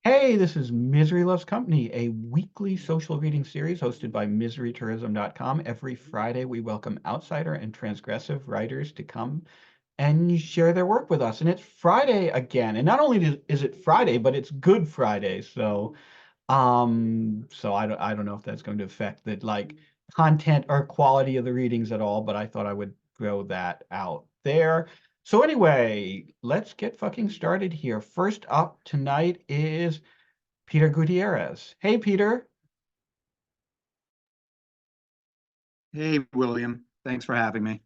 Hey, this is Misery Loves Company, a weekly social reading series hosted by miserytourism.com. Every Friday, we welcome outsider and transgressive writers to come and share their work with us. And it's Friday again. And not only is it Friday, but it's Good Friday. So I don't know if that's going to affect the content or quality of the readings at all, but I thought I would throw that out there. So anyway, let's get fucking started here. First up tonight is Peter Gutierrez. Hey, Peter. Hey, William. Thanks for having me.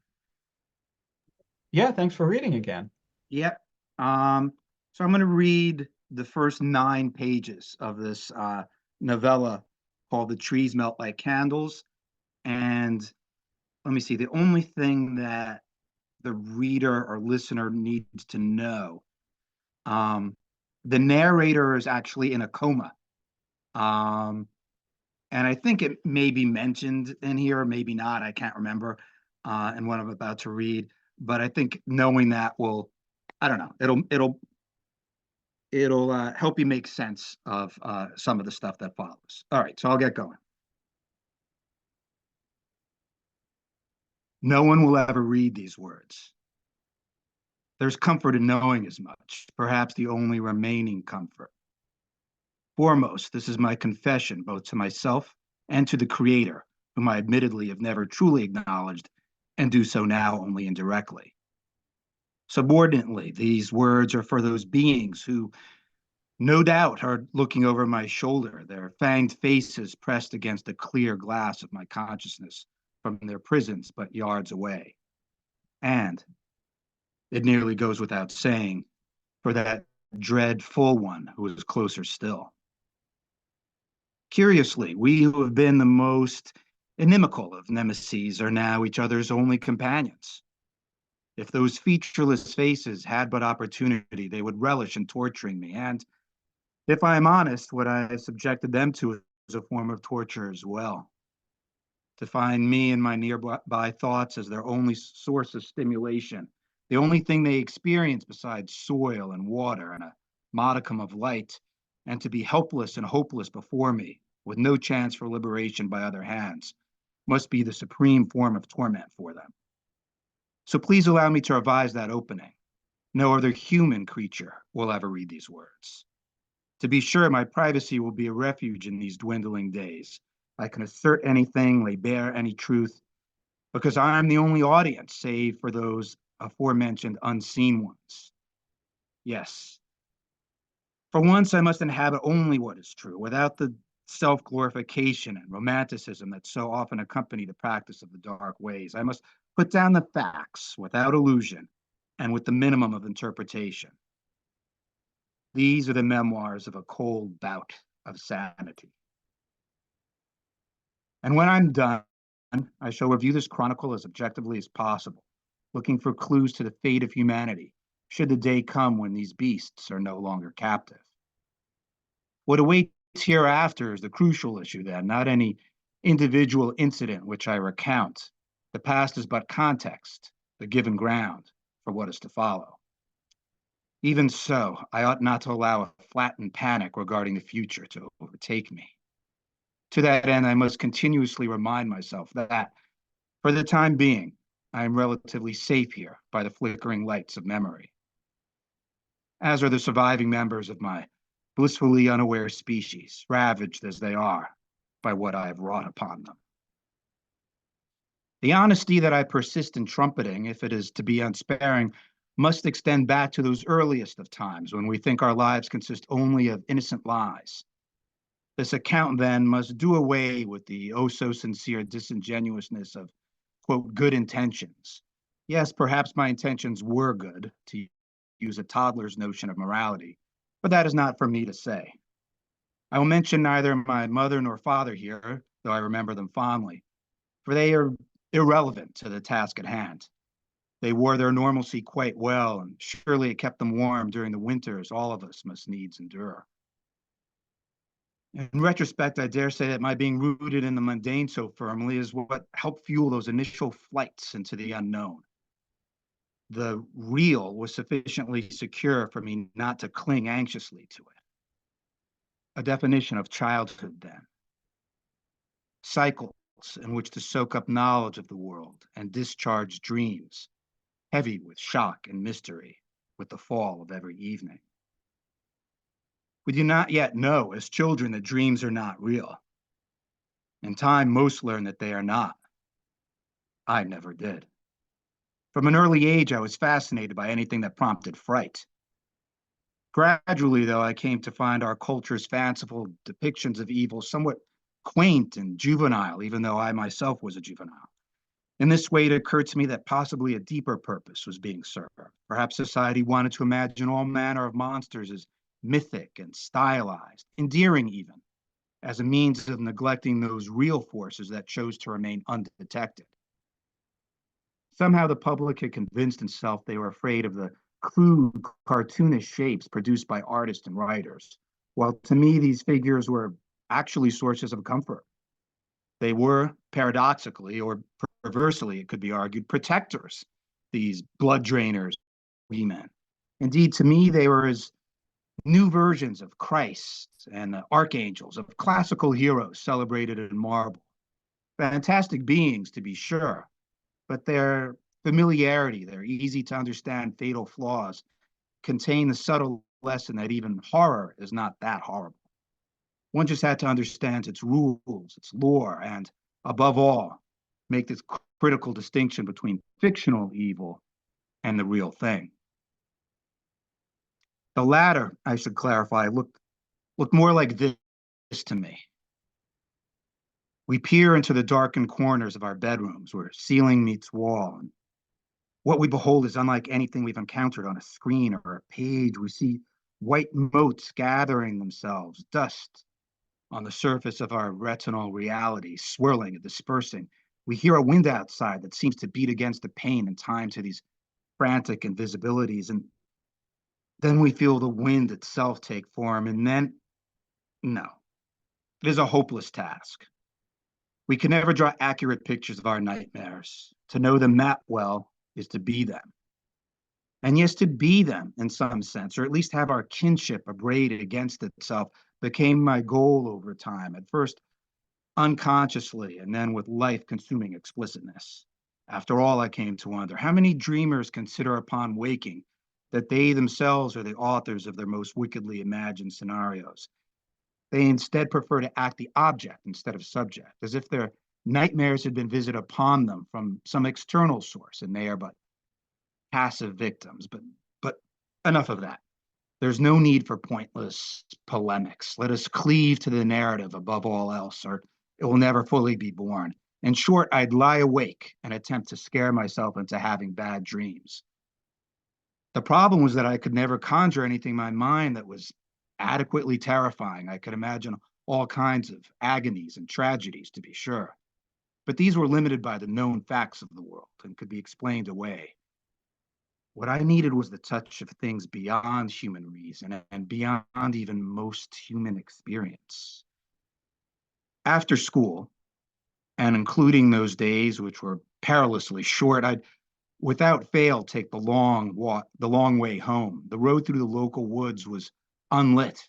Yeah, thanks for reading again. Yep. So I'm going to read the first 9 pages of this novella called The Trees Melt Like Candles. And let me see, the only thing that the reader or listener needs to know, um, the narrator is actually in a coma. Um, and I think it may be mentioned in here, maybe not. I can't remember in what I'm about to read. But I think knowing that will, I don't know, it'll help you make sense of some of the stuff that follows. All right, so I'll get going. No one will ever read these words. There's comfort in knowing as much, perhaps the only remaining comfort. Foremost, this is my confession both to myself and to the Creator, whom I admittedly have never truly acknowledged and do so now only indirectly. Subordinately, these words are for those beings who, no doubt, are looking over my shoulder, their fanged faces pressed against the clear glass of my consciousness from their prisons but yards away. And it nearly goes without saying, for that dreadful one who is closer still. Curiously, we who have been the most inimical of nemeses are now each other's only companions. If those featureless faces had but opportunity, they would relish in torturing me. And if I am honest, what I have subjected them to is a form of torture as well. To find me and my nearby thoughts as their only source of stimulation, the only thing they experience besides soil and water and a modicum of light, and to be helpless and hopeless before me, with no chance for liberation by other hands, must be the supreme form of torment for them. So please allow me to revise that opening. No other human creature will ever read these words. To be sure, my privacy will be a refuge in these dwindling days. I can assert anything, lay bare any truth, because I am the only audience, save for those aforementioned unseen ones. Yes, for once I must inhabit only what is true, without the self-glorification and romanticism that so often accompany the practice of the dark ways. I must put down the facts without illusion and with the minimum of interpretation. These are the memoirs of a cold bout of sanity. And when I'm done, I shall review this chronicle as objectively as possible, looking for clues to the fate of humanity, should the day come when these beasts are no longer captive. What awaits hereafter is the crucial issue, then, not any individual incident which I recount. The past is but context, the given ground for what is to follow. Even so, I ought not to allow a flattened panic regarding the future to overtake me. To that end, I must continuously remind myself that, for the time being, I am relatively safe here by the flickering lights of memory, as are the surviving members of my blissfully unaware species, ravaged as they are by what I have wrought upon them. The honesty that I persist in trumpeting, if it is to be unsparing, must extend back to those earliest of times when we think our lives consist only of innocent lies. This account, then, must do away with the oh so sincere disingenuousness of, quote, good intentions. Yes, perhaps my intentions were good, to use a toddler's notion of morality, but that is not for me to say. I will mention neither my mother nor father here, though I remember them fondly, for they are irrelevant to the task at hand. They wore their normalcy quite well, and surely it kept them warm during the winters all of us must needs endure. In retrospect, I dare say that my being rooted in the mundane so firmly is what helped fuel those initial flights into the unknown. The real was sufficiently secure for me not to cling anxiously to it. a definition of childhood then. Cycles in which to soak up knowledge of the world and discharge dreams, heavy with shock and mystery, with the fall of every evening. We do not yet know as children that dreams are not real. In time, most learn that they are not. I never did. From an early age, I was fascinated by anything that prompted fright. Gradually, though, I came to find our culture's fanciful depictions of evil somewhat quaint and juvenile, even though I myself was a juvenile. In this way, it occurred to me that possibly a deeper purpose was being served. Perhaps society wanted to imagine all manner of monsters as mythic and stylized, endearing even, as a means of neglecting those real forces that chose to remain undetected. Somehow the public had convinced itself they were afraid of the crude, cartoonish shapes produced by artists and writers, while to me these figures were actually sources of comfort. They were, paradoxically, or perversely, it could be argued, protectors, these blood drainers, men. Indeed, to me, they were as new versions of Christ and the archangels, of classical heroes celebrated in marble. Fantastic beings, to be sure, but their familiarity, their easy to understand fatal flaws, contain the subtle lesson that even horror is not that horrible. One just had to understand its rules, its lore, and above all, make this critical distinction between fictional evil and the real thing. The latter, I should clarify, looked more like this to me. We peer into the darkened corners of our bedrooms where ceiling meets wall, and what we behold is unlike anything we've encountered on a screen or a page. We see white motes gathering themselves, dust on the surface of our retinal reality, swirling and dispersing. We hear a wind outside that seems to beat against the pane in time to these frantic invisibilities. And then we feel the wind itself take form. And then, no, it is a hopeless task. We can never draw accurate pictures of our nightmares. To know them that well is to be them. And yes, to be them in some sense, or at least have our kinship abraded against itself, became my goal over time, at first unconsciously, and then with life-consuming explicitness. After all, I came to wonder, how many dreamers consider upon waking that they themselves are the authors of their most wickedly imagined scenarios? They instead prefer to act the object instead of subject, as if their nightmares had been visited upon them from some external source, and they are but passive victims. But enough of that. There's no need for pointless polemics. Let us cleave to the narrative above all else, or it will never fully be born. In short, I'd lie awake and attempt to scare myself into having bad dreams. The problem was that I could never conjure anything in my mind that was adequately terrifying. I could imagine all kinds of agonies and tragedies, to be sure, but these were limited by the known facts of the world and could be explained away. What I needed was the touch of things beyond human reason and beyond even most human experience. After school, and including those days which were perilously short, I'd without fail take the long way home. The road through the local woods was unlit,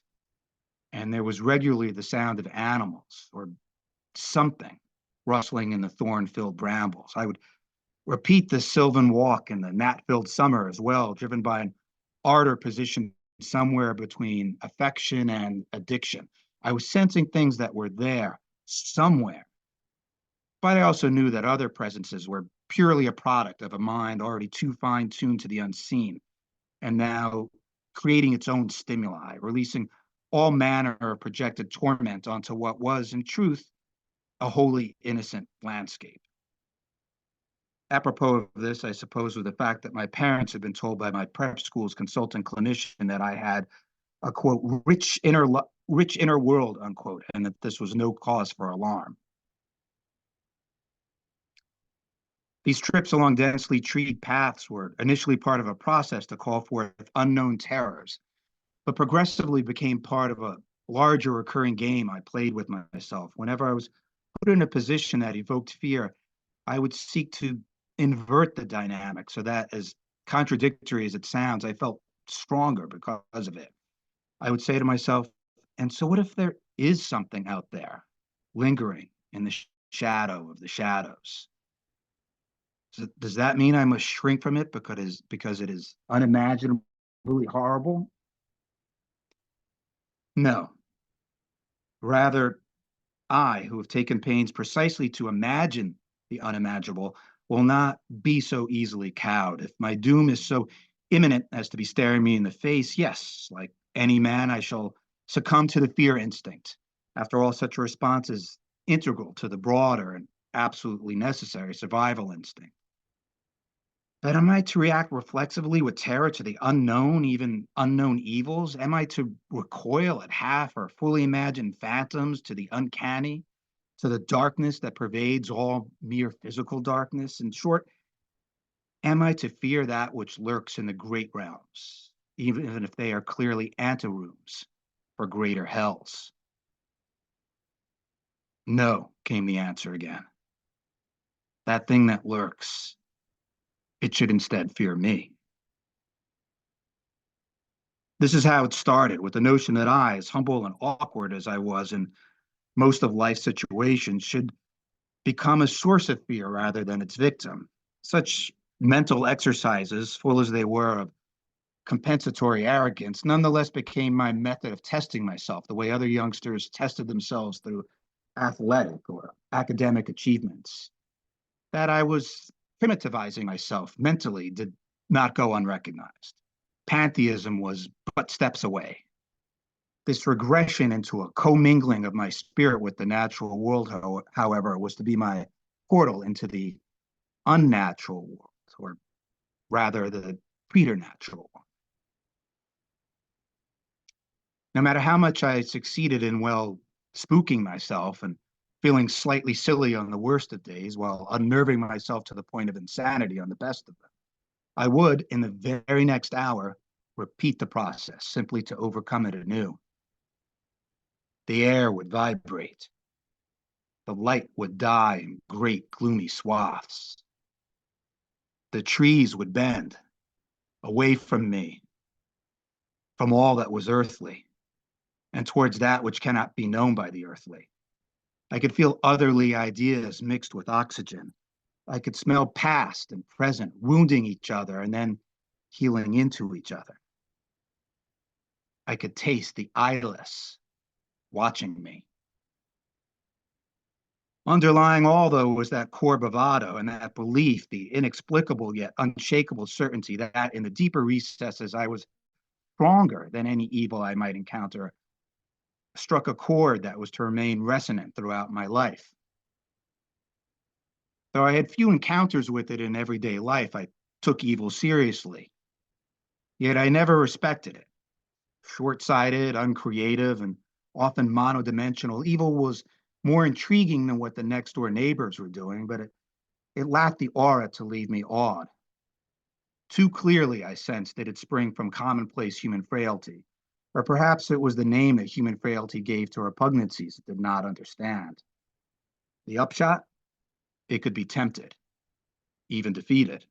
and there was regularly the sound of animals or something rustling in the thorn-filled brambles. I would repeat the sylvan walk in the gnat-filled summer as well, driven by an ardor positioned somewhere between affection and addiction. I was sensing things that were there somewhere, but I also knew that other presences were purely a product of a mind already too fine-tuned to the unseen, and now creating its own stimuli, releasing all manner of projected torment onto what was, in truth, a wholly innocent landscape. Apropos of this, I suppose, was the fact that my parents had been told by my prep school's consultant clinician that I had a, quote, rich inner world, unquote, and that this was no cause for alarm. These trips along densely treed paths were initially part of a process to call forth unknown terrors, but progressively became part of a larger recurring game I played with myself. Whenever I was put in a position that evoked fear, I would seek to invert the dynamic so that, as contradictory as it sounds, I felt stronger because of it. I would say to myself, And so what if there is something out there lingering in the shadow of the shadows? So does that mean I must shrink from it because it is unimaginably horrible? No. Rather, I, who have taken pains precisely to imagine the unimaginable, will not be so easily cowed. If my doom is so imminent as to be staring me in the face, yes, like any man, I shall succumb to the fear instinct. After all, such a response is integral to the broader and absolutely necessary survival instinct. But am I to react reflexively with terror to the unknown, even unknown evils? Am I to recoil at half or fully imagined phantoms, to the uncanny, to the darkness that pervades all mere physical darkness? In short, am I to fear that which lurks in the great realms, even if they are clearly anterooms for greater hells? No, came the answer again. That thing that lurks, it should instead fear me. This is how it started, with the notion that I, as humble and awkward as I was in most of life's situations, should become a source of fear rather than its victim. Such mental exercises, full as they were of compensatory arrogance, nonetheless became my method of testing myself, the way other youngsters tested themselves through athletic or academic achievements. That I was primitivizing myself mentally did not go unrecognized. Pantheism was but steps away. This regression into a commingling of my spirit with the natural world, however, was to be my portal into the unnatural world, or rather the preternatural one. No matter how much I succeeded in, well, spooking myself and feeling slightly silly on the worst of days while unnerving myself to the point of insanity on the best of them, I would, in the very next hour, repeat the process simply to overcome it anew. The air would vibrate. The light would die in great gloomy swaths. The trees would bend away from me, from all that was earthly, and towards that which cannot be known by the earthly. I could feel otherly ideas mixed with oxygen. I could smell past and present, wounding each other and then healing into each other. I could taste the eyeless watching me. Underlying all, though, was that core bravado and that belief, the inexplicable yet unshakable certainty that in the deeper recesses I was stronger than any evil I might encounter, struck a chord that was to remain resonant throughout my life. Though I had few encounters with it in everyday life, I took evil seriously. Yet I never respected it. Short-sighted, uncreative, and often monodimensional, evil was more intriguing than what the next-door neighbors were doing, but it lacked the aura to leave me awed. Too clearly, I sensed that it sprang from commonplace human frailty, or perhaps it was the name that human frailty gave to repugnancies it did not understand. The upshot? It could be tempted, even defeated,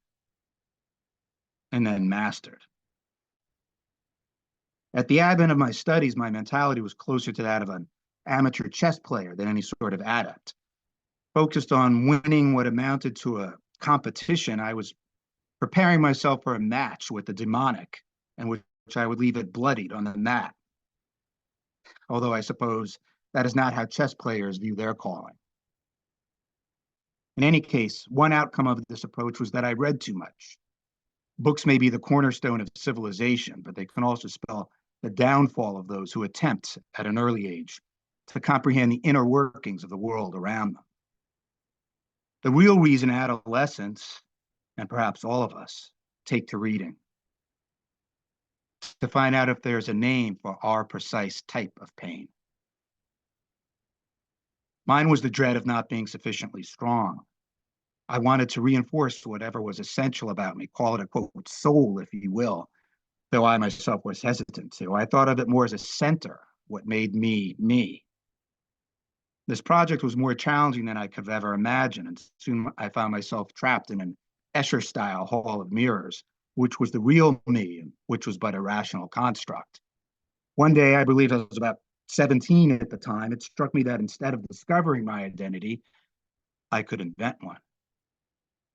and then mastered. At the advent of my studies, my mentality was closer to that of an amateur chess player than any sort of adept. Focused on winning what amounted to a competition, I was preparing myself for a match with the demonic, and which I would leave it bloodied on the mat. Although I suppose that is not how chess players view their calling. In any case, one outcome of this approach was that I read too much. Books may be the cornerstone of civilization, but they can also spell the downfall of those who attempt, at an early age, to comprehend the inner workings of the world around them. The real reason adolescents, and perhaps all of us, take to reading, to find out if there's a name for our precise type of pain. Mine was the dread of not being sufficiently strong. I wanted to reinforce whatever was essential about me, call it a quote, soul, if you will, though I myself was hesitant to. I thought of it more as a center, what made me, me. This project was more challenging than I could have ever imagined, and soon I found myself trapped in an Escher-style hall of mirrors, which was the real me, and which was but a rational construct. One day, I believe I was about 17 at the time, it struck me that instead of discovering my identity, I could invent one.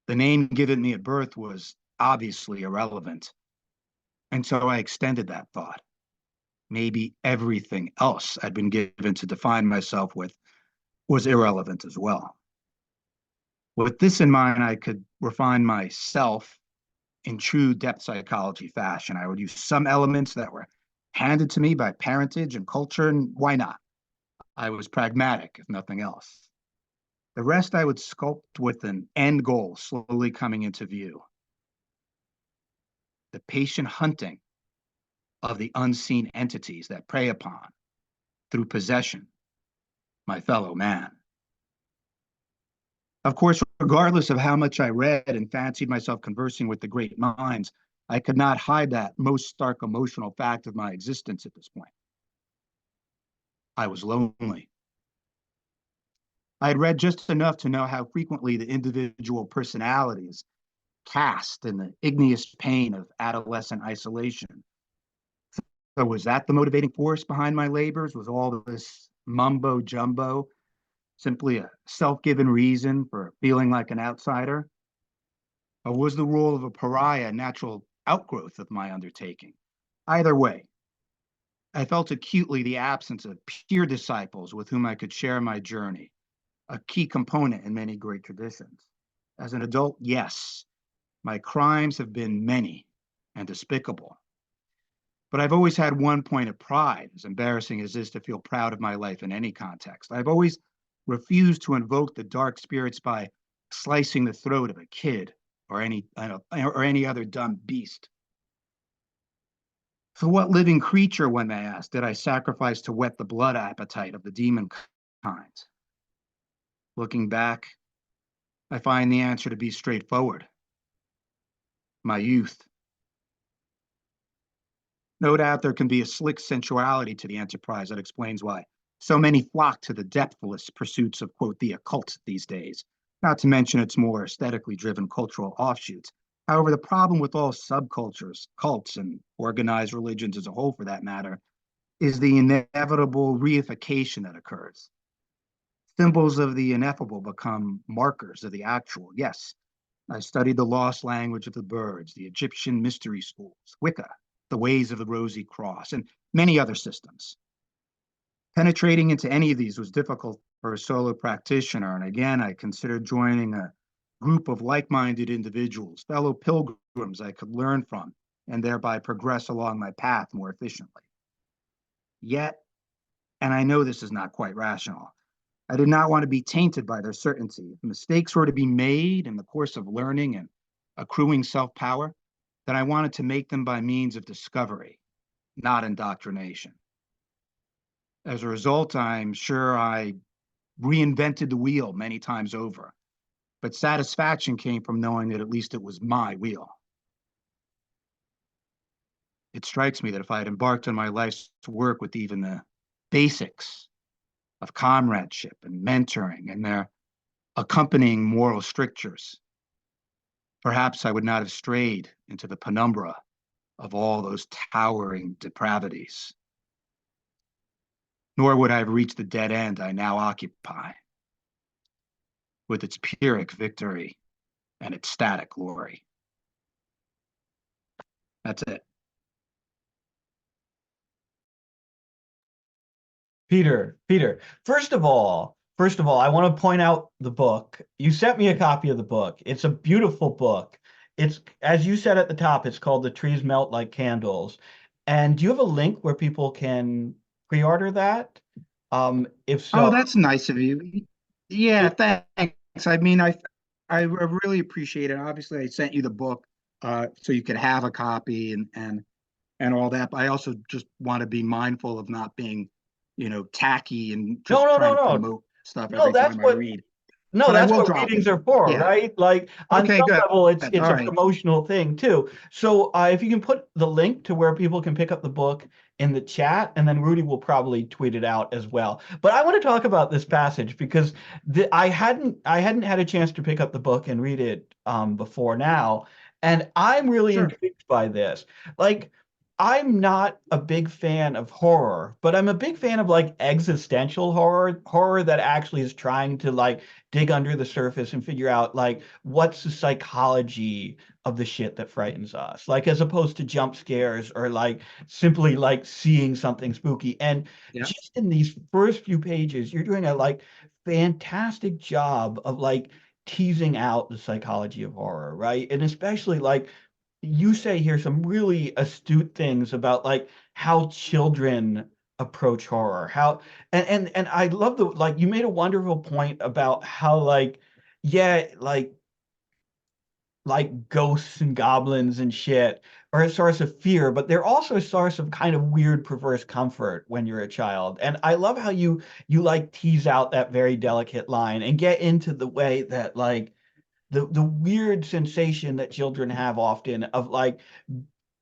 The name given me at birth was obviously irrelevant. And so I extended that thought. Maybe everything else I'd been given to define myself with was irrelevant as well. With this in mind, I could refine myself in true depth psychology fashion. I would use some elements that were handed to me by parentage and culture, and why not? I was pragmatic, if nothing else. The rest I would sculpt with an end goal slowly coming into view. The patient hunting of the unseen entities that prey upon, through possession, my fellow man. Of course, regardless of how much I read and fancied myself conversing with the great minds, I could not hide that most stark emotional fact of my existence at this point. I was lonely. I had read just enough to know how frequently the individual personality is cast in the igneous pain of adolescent isolation. So was that the motivating force behind my labors? Was all this mumbo jumbo simply a self-given reason for feeling like an outsider? Or was the role of a pariah a natural outgrowth of my undertaking? Either way, I felt acutely the absence of peer disciples with whom I could share my journey, a key component in many great traditions. As an adult, yes, my crimes have been many and despicable. But I've always had one point of pride, as embarrassing as it is to feel proud of my life in any context. I've always refused to invoke the dark spirits by slicing the throat of a kid or any other dumb beast. So what living creature, one may ask, did I sacrifice to whet the blood appetite of the demon kind? Looking back, I find the answer to be straightforward. My youth. No doubt there can be a slick sensuality to the enterprise that explains why so many flock to the depthless pursuits of, quote, the occult these days, not to mention its more aesthetically driven cultural offshoots. However, the problem with all subcultures, cults, and organized religions as a whole for that matter, is the inevitable reification that occurs. Symbols of the ineffable become markers of the actual. Yes, I studied the lost language of the birds, the Egyptian mystery schools, Wicca, the ways of the Rosy Cross, and many other systems. Penetrating into any of these was difficult for a solo practitioner, and again, I considered joining a group of like-minded individuals, fellow pilgrims I could learn from, and thereby progress along my path more efficiently. Yet, and I know this is not quite rational, I did not want to be tainted by their certainty. If mistakes were to be made in the course of learning and accruing self-power, then I wanted to make them by means of discovery, not indoctrination. As a result, I'm sure I reinvented the wheel many times over, but satisfaction came from knowing that at least it was my wheel. It strikes me that if I had embarked on my life's work with even the basics of comradeship and mentoring and their accompanying moral strictures, perhaps I would not have strayed into the penumbra of all those towering depravities. Nor would I have reached the dead end I now occupy, with its Pyrrhic victory and its static glory. That's it. Peter, first of all, I want to point out the book. You sent me a copy of the book. It's a beautiful book. It's, as you said at the top, it's called The Trees Melt Like Candles. And do you have a link where people can pre-order that? If Oh, so, that's nice of you. Yeah, it, thanks. I mean, I really appreciate it. Obviously, I sent you the book so you could have a copy and all that. But I also just want to be mindful of not being, tacky and no, just no, trying no, to no, promote stuff no, every that's time I what read. No, But I that's will what drop it. readings are for, Yeah. right? Like on Okay, some good. level, it's All a right. promotional thing too. So if you can put the link to where people can pick up the book in the chat, and then Rudy will probably tweet it out as well. But I want to talk about this passage because I hadn't had a chance to pick up the book and read it before now, and I'm really Sure. intrigued by this. Like I'm not a big fan of horror, but I'm a big fan of like existential horror that actually is trying to like dig under the surface and figure out like what's the psychology of the shit that frightens us, like as opposed to jump scares or like simply like seeing something spooky. And Yeah. just in these first few pages, you're doing a like fantastic job of like teasing out the psychology of horror, right? And especially like you say here some really astute things about like how children approach horror, how and I love the like you made a wonderful point about how like yeah like ghosts and goblins and shit are a source of fear, but they're also a source of kind of weird perverse comfort when you're a child. And I love how you like tease out that very delicate line and get into the way that like the weird sensation that children have often of like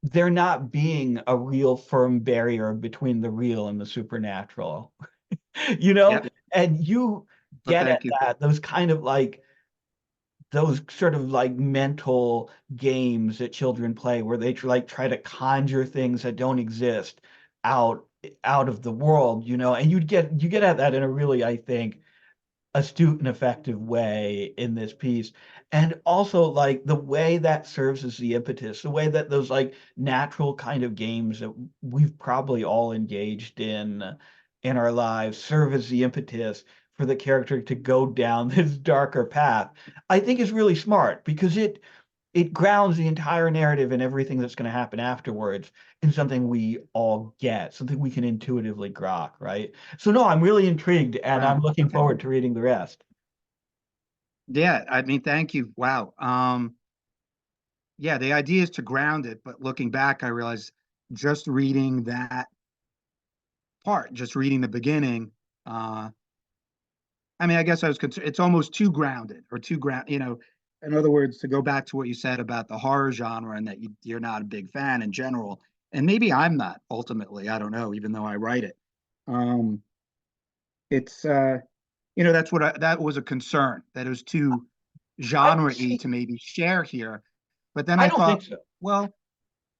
there not being a real firm barrier between the real and the supernatural, you know? Yeah. And you Well, get at thank you. that, those kind of like those sort of like mental games that children play where they like try to conjure things that don't exist out out of the world, you know, and you get at that in a really, I think, astute and effective way in this piece. And also like the way that serves as the impetus, the way that those like natural kind of games that we've probably all engaged in our lives serve as the impetus for the character to go down this darker path, I think is really smart because it grounds the entire narrative and everything that's going to happen afterwards in something we all get, something we can intuitively grok, right? So no, I'm really intrigued and Wow. I'm looking Okay. forward to reading the rest. Yeah. I mean, thank you. Wow. Yeah, the idea is to ground it, but looking back, I realized just reading that part, just reading the beginning, uh, I mean, I guess I was concerned. It's almost too grounded or too ground. In other words, to go back to what you said about the horror genre and that you're not a big fan in general, and maybe I'm not ultimately. I don't know, even though I write it. Um, it's that's what that was a concern that it was too I genre-y see. to maybe share here. But then I I don't think thought, so. well,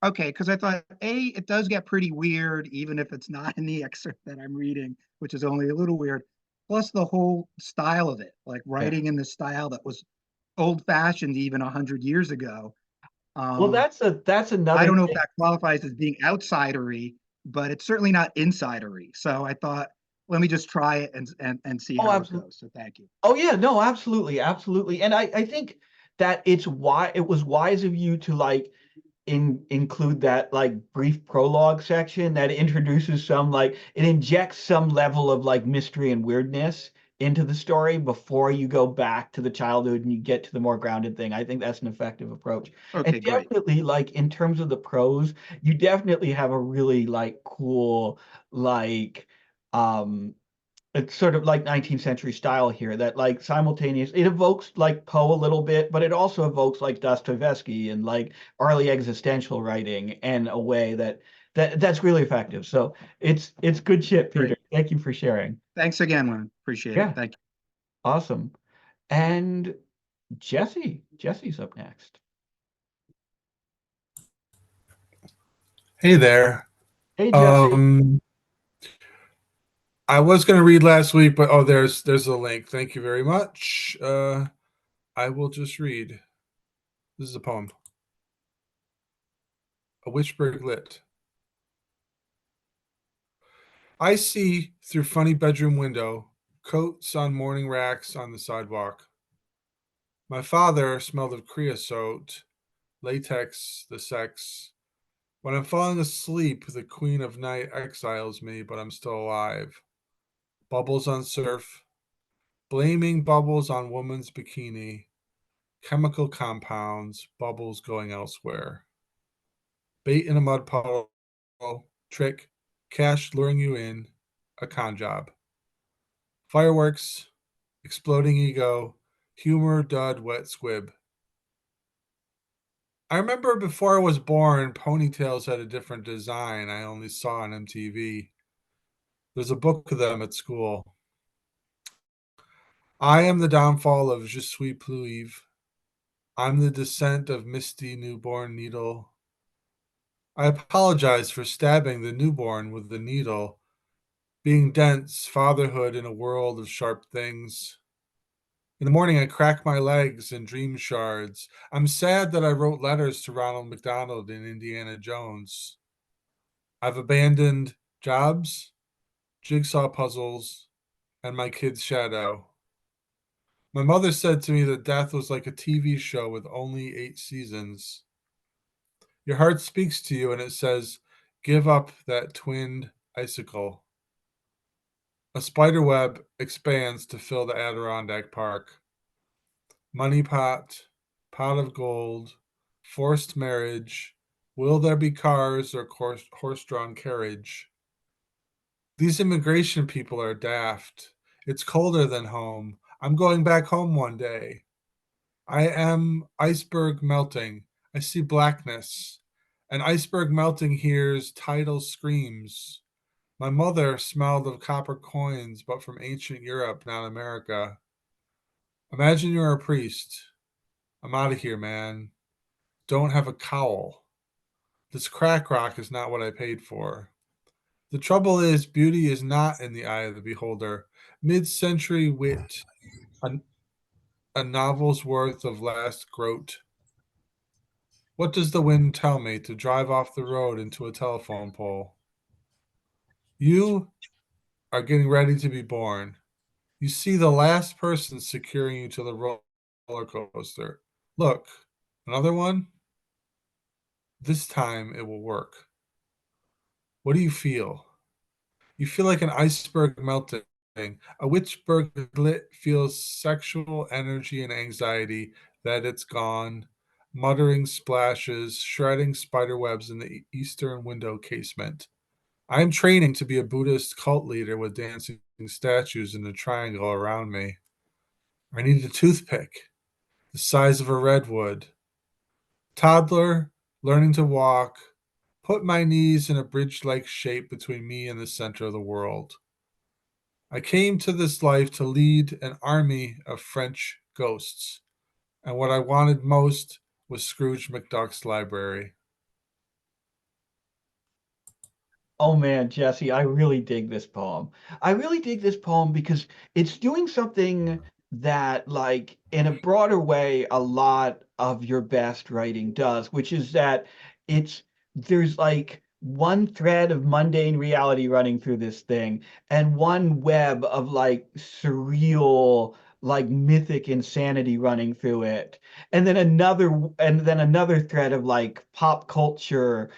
okay, because I thought it does get pretty weird, even if it's not in the excerpt that I'm reading, which is only a little weird. Plus the whole style of it, like Yeah. writing in the style that was old fashioned even 100 years ago. Well, Um, that's I another don't know if thing. that qualifies as being outsidery, but it's certainly not insidery. So I thought, let me just try it and see Oh, how it absolutely. goes. So thank you. Oh yeah, no, absolutely, absolutely. And I think that it's why it was wise of you to like include that like brief prologue section that introduces some like it injects some level of like mystery and weirdness into the story before you go back to the childhood and you get to the more grounded thing. I think that's an effective approach. And Okay, great. definitely like in terms of the prose, you definitely have a really like cool like um it's sort of like 19th century style here that like simultaneous it evokes like Poe a little bit, but it also evokes like Dostoevsky and like early existential writing in a way that's really effective. So it's good shit, Peter. Great. Thank you for sharing. Thanks again, Lynn. Appreciate it. Yeah, Thank you. awesome. And Jesse's up next. Hey there. Hey Jesse. Um, I was going to read last week, but there's a link. Thank you very much. I will just read. This is a poem. A Witchburg Lit. I see through funny bedroom window coats on morning racks on the sidewalk. My father smelled of creosote, latex, the sex. When I'm falling asleep, the queen of night exiles me, but I'm still alive. Bubbles on surf, blaming bubbles on woman's bikini, chemical compounds, bubbles going elsewhere. Bait in a mud puddle, trick, cash luring you in, a con job. Fireworks, exploding ego, humor, dud, wet squib. I remember before I was born, ponytails had a different design I only saw on MTV. There's a book of them at school. I am the downfall of Je suis plus Yves. I'm the descent of misty newborn needle. I apologize for stabbing the newborn with the needle, being dense, fatherhood in a world of sharp things. In the morning, I crack my legs in dream shards. I'm sad that I wrote letters to Ronald McDonald and Indiana Jones. I've abandoned jobs, jigsaw puzzles, and my kid's shadow. My mother said to me that death was like a TV show with only 8 seasons. Your heart speaks to you and it says, give up that twinned icicle. A spider web expands to fill the Adirondack Park. Money pot, pot of gold, forced marriage, will there be cars or horse-drawn carriage? These immigration people are daft. It's colder than home. I'm going back home one day. I am iceberg melting. I see blackness. An iceberg melting hears tidal screams. My mother smelled of copper coins, but from ancient Europe, not America. Imagine you're a priest. I'm out of here, man. Don't have a cowl. This crack rock is not what I paid for. The trouble is, beauty is not in the eye of the beholder. Mid century wit, a, a novel's worth of last groat. What does the wind tell me to drive off the road into a telephone pole? You are getting ready to be born. You see the last person securing you to the roller coaster. Look, another one? This time it will work. What do you feel? You feel like an iceberg melting. A witchberglet feels sexual energy and anxiety that it's gone, muttering splashes, shredding spider webs in the eastern window casement. I am training to be a Buddhist cult leader with dancing statues in a triangle around me. I need a toothpick, the size of a redwood. Toddler, learning to walk, put my knees in a bridge like shape between me and the center of the world. I came to this life to lead an army of French ghosts, and what I wanted most was Scrooge McDuck's library. Oh man, Jesse, I really dig this poem. I really dig this poem because it's doing something that, like, in a broader way, a lot of your best writing does, which is that it's there's like one thread of mundane reality running through this thing and one web of like surreal, like mythic insanity running through it. And then another thread of like pop culture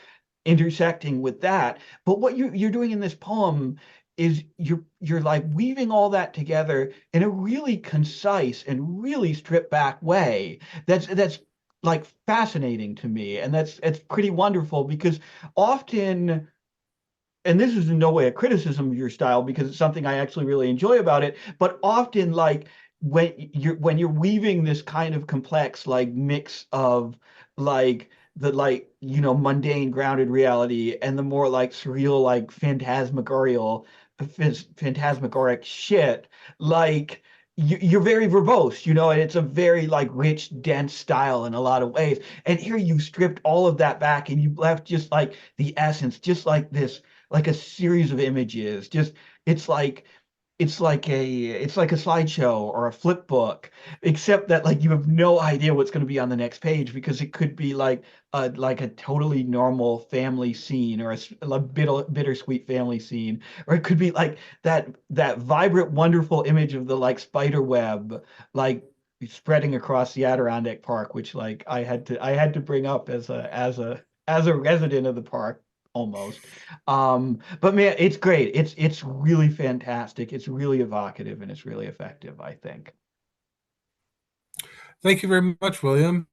intersecting with that. But what you're doing in this poem is you're like weaving all that together in a really concise and really stripped back way. That's like fascinating to me, and that's it's pretty wonderful because often, and this is in no way a criticism of your style because it's something I actually really enjoy about it, but often like when you're weaving this kind of complex like mix of like the like mundane grounded reality and the more like surreal like phantasmagoric shit, like you're very verbose, and it's a very like rich dense style in a lot of ways, and here you stripped all of that back and you left just like the essence, just like this, like a series of images. Just it's like it's like a slideshow or a flip book, except that like you have no idea what's going to be on the next page because it could be like a totally normal family scene or a bittersweet family scene, or it could be like that vibrant, wonderful image of the like spider web like spreading across the Adirondack Park, which like I had to bring up as a resident of the park almost. But man, it's great. It's really fantastic. It's really evocative and it's really effective, I think. Thank you very much, William.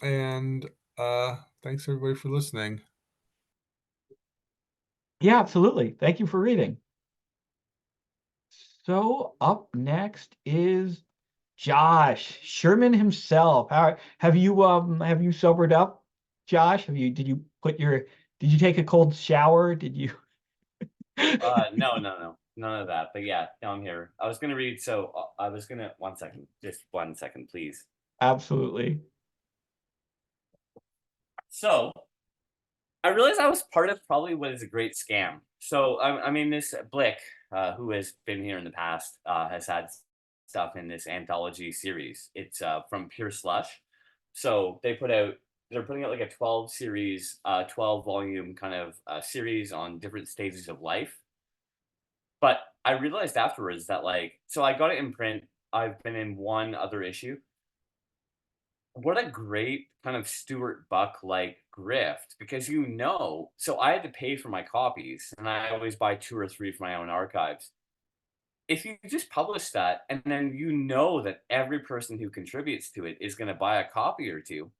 And thanks everybody for listening. Yeah, absolutely. Thank you for reading. So up next is Josh Sherman himself. How have you sobered up, Josh? Did you take a cold shower? Did you? No, none of that. But yeah, no, I'm here. I was gonna read. So I was gonna 1 second, just 1 second, please. Absolutely. So I realized I was part of probably what is a great scam. So I mean, this Blick, who has been here in the past, has had stuff in this anthology series. It's from Pure Slush. So they're putting out like a 12 series, 12 volume kind of series on different stages of life. But I realized afterwards that like, so I got it in print. I've been in one other issue. What a great kind of Stuart Buck like grift, because so I had to pay for my copies and I always buy 2 or 3 for my own archives. If you just publish that and then you know that every person who contributes to it is going to buy a copy or two,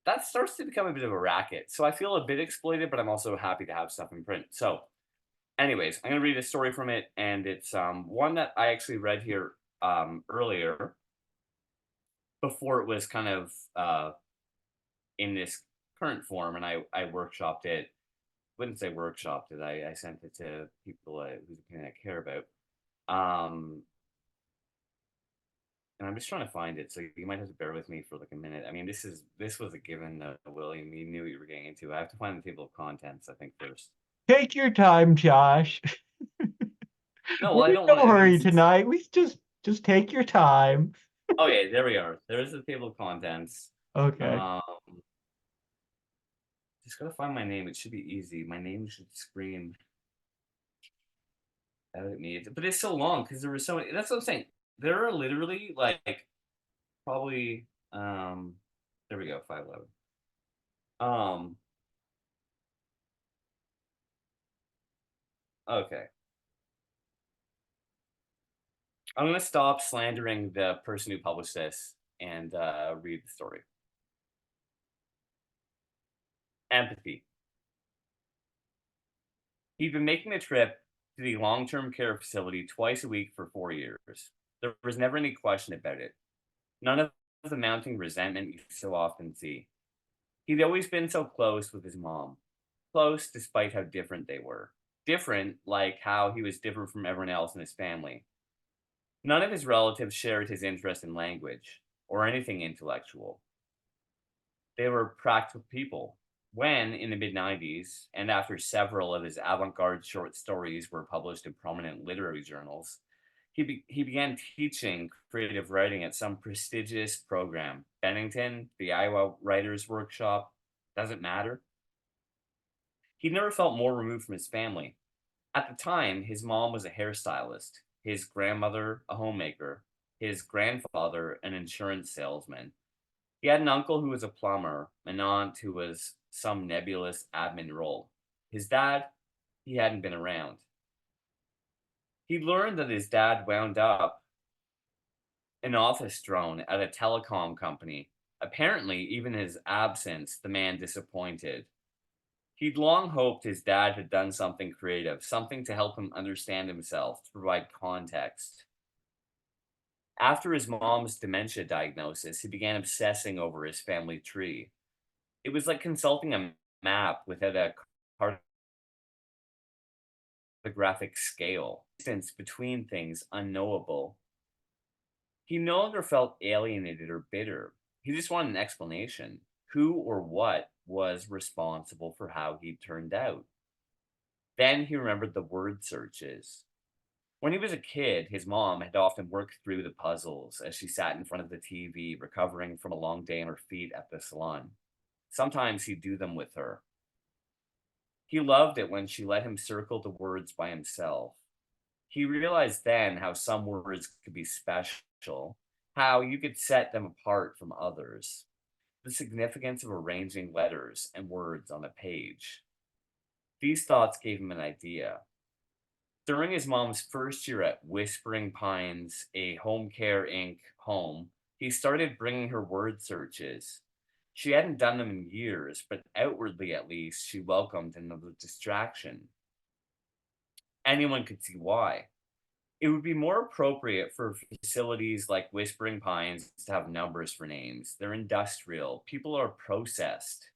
that starts to become a bit of a racket. So I feel a bit exploited, but I'm also happy to have stuff in print. So, anyways, I'm going to read a story from it, and it's one that I actually read here earlier before it was kind of in this current form, and I workshopped it. Wouldn't say workshopped it. I sent it to people whose opinion I care about. And I'm just trying to find it, so you might have to bear with me for like a minute. I mean, this was a given, William. You knew what you were getting into. I have to find the table of contents, I think, first. Take your time, Josh. No, We're I in don't no want to. I mean, hurry tonight. We just take your time. oh yeah, there we are. There is the table of contents. Okay. Um, just gotta find my name. It should be easy. My name should scream out at me. But it's so long because there were so many. That's what I'm saying. There are literally like probably there we go, 511. Um okay. I'm gonna stop slandering the person who published this and read the story. Empathy. He'd been making the trip to the long-term care facility twice a week for 4 years. There was never any question about it. None of the mounting resentment you so often see. He'd always been so close with his mom. Close despite how different they were. Different, like how he was different from everyone else in his family. None of his relatives shared his interest in language or anything intellectual. They were practical people. When, in the mid 90s, and after several of his avant garde short stories were published in prominent literary journals, he began teaching creative writing at some prestigious program. Bennington, the Iowa Writers Workshop, doesn't matter. He never felt more removed from his family. At the time, his mom was a hairstylist, his grandmother a homemaker, his grandfather an insurance salesman. He had an uncle who was a plumber, an aunt who was some nebulous admin role. His dad, he hadn't been around. He learned that his dad wound up an office drone at a telecom company. Apparently, even his absence, the man disappointed. He'd long hoped his dad had done something creative, something to help him understand himself, to provide context. After his mom's dementia diagnosis, he began obsessing over his family tree. It was like consulting a map without a cartographic scale, distance between things unknowable. He no longer felt alienated or bitter. He just wanted an explanation. Who or what was responsible for how he turned out? Then he remembered the word searches. When he was a kid, his mom had often worked through the puzzles as she sat in front of the TV, recovering from a long day on her feet at the salon. Sometimes he'd do them with her. He loved it when she let him circle the words by himself. He realized then how some words could be special, how you could set them apart from others, the significance of arranging letters and words on a page. These thoughts gave him an idea. During his mom's first year at Whispering Pines, a home care Inc. home, he started bringing her word searches. She hadn't done them in years, but outwardly at least, she welcomed another distraction. Anyone could see why. It would be more appropriate for facilities like Whispering Pines to have numbers for names. They're industrial. People are processed.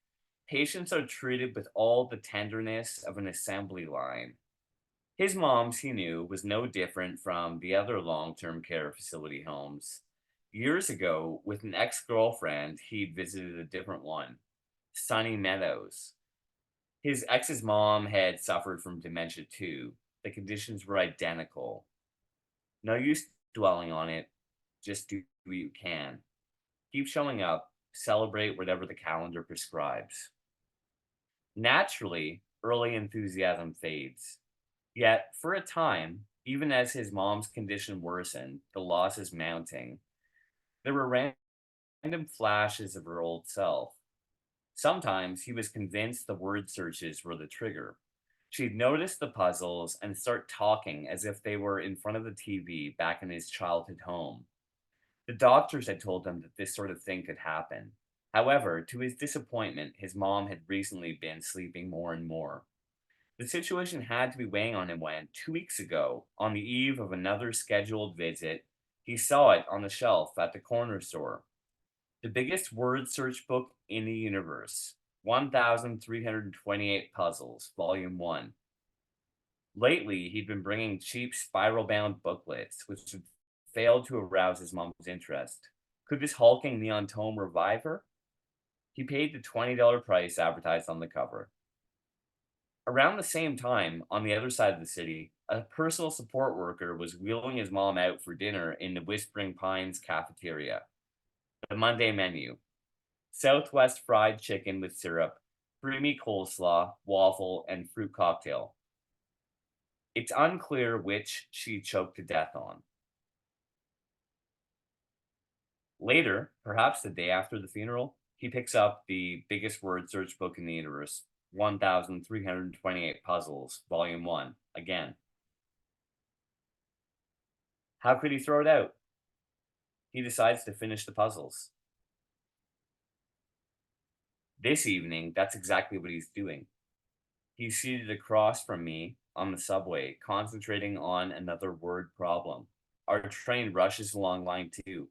Patients are treated with all the tenderness of an assembly line. His mom's, he knew, was no different from the other long term care facility homes. Years ago, with an ex girlfriend, he'd visited a different one, Sunny Meadows. His ex's mom had suffered from dementia too. The conditions were identical. No use dwelling on it. Just do what you can. Keep showing up, celebrate whatever the calendar prescribes. Naturally, early enthusiasm fades. Yet, for a time, even as his mom's condition worsened, the losses mounting, there were random flashes of her old self. Sometimes he was convinced the word searches were the trigger. She'd notice the puzzles and start talking as if they were in front of the TV back in his childhood home. The doctors had told him that this sort of thing could happen. However, to his disappointment, his mom had recently been sleeping more and more. The situation had to be weighing on him when, 2 weeks ago, on the eve of another scheduled visit, he saw it on the shelf at the corner store. The biggest word search book in the universe, 1,328 Puzzles, Volume 1. Lately, he'd been bringing cheap spiral bound booklets, which had failed to arouse his mom's interest. Could this hulking neon tome revive her? He paid the $20 price advertised on the cover. Around the same time, on the other side of the city, a personal support worker was wheeling his mom out for dinner in the Whispering Pines cafeteria. The Monday menu: Southwest fried chicken with syrup, creamy coleslaw, waffle, and fruit cocktail. It's unclear which she choked to death on. Later, perhaps the day after the funeral, he picks up the biggest word search book in the universe, 1,328 Puzzles, Volume 1, again. How could he throw it out? He decides to finish the puzzles. This evening, that's exactly what he's doing. He's seated across from me on the subway, concentrating on another word problem. Our train rushes along line 2.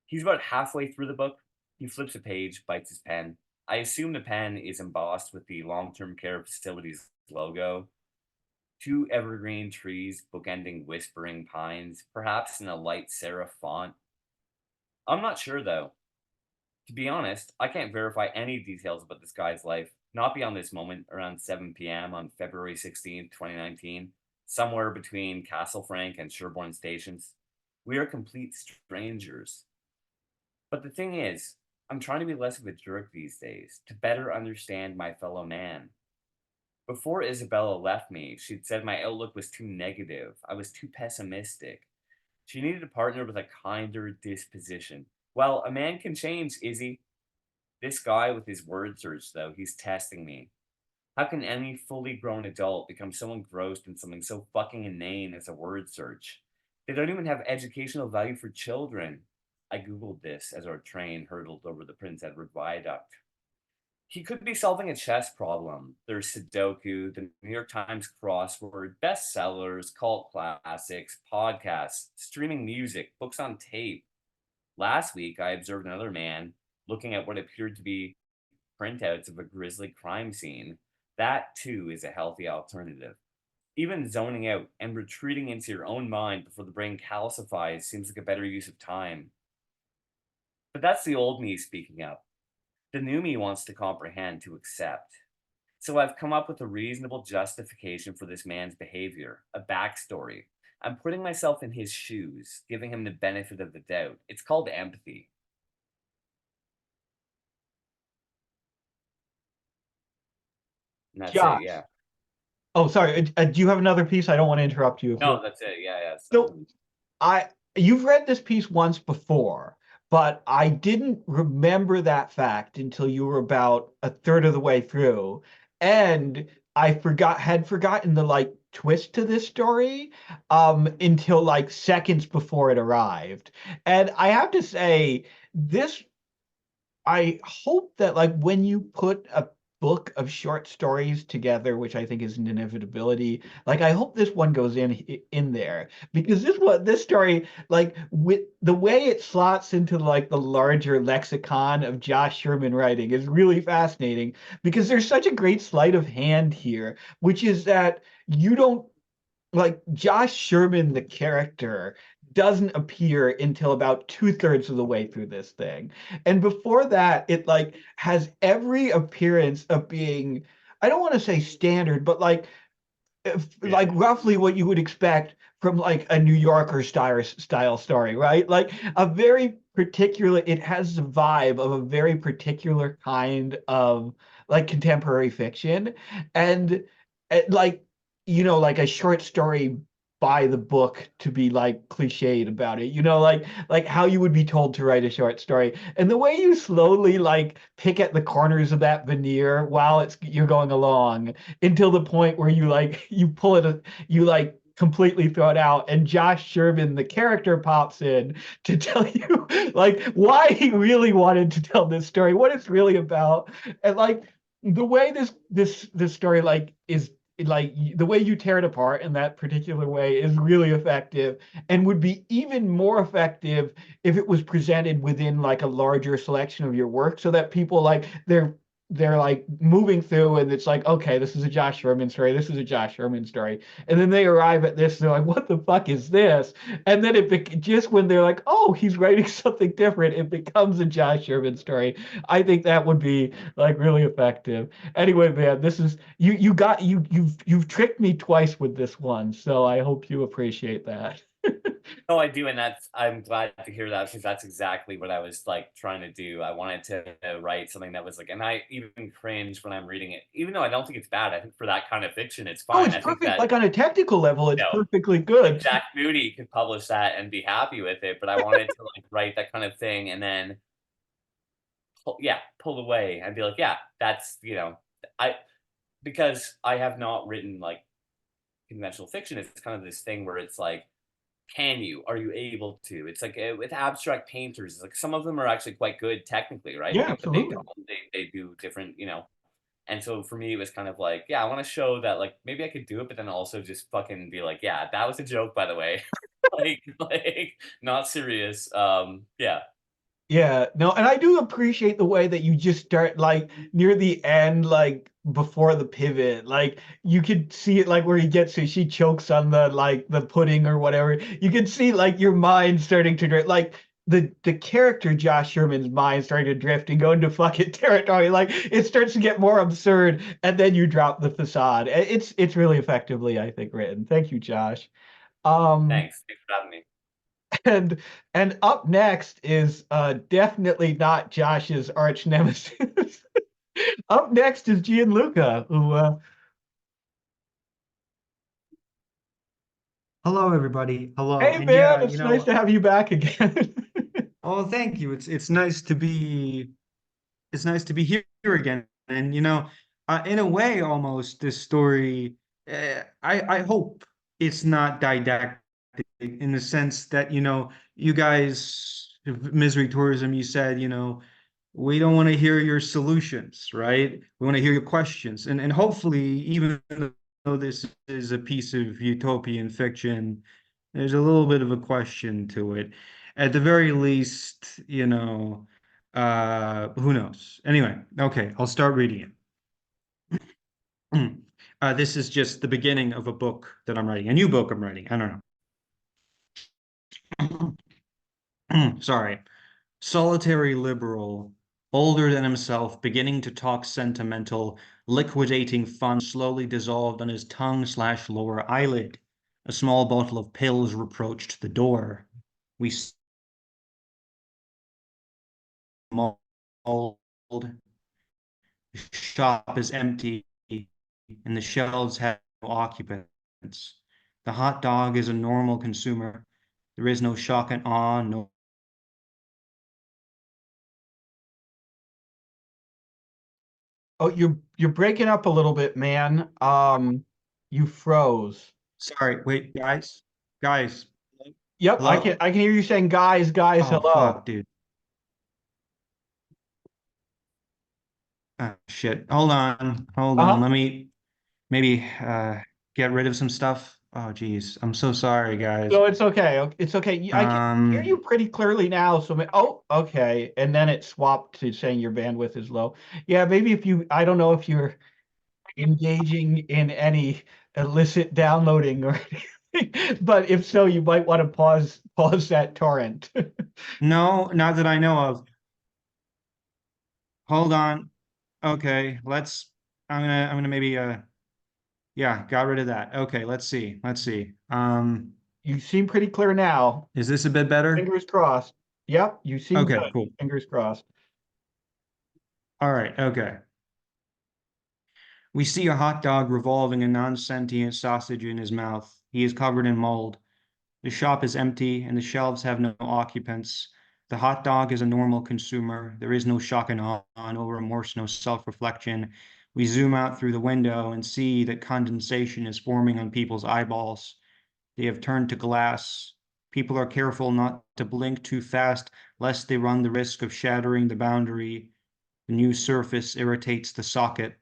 He's about halfway through the book. He flips a page, bites his pen. I assume the pen is embossed with the long-term care facility's logo. 2 evergreen trees bookending Whispering Pines, perhaps in a light serif font. I'm not sure though. To be honest, I can't verify any details about this guy's life, not beyond this moment around 7 p.m. on February 16th, 2019, somewhere between Castlefranc and Sherborne stations. We are complete strangers. But the thing is, I'm trying to be less of a jerk these days, to better understand my fellow man. Before Isabella left me, she'd said my outlook was too negative. I was too pessimistic. She needed a partner with a kinder disposition. Well, a man can change, Izzy. This guy with his word search, though, he's testing me. How can any fully grown adult become so engrossed in something so fucking inane as a word search? They don't even have educational value for children. I Googled this as our train hurtled over the Prince Edward Viaduct. He could be solving a chess problem. There's Sudoku, the New York Times crossword, bestsellers, cult classics, podcasts, streaming music, books on tape. Last week, I observed another man looking at what appeared to be printouts of a grisly crime scene. That, too, is a healthy alternative. Even zoning out and retreating into your own mind before the brain calcifies seems like a better use of time. But that's the old me speaking up. The new me wants to comprehend, to accept. So I've come up with a reasonable justification for this man's behavior, a backstory. I'm putting myself in his shoes, giving him the benefit of the doubt. It's called empathy. And that's Josh. it, yeah. Oh, sorry. Do you have another piece? I don't want to interrupt you. No, that's it. Yeah. So you've read this piece once before, but I didn't remember that fact until you were about a third of the way through. And I had forgotten the like twist to this story until like seconds before it arrived. And I have to say, I hope that like when you put a book of short stories together, which I think is an inevitability, like I hope this one goes in there, because this story, like with the way it slots into like the larger lexicon of Josh Sherman writing, is really fascinating, because there's such a great sleight of hand here, which is that you don't like Josh Sherman, the character, doesn't appear until about 2/3 of the way through this thing. And before that, it like has every appearance of being I don't want to say standard, but like Yeah. like roughly what you would expect from like a New Yorker style story, right? Like a very particular, it has the vibe of a very particular kind of like contemporary fiction. And like, like a short story by the book to be like cliched about it, like how you would be told to write a short story. And the way you slowly like pick at the corners of that veneer while you're going along until the point where you pull it, you like completely throw it out, and Josh Sherman, the character, pops in to tell you like why he really wanted to tell this story, what it's really about, and like the way this story like is like the way you tear it apart in that particular way is really effective and would be even more effective if it was presented within like a larger selection of your work so that people like they're like moving through and it's like, okay, this is a Josh Sherman story. This is a Josh Sherman story. And then they arrive at this, and they're like, what the fuck is this? And then just when they're like, oh, he's writing something different, it becomes a Josh Sherman story. I think that would be like really effective. Anyway, man, this is you've tricked me twice with this one. So I hope you appreciate that. No, I do, and I'm glad to hear that because that's exactly what I was like trying to do. I wanted to write something that was like, and I even cringe when I'm reading it, even though I don't think it's bad. I think for that kind of fiction, it's Oh, fine. it's I think perfect. that Like on a technical level, it's you know, perfectly like good. Jack Moody could publish that and be happy with it, but I wanted to like write that kind of thing and then pull away and be like, yeah, that's I because I have not written like conventional fiction. It's kind of this thing where it's like, can you? Are you able to? It's like with abstract painters, it's like some of them are actually quite good technically, right? Yeah, But they absolutely. don't. They do different, And so for me, it was kind of like, yeah, I want to show that like maybe I could do it, but then also just fucking be like, yeah, that was a joke, by the way. like not serious. Yeah. Yeah, no, and I do appreciate the way that you just start like near the end, like before the pivot. Like you could see it like where he gets to, she chokes on the like the pudding or whatever. You could see like your mind starting to drift, like the character Josh Sherman's mind starting to drift and go into fucking territory. Like it starts to get more absurd, and then you drop the facade. It's really effectively, I think, written. Thank you, Josh. Um, Thanks. Thanks for having me. and and up next is definitely not Josh's arch nemesis. Up next is Gianluca, who Hello, everybody. Hello. hey And man, yeah, it's nice to have you back again. oh, thank you. It's nice to be here again. And in a way, almost this story, I hope it's not didactic in the sense that you guys, Misery Tourism, you said we don't want to hear your solutions, right? We want to hear your questions, and hopefully, even though this is a piece of utopian fiction, there's a little bit of a question to it. At the very least, who knows? Anyway, okay, I'll start reading it. This is just the beginning of a book that I'm writing, a new book I'm writing. I don't know. Sorry. Solitary liberal, older than himself, beginning to talk sentimental, liquidating fun slowly dissolved on his tongue/lower eyelid. A small bottle of pills reproached the door. We mauled. The shop is empty, and the shelves have no occupants. The hot dog is a normal consumer. There is no shock and awe, no. Oh, you're breaking up a little bit, man. You froze. Sorry, wait, guys. Yep, Hello? I can hear you saying, guys, Oh, hello. fuck, dude. Shit. Hold on. Hold on. Uh-huh. Let me maybe get rid of some stuff. Oh, geez. I'm so sorry, guys. No, it's okay. It's okay. I can hear you Um, pretty clearly now. So, oh, okay. And then it swapped to saying your bandwidth is low. Yeah, maybe I don't know if you're engaging in any illicit downloading or anything, but if so, you might want to pause that torrent. no, not that I know of. Hold on. Okay, let's I'm gonna maybe yeah, got rid of that. Okay, let's see. Let's see. You seem pretty clear now. Is this a bit better? Fingers crossed. Yep, you seem Okay, good. cool. Fingers crossed. All right, okay. We see a hot dog revolving a non-sentient sausage in his mouth. He is covered in mold. The shop is empty and the shelves have no occupants. The hot dog is a normal consumer. There is no shock and awe, no remorse, no self-reflection. We zoom out through the window and see that condensation is forming on people's eyeballs. They have turned to glass. People are careful not to blink too fast, lest they run the risk of shattering the boundary. The new surface irritates the socket.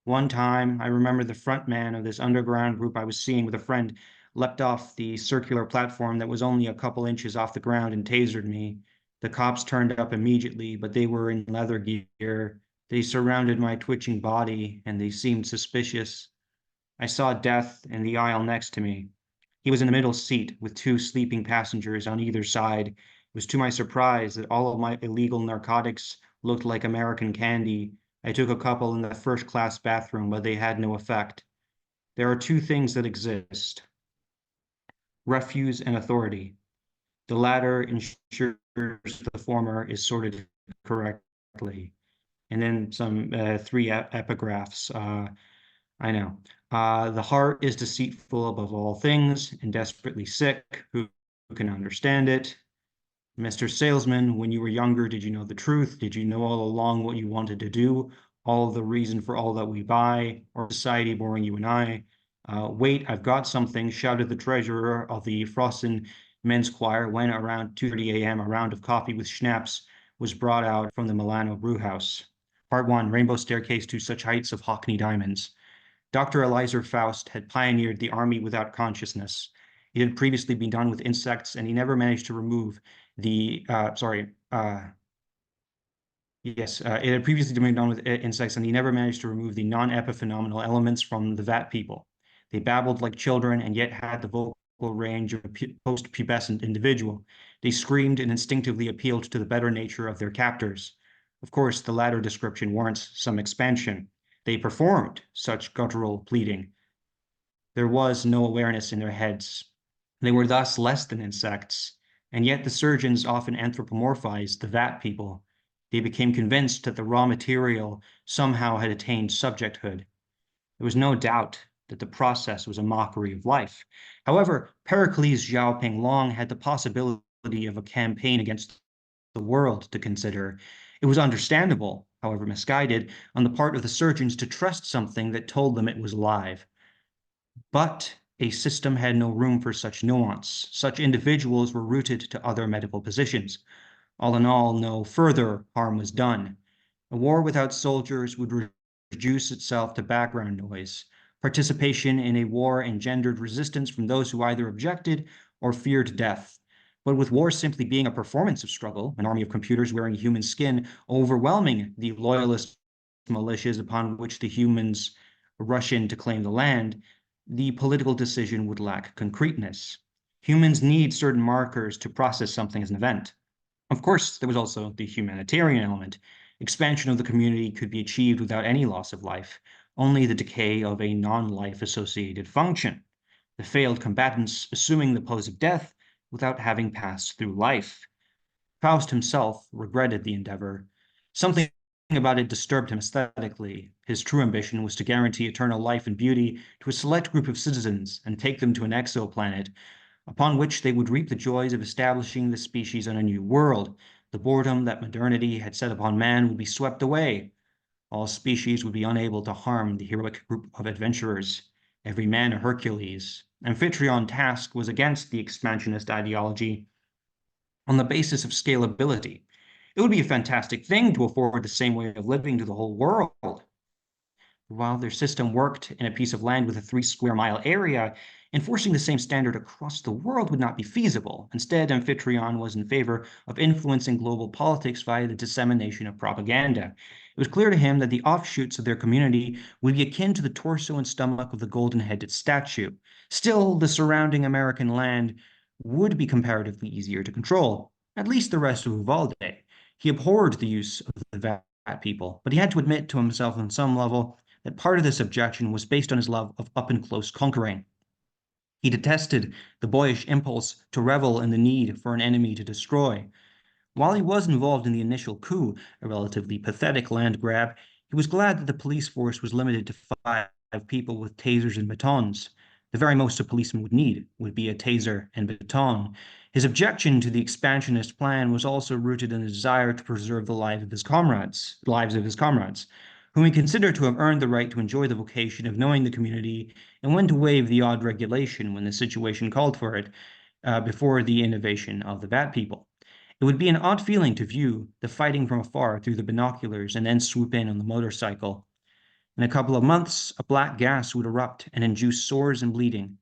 One time, I remember the front man of this underground group I was seeing with a friend leapt off the circular platform that was only a couple inches off the ground and tasered me. The cops turned up immediately, but they were in leather gear. They surrounded my twitching body, and they seemed suspicious. I saw Death in the aisle next to me. He was in the middle seat with two sleeping passengers on either side. It was to my surprise that all of my illegal narcotics looked like American candy. I took a couple in the first-class bathroom, but they had no effect. There are two things that exist: refuse and authority. The latter ensures the former is sorted correctly. And then some three epigraphs. I know. The heart is deceitful above all things and desperately sick. Who can understand it? Mr. Salesman, when you were younger, did you know the truth? Did you know all along what you wanted to do? All of the reason for all that we buy, or society boring you and I? Wait, I've got something, shouted the treasurer of the Frosten men's choir when around 2:30 a.m. a round of coffee with schnapps was brought out from the Milano brewhouse. Part 1, Rainbow Staircase to Such Heights of Hockney Diamonds. Dr. Eliezer Faust had pioneered the army without consciousnness. It had previously been done with insects, and he never managed to remove it had previously been done with insects, and he never managed to remove the non-epiphenomenal elements from the vat people. They babbled like children, and yet had the vocal range of a post-pubescent individual. They screamed and instinctively appealed to the better nature of their captors. Of course, the latter description warrants some expansion. They performed such guttural pleading. There was no awareness in their heads. They were thus less than insects, and yet the surgeons often anthropomorphized the vat people. They became convinced that the raw material somehow had attained subjecthood. There was no doubt that the process was a mockery of life. However, Pericles Xiaoping long had the possibility of a campaign against the world to consider. It was understandable, however misguided, on the part of the surgeons to trust something that told them it was alive. But a system had no room for such nuance. Such individuals were rooted to other medical positions. All in all, no further harm was done. A war without soldiers would reduce itself to background noise. Participation in a war engendered resistance from those who either objected or feared death. But with war simply being a performance of struggle, an army of computers wearing human skin overwhelming the loyalist militias upon which the humans rush in to claim the land, the political decision would lack concreteness. Humans need certain markers to process something as an event. Of course, there was also the humanitarian element. Expansion of the community could be achieved without any loss of life, only the decay of a non-life associated function. The failed combatants assuming the pose of death without having passed through life. Faust himself regretted the endeavor. Something about it disturbed him aesthetically. His true ambition was to guarantee eternal life and beauty to a select group of citizens and take them to an exoplanet, upon which they would reap the joys of establishing the species on a new world. The boredom that modernity had set upon man would be swept away. All species would be unable to harm the heroic group of adventurers, every man a Hercules. Amphitryon Task was against the expansionist ideology on the basis of scalability. It would be a fantastic thing to afford the same way of living to the whole world. While their system worked in a piece of land with a 3-square-mile area, enforcing the same standard across the world would not be feasible. Instead, Amphitryon was in favor of influencing global politics via the dissemination of propaganda. It was clear to him that the offshoots of their community would be akin to the torso and stomach of the golden-headed statue. Still, the surrounding American land would be comparatively easier to control, at least the rest of Uvalde. He abhorred the use of the people, but he had to admit to himself on some level that part of this objection was based on his love of up-and-close conquering. He detested the boyish impulse to revel in the need for an enemy to destroy. While he was involved in the initial coup, a relatively pathetic land grab, he was glad that the police force was limited to 5 people with tasers and batons. The very most a policeman would need would be a taser and baton. His objection to the expansionist plan was also rooted in a desire to preserve the lives of his comrades, whom he considered to have earned the right to enjoy the vocation of knowing the community and when to waive the odd regulation when the situation called for it, before the innovation of the Bat People. It would be an odd feeling to view the fighting from afar through the binoculars and then swoop in on the motorcycle. In a couple of months, a black gas would erupt and induce sores and bleeding.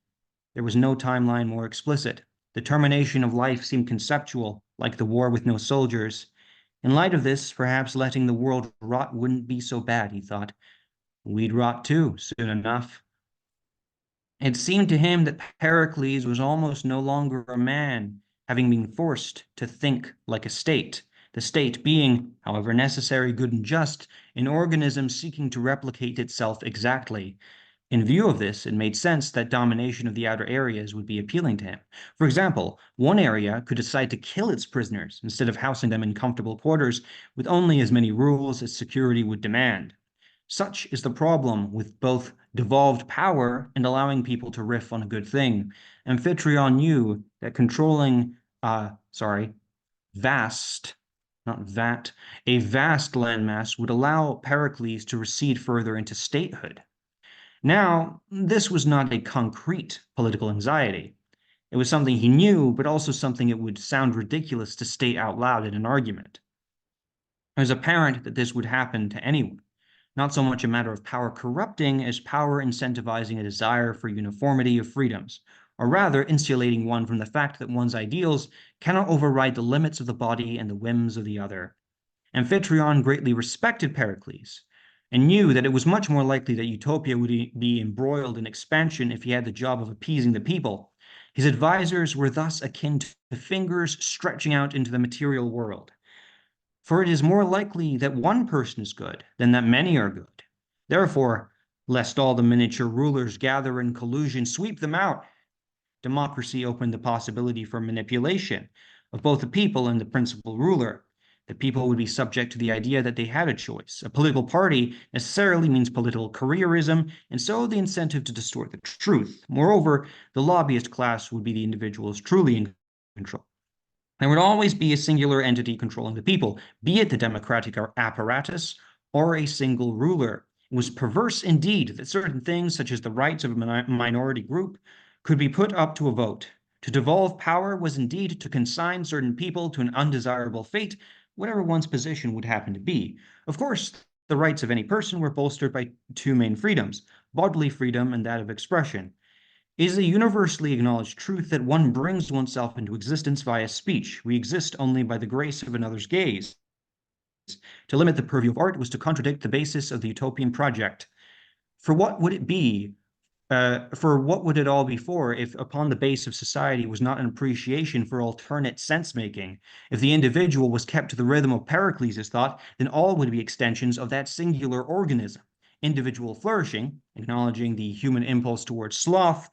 There was no timeline more explicit. The termination of life seemed conceptual, like the war with no soldiers. In light of this, perhaps letting the world rot wouldn't be so bad, he thought. We'd rot too, soon enough. It seemed to him that Pericles was almost no longer a man, having been forced to think like a state, the state being, however necessary, good and just, an organism seeking to replicate itself exactly. In view of this, it made sense that domination of the outer areas would be appealing to him. For example, one area could decide to kill its prisoners instead of housing them in comfortable quarters with only as many rules as security would demand. Such is the problem with both devolved power and allowing people to riff on a good thing. Amphitryon knew that controlling, vast, not vat, a vast landmass would allow Pericles to recede further into statehood. Now, this was not a concrete political anxiety. It was something he knew, but also something it would sound ridiculous to state out loud in an argument. It was apparent that this would happen to anyone. Not so much a matter of power corrupting as power incentivizing a desire for uniformity of freedoms, or rather insulating one from the fact that one's ideals cannot override the limits of the body and the whims of the other. Amphitryon greatly respected Pericles, and knew that it was much more likely that Utopia would be embroiled in expansion if he had the job of appeasing the people. His advisors were thus akin to fingers stretching out into the material world. For it is more likely that one person is good than that many are good. Therefore, lest all the miniature rulers gather in collusion, sweep them out, democracy opened the possibility for manipulation of both the people and the principal ruler. The people would be subject to the idea that they had a choice. A political party necessarily means political careerism, and so the incentive to distort the truth. Moreover, the lobbyist class would be the individuals truly in control. There would always be a singular entity controlling the people, be it the democratic apparatus or a single ruler. It was perverse indeed that certain things, such as the rights of a minority group, could be put up to a vote. To devolve power was indeed to consign certain people to an undesirable fate, whatever one's position would happen to be. Of course, the rights of any person were bolstered by 2 main freedoms, bodily freedom and that of expression. It is a universally acknowledged truth that one brings oneself into existence via speech. We exist only by the grace of another's gaze. To limit the purview of art was to contradict the basis of the utopian project. For what would it all be for if upon the base of society was not an appreciation for alternate sense-making? If the individual was kept to the rhythm of Pericles' thought, then all would be extensions of that singular organism. Individual flourishing, acknowledging the human impulse towards sloth,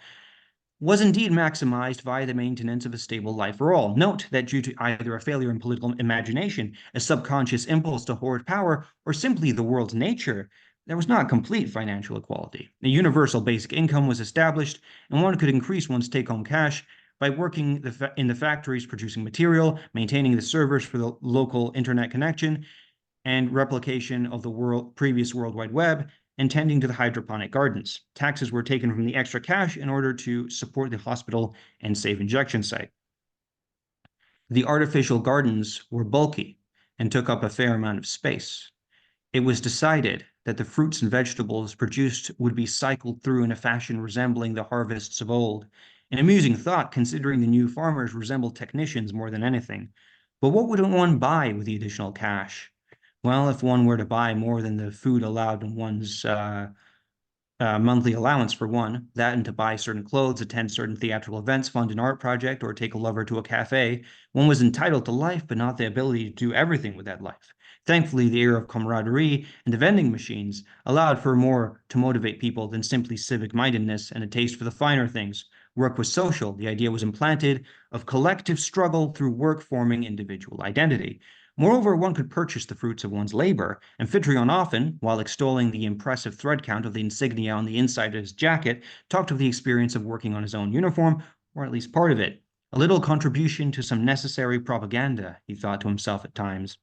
was indeed maximized via the maintenance of a stable life for all. Note that due to either a failure in political imagination, a subconscious impulse to hoard power, or simply the world's nature, there was not complete financial equality. A universal basic income was established, and one could increase one's take-home cash by working in the factories producing material, maintaining the servers for the local internet connection, and replication of the previous World Wide Web, and tending to the hydroponic gardens. Taxes were taken from the extra cash in order to support the hospital and safe injection site. The artificial gardens were bulky and took up a fair amount of space. It was decided that the fruits and vegetables produced would be cycled through in a fashion resembling the harvests of old. An amusing thought, considering the new farmers resembled technicians more than anything. But what would one buy with the additional cash? Well, if one were to buy more than the food allowed in one's monthly allowance for one, that and to buy certain clothes, attend certain theatrical events, fund an art project, or take a lover to a cafe, one was entitled to life, but not the ability to do everything with that life. Thankfully, the era of camaraderie and the vending machines allowed for more to motivate people than simply civic-mindedness and a taste for the finer things. Work was social. The idea was implanted of collective struggle through work forming individual identity. Moreover, one could purchase the fruits of one's labor. Amphitryon often, while extolling the impressive thread count of the insignia on the inside of his jacket, talked of the experience of working on his own uniform, or at least part of it. A little contribution to some necessary propaganda, he thought to himself at times.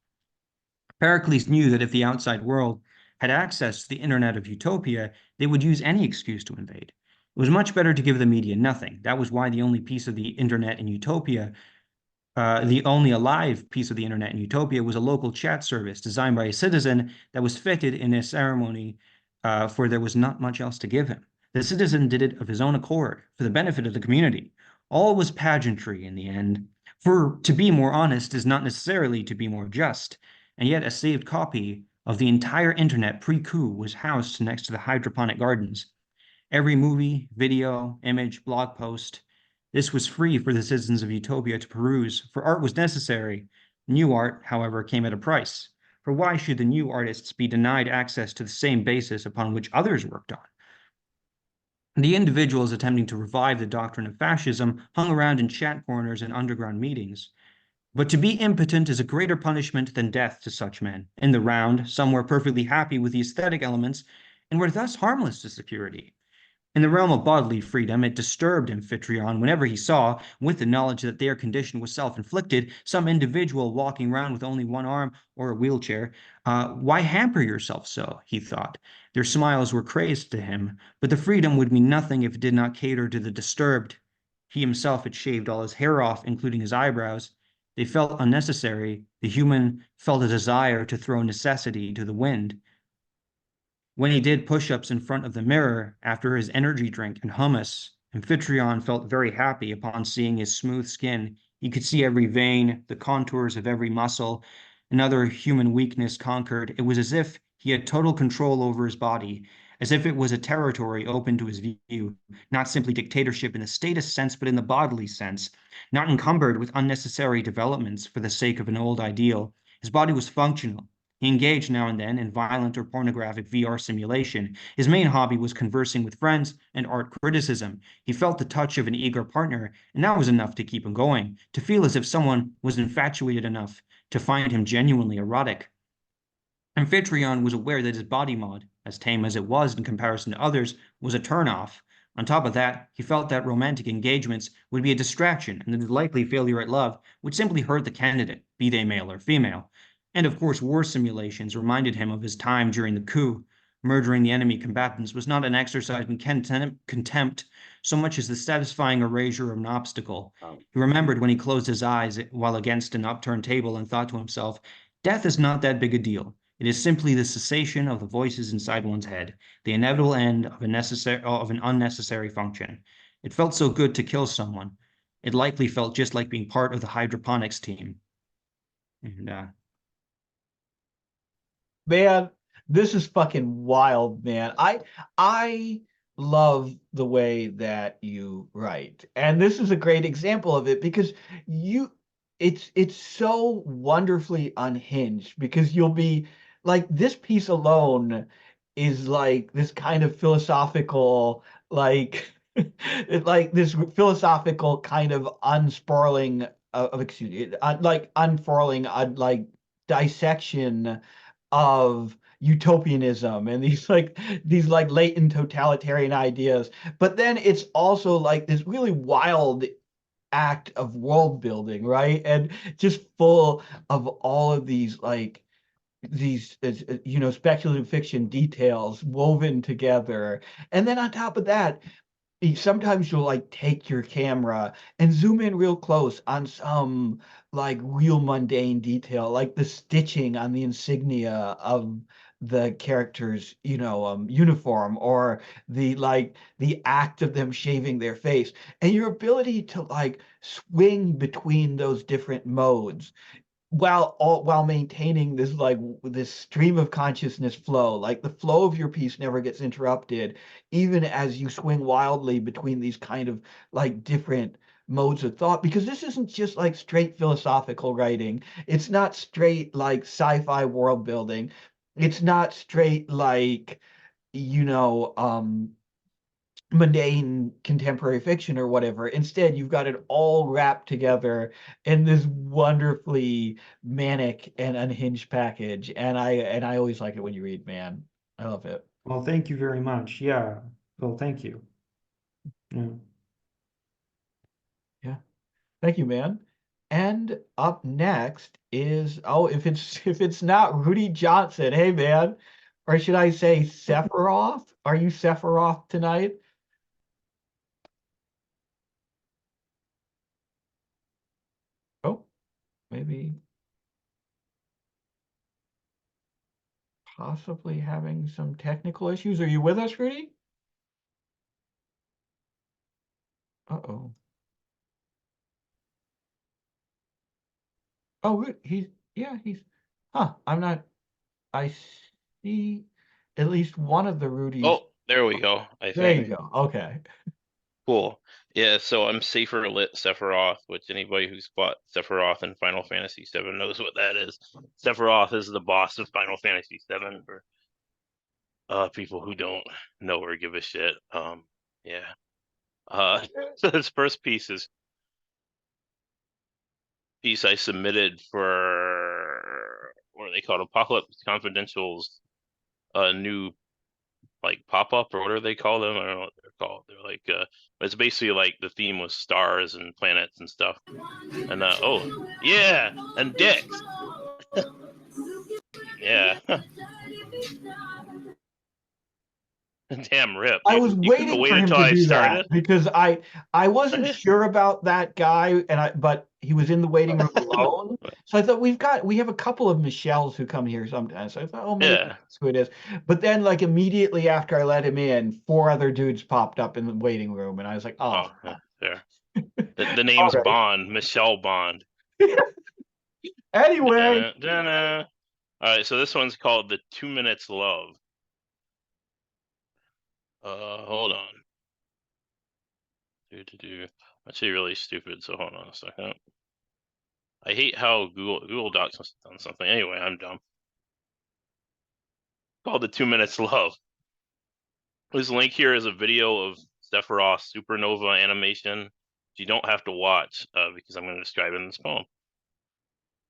Pericles knew that if the outside world had access to the internet of utopia, they would use any excuse to invade. It was much better to give the media nothing. That was why the only piece of the internet in utopia, the only alive piece of the internet in utopia, was a local chat service designed by a citizen that was fitted in a ceremony, for there was not much else to give him. The citizen did it of his own accord, for the benefit of the community. All was pageantry in the end. For to be more honest is not necessarily to be more just, and yet a saved copy of the entire internet pre-coup was housed next to the hydroponic gardens. Every movie, video, image, blog post, this was free for the citizens of Utopia to peruse, for art was necessary. New art, however, came at a price. For why should the new artists be denied access to the same basis upon which others worked on? The individuals attempting to revive the doctrine of fascism hung around in chat corners and underground meetings. But to be impotent is a greater punishment than death to such men. In the round, some were perfectly happy with the aesthetic elements and were thus harmless to security. In the realm of bodily freedom, it disturbed Amphitryon whenever he saw, with the knowledge that their condition was self-inflicted, some individual walking around with only one arm or a wheelchair. Why hamper yourself so, he thought. Their smiles were crazed to him, but the freedom would mean nothing if it did not cater to the disturbed. He himself had shaved all his hair off, including his eyebrows. They felt unnecessary. The human felt a desire to throw necessity to the wind. When he did push-ups in front of the mirror after his energy drink and hummus, Amphitryon felt very happy upon seeing his smooth skin. He could see every vein, the contours of every muscle, another human weakness conquered. It was as if he had total control over his body, as if it was a territory open to his view, not simply dictatorship in the status sense, but in the bodily sense, not encumbered with unnecessary developments for the sake of an old ideal. His body was functional. He engaged now and then in violent or pornographic VR simulation. His main hobby was conversing with friends and art criticism. He felt the touch of an eager partner, and that was enough to keep him going, to feel as if someone was infatuated enough to find him genuinely erotic. Amphitryon was aware that his body mod, as tame as it was in comparison to others, was a turn-off. On top of that, he felt that romantic engagements would be a distraction, and the likely failure at love would simply hurt the candidate, be they male or female. And of course, war simulations reminded him of his time during the coup. Murdering the enemy combatants was not an exercise in contempt so much as the satisfying erasure of an obstacle. He remembered when he closed his eyes while against an upturned table and thought to himself, death is not that big a deal. It is simply the cessation of the voices inside one's head, the inevitable end of an unnecessary function. It felt so good to kill someone. It likely felt just like being part of the hydroponics team. And Man, this is fucking wild, man. I love the way that you write. And this is a great example of it because it's so wonderfully unhinged because you'll be like this piece alone is like this kind of philosophical like like this philosophical kind of unsprawling excuse me, like unfurling like dissection of utopianism and these like latent totalitarian ideas. But then it's also like this really wild act of world building, right? And just full of all of these like these speculative fiction details woven together. And then on top of that, sometimes you'll like take your camera and zoom in real close on some like real mundane detail, like the stitching on the insignia of the character's, uniform, or the act of them shaving their face, and your ability to like swing between those different modes while maintaining this stream of consciousness flow. Like the flow of your piece never gets interrupted, even as you swing wildly between these kind of like different modes of thought, because this isn't just like straight philosophical writing. It's not straight like sci-fi world building. It's not straight like, you know, mundane contemporary fiction or whatever. Instead, you've got it all wrapped together in this wonderfully manic and unhinged package. And I always like it when you read, man. I love it. Well, thank you very much. Yeah. Well, thank you. Yeah. Yeah. Thank you, man. And up next is, oh, if it's not Rudy Johnson, hey man. Or should I say Sephiroth? Are you Sephiroth tonight? Oh, maybe possibly having some technical issues. Are you with us, Rudy? Uh-oh. Oh, he's, huh, I see at least one of the Rudies. Oh, there we go. I There you think. go. Okay. Cool. Yeah, so I'm Safer Lit Sephiroth, which anybody who's fought Sephiroth in Final Fantasy VII knows what that is. Sephiroth is the boss of Final Fantasy VII for people who don't know or give a shit. Yeah. So this first piece I submitted for what are they called? Apocalypse Confidential's new like pop-up, or what do they call them? I don't know what they're called. They're like it's basically like the theme was stars and planets and stuff. And oh yeah, and dicks. Yeah. Damn rip. I was You couldn't have waiting for waited him till to I do started. that because I wasn't sure about that guy, but he was in the waiting room alone. So I thought we have a couple of Michelles who come here sometimes. So I thought, oh, maybe Yeah. that's who it is. But then, like immediately after I let him in, 4 other dudes popped up in the waiting room, and I was like, oh, Yeah, there. The name's right. Bond, Michelle Bond. Anyway, All right, so this one's called The 2 Minutes Love. Hold on. Actually really stupid, so hold on a second. I hate how Google Docs must have done something. Anyway, I'm dumb. Called The 2 Minutes Love. This link here is a video of Sephiroth supernova animation. You don't have to watch because I'm going to describe it in this poem.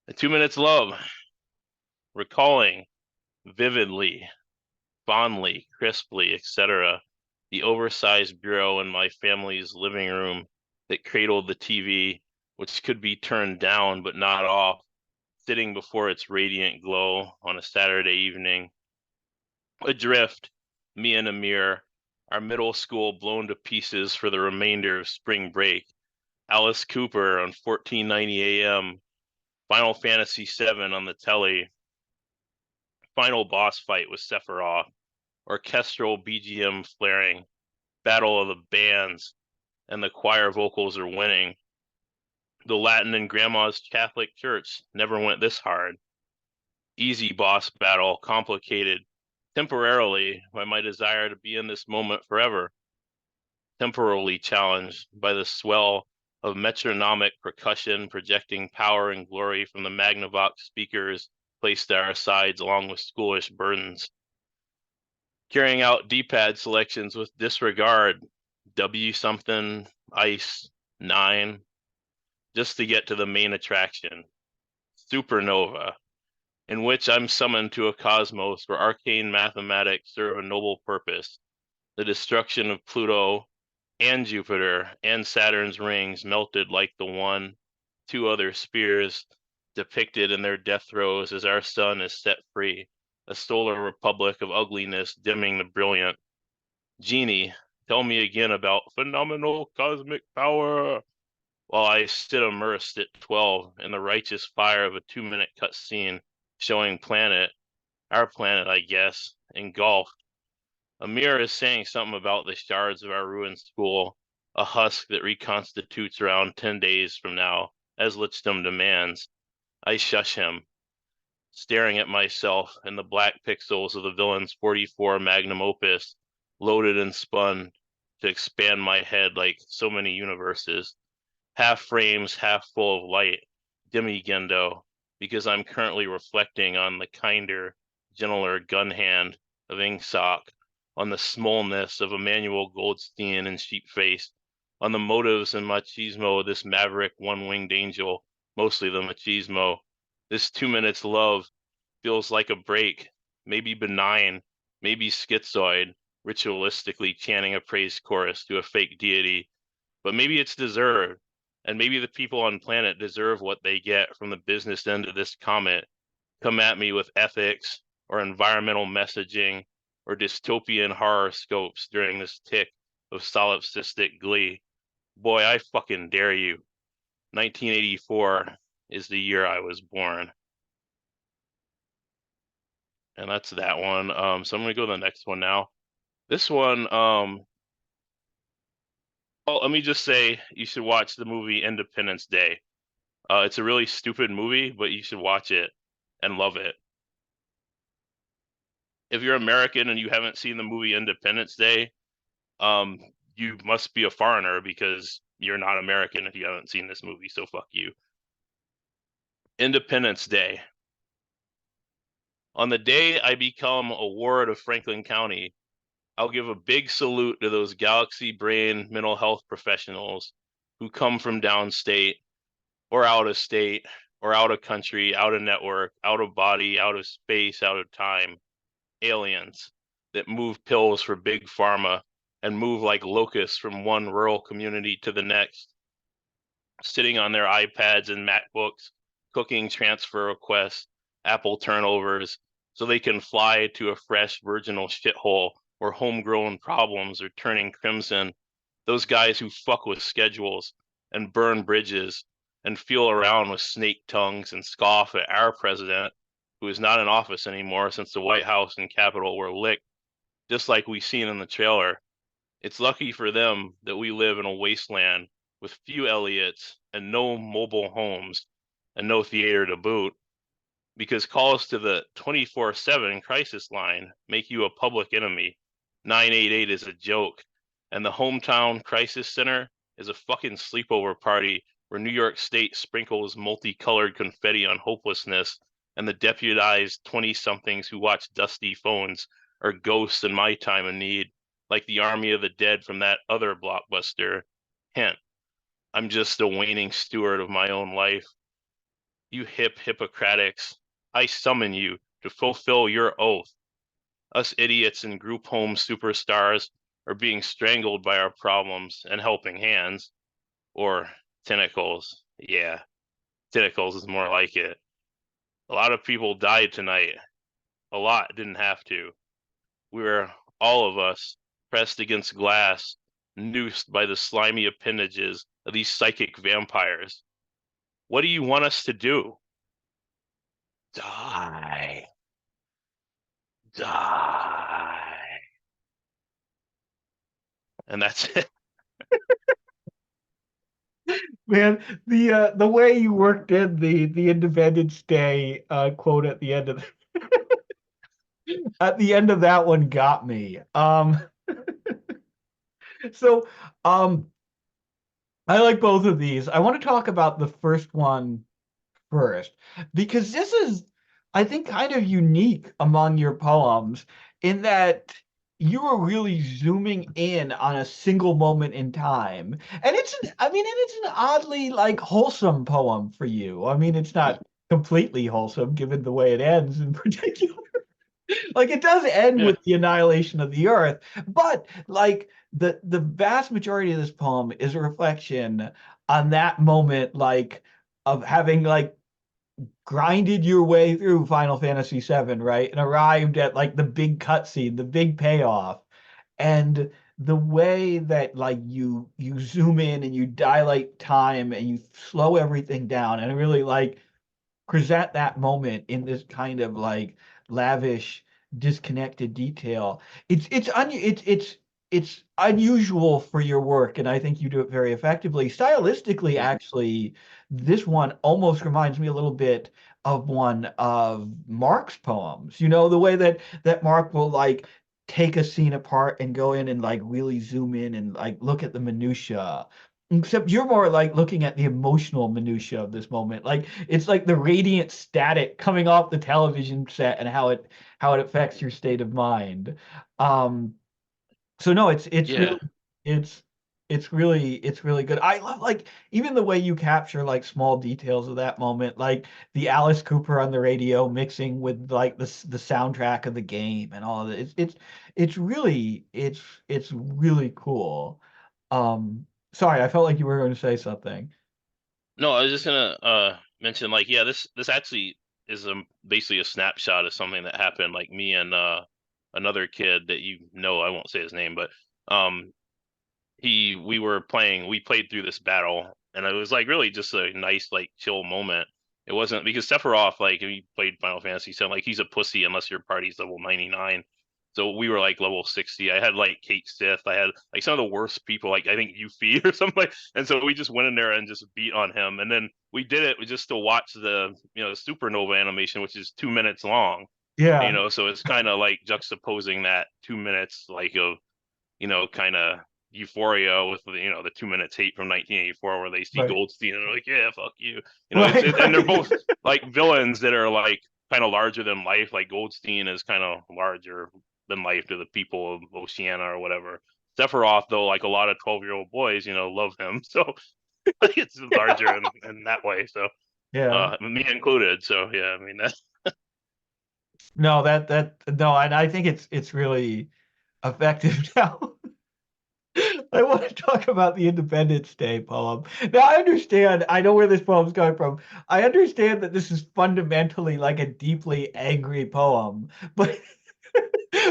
The 2 Minutes Love. Recalling vividly, fondly, crisply, etc. the oversized bureau in my family's living room that cradled the TV, which could be turned down but not off, sitting before its radiant glow on a Saturday evening. Adrift, me and Amir, our middle school blown to pieces for the remainder of spring break. Alice Cooper on 1490 AM, Final Fantasy VII on the telly. Final boss fight with Sephiroth, orchestral BGM flaring, battle of the bands, and the choir vocals are winning. The Latin in Grandma's Catholic Church never went this hard. Easy boss battle, complicated, temporarily by my desire to be in this moment forever. Temporally challenged by the swell of metronomic percussion projecting power and glory from the Magnavox speakers placed at our sides along with schoolish burdens. Carrying out D-pad selections with disregard, W something, ice, 9, just to get to the main attraction, Supernova, in which I'm summoned to a cosmos where arcane mathematics serve a noble purpose, the destruction of Pluto and Jupiter and Saturn's rings melted like the 2 other spheres depicted in their death throes as our sun is set free, a solar republic of ugliness dimming the brilliant. Genie, tell me again about phenomenal cosmic power, while I sit immersed at 12 in the righteous fire of a 2-minute cutscene showing our planet, I guess, engulfed. Amir is saying something about the shards of our ruined school, a husk that reconstitutes around 10 days from now, as Lichdom demands. I shush him, staring at myself and the black pixels of the villain's 44 magnum opus, loaded and spun to expand my head like so many universes. half frames, half full of light, dimmy Gendo, because I'm currently reflecting on the kinder, gentler gun hand of Ingsoc, on the smallness of Emmanuel Goldstein and Sheepface, on the motives and machismo of this maverick one-winged angel, mostly the machismo. This 2 minutes love feels like a break, maybe benign, maybe schizoid, ritualistically chanting a praise chorus to a fake deity, but maybe it's deserved. And maybe the people on planet deserve what they get from the business end of this comet. Come at me with ethics or environmental messaging or dystopian horoscopes during this tick of solipsistic glee. Boy, I fucking dare you. 1984 is the year I was born. And that's that one. So I'm gonna go to the next one now. This one, well, let me just say you should watch the movie Independence Day. It's a really stupid movie, but you should watch it and love it. If you're American and you haven't seen the movie Independence Day, you must be a foreigner because you're not American if you haven't seen this movie, so fuck you. Independence Day. On the day I become a ward of Franklin County, I'll give a big salute to those galaxy brain mental health professionals who come from downstate or out of state or out of country, out of network, out of body, out of space, out of time. Aliens that move pills for big pharma and move like locusts from one rural community to the next, sitting on their iPads and MacBooks, cooking transfer requests, Apple turnovers, so they can fly to a fresh virginal shithole where homegrown problems are turning crimson. Those guys who fuck with schedules and burn bridges and feel around with snake tongues and scoff at our president, who is not in office anymore since the White House and Capitol were licked, just like we seen in the trailer. It's lucky for them that we live in a wasteland with few Elliots and no mobile homes and no theater to boot, because calls to the 24/7 crisis line make you a public enemy. 988 is a joke, and the hometown crisis center is a fucking sleepover party where New York State sprinkles multicolored confetti on hopelessness, and the deputized 20-somethings who watch dusty phones are ghosts in my time of need, like the army of the dead from that other blockbuster. Hint, I'm just a waning steward of my own life. You hip Hippocratics, I summon you to fulfill your oath. Us idiots and group home superstars are being strangled by our problems and helping hands. Or tentacles. Yeah, tentacles is more like it. A lot of people died tonight. A lot didn't have to. We were, all of us, pressed against glass, noosed by the slimy appendages of these psychic vampires. What do you want us to do? Die. Die. And that's it. Man, the way you worked in the Independence Day quote at the end of at the end of that one got me. So I like both of these. I want to talk about the first one first because this is, I think, kind of unique among your poems in that you are really zooming in on a single moment in time. And it's an oddly like wholesome poem for you. I mean, it's not completely wholesome given the way it ends in particular. Like it does end Yeah. with the annihilation of the earth, but like the vast majority of this poem is a reflection on that moment, like of having like grinded your way through Final Fantasy VII, right? And arrived at like the big cutscene, the big payoff. And the way that like you zoom in and you dilate time and you slow everything down and really like present that moment in this kind of like lavish, disconnected detail. It's unusual for your work, and I think you do it very effectively. Stylistically, actually, this one almost reminds me a little bit of one of Mark's poems. You know, the way that Mark will like take a scene apart and go in and like really zoom in and like look at the minutia. Except you're more like looking at the emotional minutia of this moment. Like it's like the radiant static coming off the television set and how it affects your state of mind. Um, so no, it's Yeah. really it's it's really good. I love like even the way you capture like small details of that moment, like the Alice Cooper on the radio mixing with like the soundtrack of the game and all of it. It's really cool. Sorry, I felt like you were going to say something. No, I was just gonna mention like yeah, this actually is basically a snapshot of something that happened. Like me and another kid that you know, I won't say his name, but um we played through this battle, and it was like really just a nice like chill moment. It wasn't because Sephiroth, like if you played Final Fantasy, so like he's a pussy unless your party's level 99. So we were like level 60. I had like Kate Sith. I had like some of the worst people, like I think Yuffie or something like. And so we just went in there and just beat on him. And then we did it just to watch the supernova animation, which is 2 minutes long. Yeah, So it's kind of like juxtaposing that 2 minutes like of kind of euphoria with the 2 minutes hate from 1984 where they see right. Goldstein and they're like, yeah, fuck you. Right, And they're right. both like villains that are like kind of larger than life. Like Goldstein is kind of larger than life to the people of Oceania or whatever. Sephiroth, though, like a lot of 12-year-old boys, love him. So like, it's larger in that way. So Yeah. me included. So yeah, I mean that. No, that no, and I think it's really effective now. I want to talk about the Independence Day poem. Now, I understand, I know where this poem's coming from. I understand that this is fundamentally like a deeply angry poem, but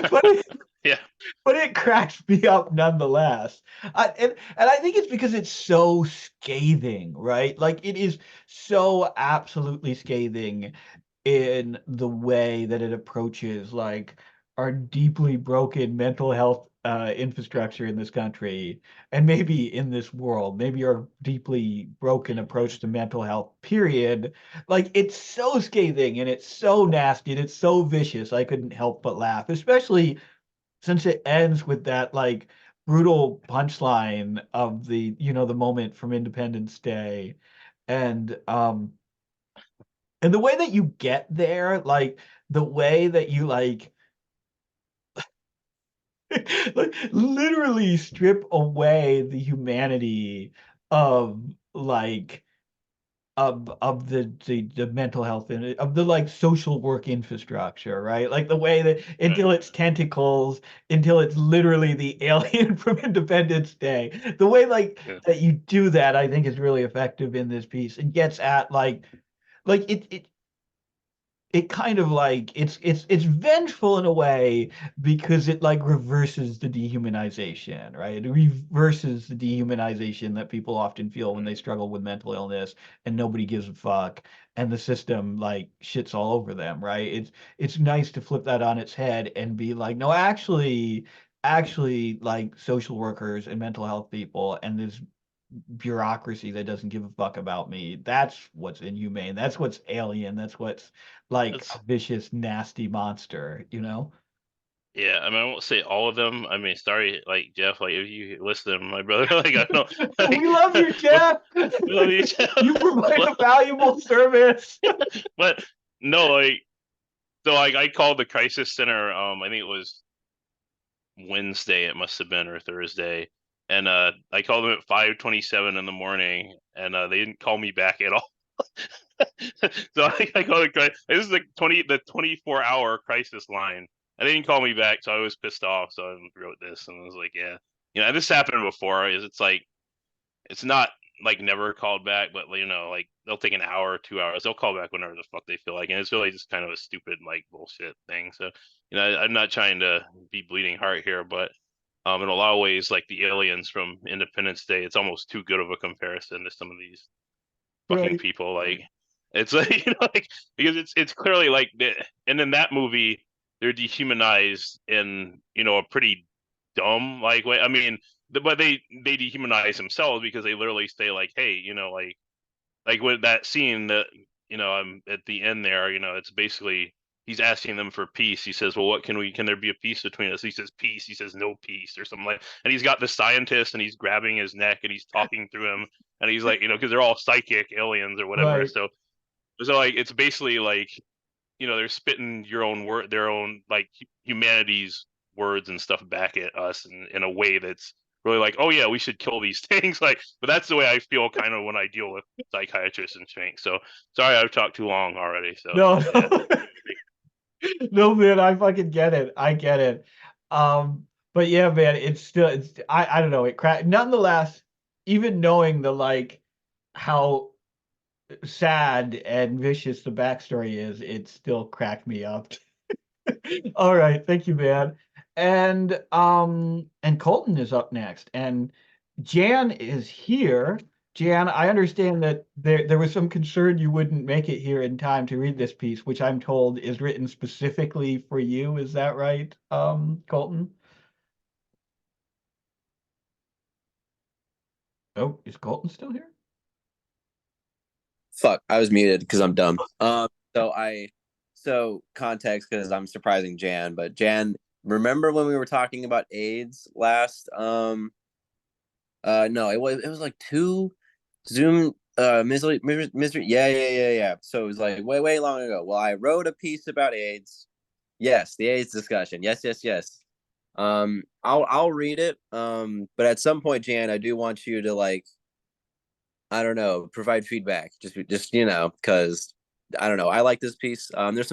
but it, Yeah. but it cracks me up nonetheless. And I think it's because it's so scathing, right? Like it is so absolutely scathing in the way that it approaches like our deeply broken mental health infrastructure in this country and maybe in this world, maybe our deeply broken approach to mental health, period. Like it's so scathing and it's so nasty and it's so vicious. I couldn't help but laugh, especially since it ends with that like brutal punchline of the moment from Independence Day. And and the way that you get there, like the way that you like literally strip away the humanity of like of the mental health and of the like social work infrastructure, right? Like the way that until it's tentacles, until it's literally the alien from Independence Day. The way like Yeah. that you do that, I think is really effective in this piece and gets at like it kind of like it's vengeful in a way because it like reverses the dehumanization, right? It reverses the dehumanization that people often feel when they struggle with mental illness and nobody gives a fuck and the system like shits all over them, right? It's nice to flip that on its head and be like, no, actually like social workers and mental health people and this bureaucracy that doesn't give a fuck about me. That's what's inhumane. That's what's alien. That's what's like a That's vicious, nasty monster, you know? Yeah, I mean, I won't say all of them. I mean, sorry, like Jeff, like if you list them, my brother, like I don't, We like, love you, but Jeff. we love you, Jeff. You provide a But, valuable service. but no, like so, like I called the crisis center. I think it was Wednesday, it must have been, or Thursday, and I called them at 5:27 in the morning, and they didn't call me back at all. So I called it. This is the 24-hour crisis line. And they didn't call me back, so I was pissed off. So I wrote this, and I was like, yeah, this happened before. It's like it's not like never called back, but like they'll take an hour, 2 hours. They'll call back whenever the fuck they feel like, and it's really just kind of a stupid like bullshit thing. So I'm not trying to be bleeding heart here, but in a lot of ways, like the aliens from Independence Day, it's almost too good of a comparison to some of these fucking Right. people. Like it's like like because it's clearly like and in that movie they're dehumanized in a pretty dumb like way. I mean, but they dehumanize themselves because they literally say like, hey, like with that scene that I'm at the end there, it's basically he's asking them for peace. He says, well, can there be a peace between us? He says, peace. He says, no peace, or something like, and he's got the scientist and he's grabbing his neck and he's talking through him. And he's like, because they're all psychic aliens or whatever. Right. So like, it's basically like, they're spitting their own like humanity's words and stuff back at us in a way that's really like, oh yeah, we should kill these things. Like, but that's the way I feel kind of when I deal with psychiatrists and things. So sorry, I've talked too long already. So No, yeah. no, man, I fucking get it. I get it. But yeah, man, I don't know, it cracked. Nonetheless, even knowing the like how sad and vicious the backstory is, it still cracked me up. All right, thank you, man. And Colton is up next, and Jan is here. Jan, I understand that there was some concern you wouldn't make it here in time to read this piece, which I'm told is written specifically for you. Is that right, Colton? Oh, is Colton still here? Fuck, I was muted because I'm dumb. So context, because I'm surprising Jan, but Jan, remember when we were talking about AIDS last? No, it was like two Zoom misery. Yeah. So it was like way long ago. Well, I wrote a piece about AIDS. Yes, the AIDS discussion. Yes. I'll read it. But at some point, Jan, I do want you to like, I don't know, provide feedback. Just because I don't know. I like this piece. There's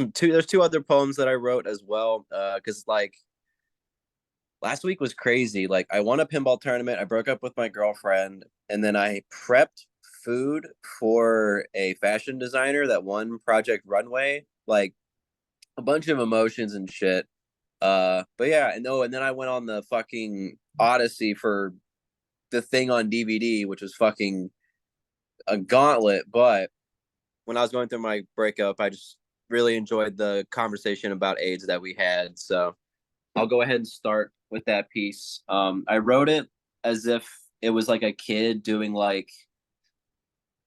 two other poems that I wrote as well. Because like last week was crazy. Like I won a pinball tournament. I broke up with my girlfriend, and then I prepped food for a fashion designer that won Project Runway. Like a bunch of emotions and shit. But yeah, and then I went on the fucking Odyssey for the thing on DVD, which was fucking a gauntlet. But when I was going through my breakup, I just really enjoyed the conversation about AIDS that we had. So I'll go ahead and start with that piece. I wrote it as if it was like a kid doing like,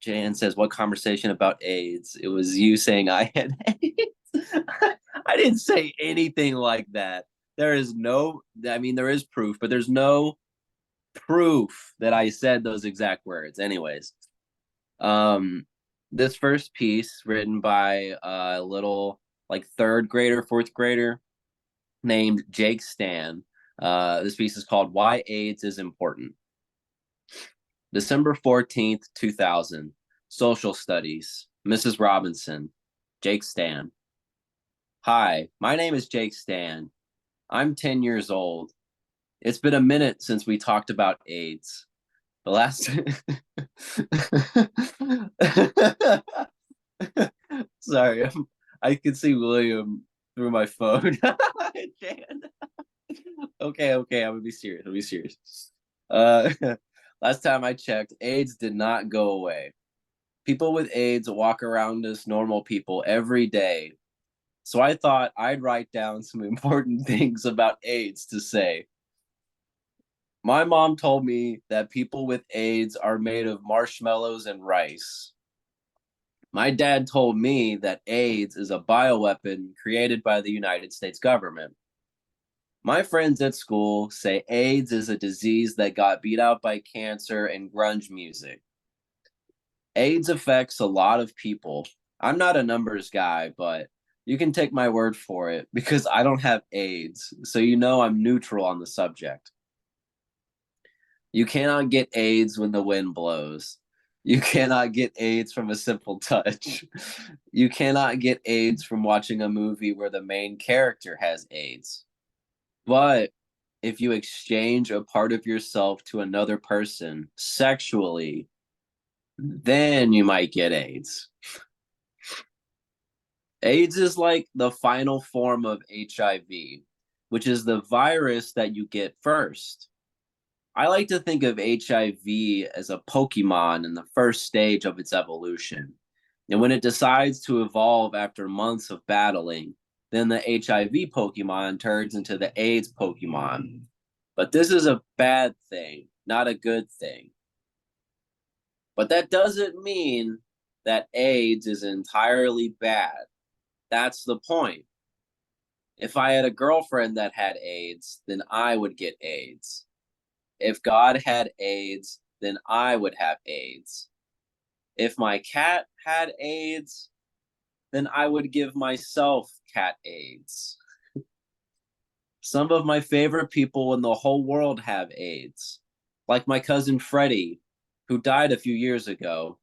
Jan says, what conversation about AIDS? It was you saying I had AIDS. I didn't say anything like that. There is proof, but there's no proof that I said those exact words. Anyways, this first piece written by a little like third grader, fourth grader named Jake Stan. This piece is called Why AIDS is Important. December 14th, 2000. Social Studies. Mrs. Robinson. Jake Stan. Hi, my name is Jake Stan. I'm 10 years old. It's been a minute since we talked about AIDS. The last... Sorry, I could see William through my phone. Jan. Okay, I'm gonna be serious. Last time I checked, AIDS did not go away. People with AIDS walk around as normal people every day. So I thought I'd write down some important things about AIDS to say. My mom told me that people with AIDS are made of marshmallows and rice. My dad told me that AIDS is a bioweapon created by the United States government. My friends at school say AIDS is a disease that got beat out by cancer and grunge music. AIDS affects a lot of people. I'm not a numbers guy, but you can take my word for it because I don't have AIDS, so you know I'm neutral on the subject. You cannot get AIDS when the wind blows. You cannot get AIDS from a simple touch. You cannot get AIDS from watching a movie where the main character has AIDS. But if you exchange a part of yourself to another person sexually, then you might get AIDS. AIDS is like the final form of HIV, which is the virus that you get first. I like to think of HIV as a Pokemon in the first stage of its evolution. And when it decides to evolve after months of battling, then the HIV Pokemon turns into the AIDS Pokemon. But this is a bad thing, not a good thing. But that doesn't mean that AIDS is entirely bad. That's the point. If I had a girlfriend that had AIDS, then I would get AIDS. If God had AIDS, then I would have AIDS. If my cat had AIDS, then I would give myself cat AIDS. Some of my favorite people in the whole world have AIDS, like my cousin Freddie, who died a few years ago.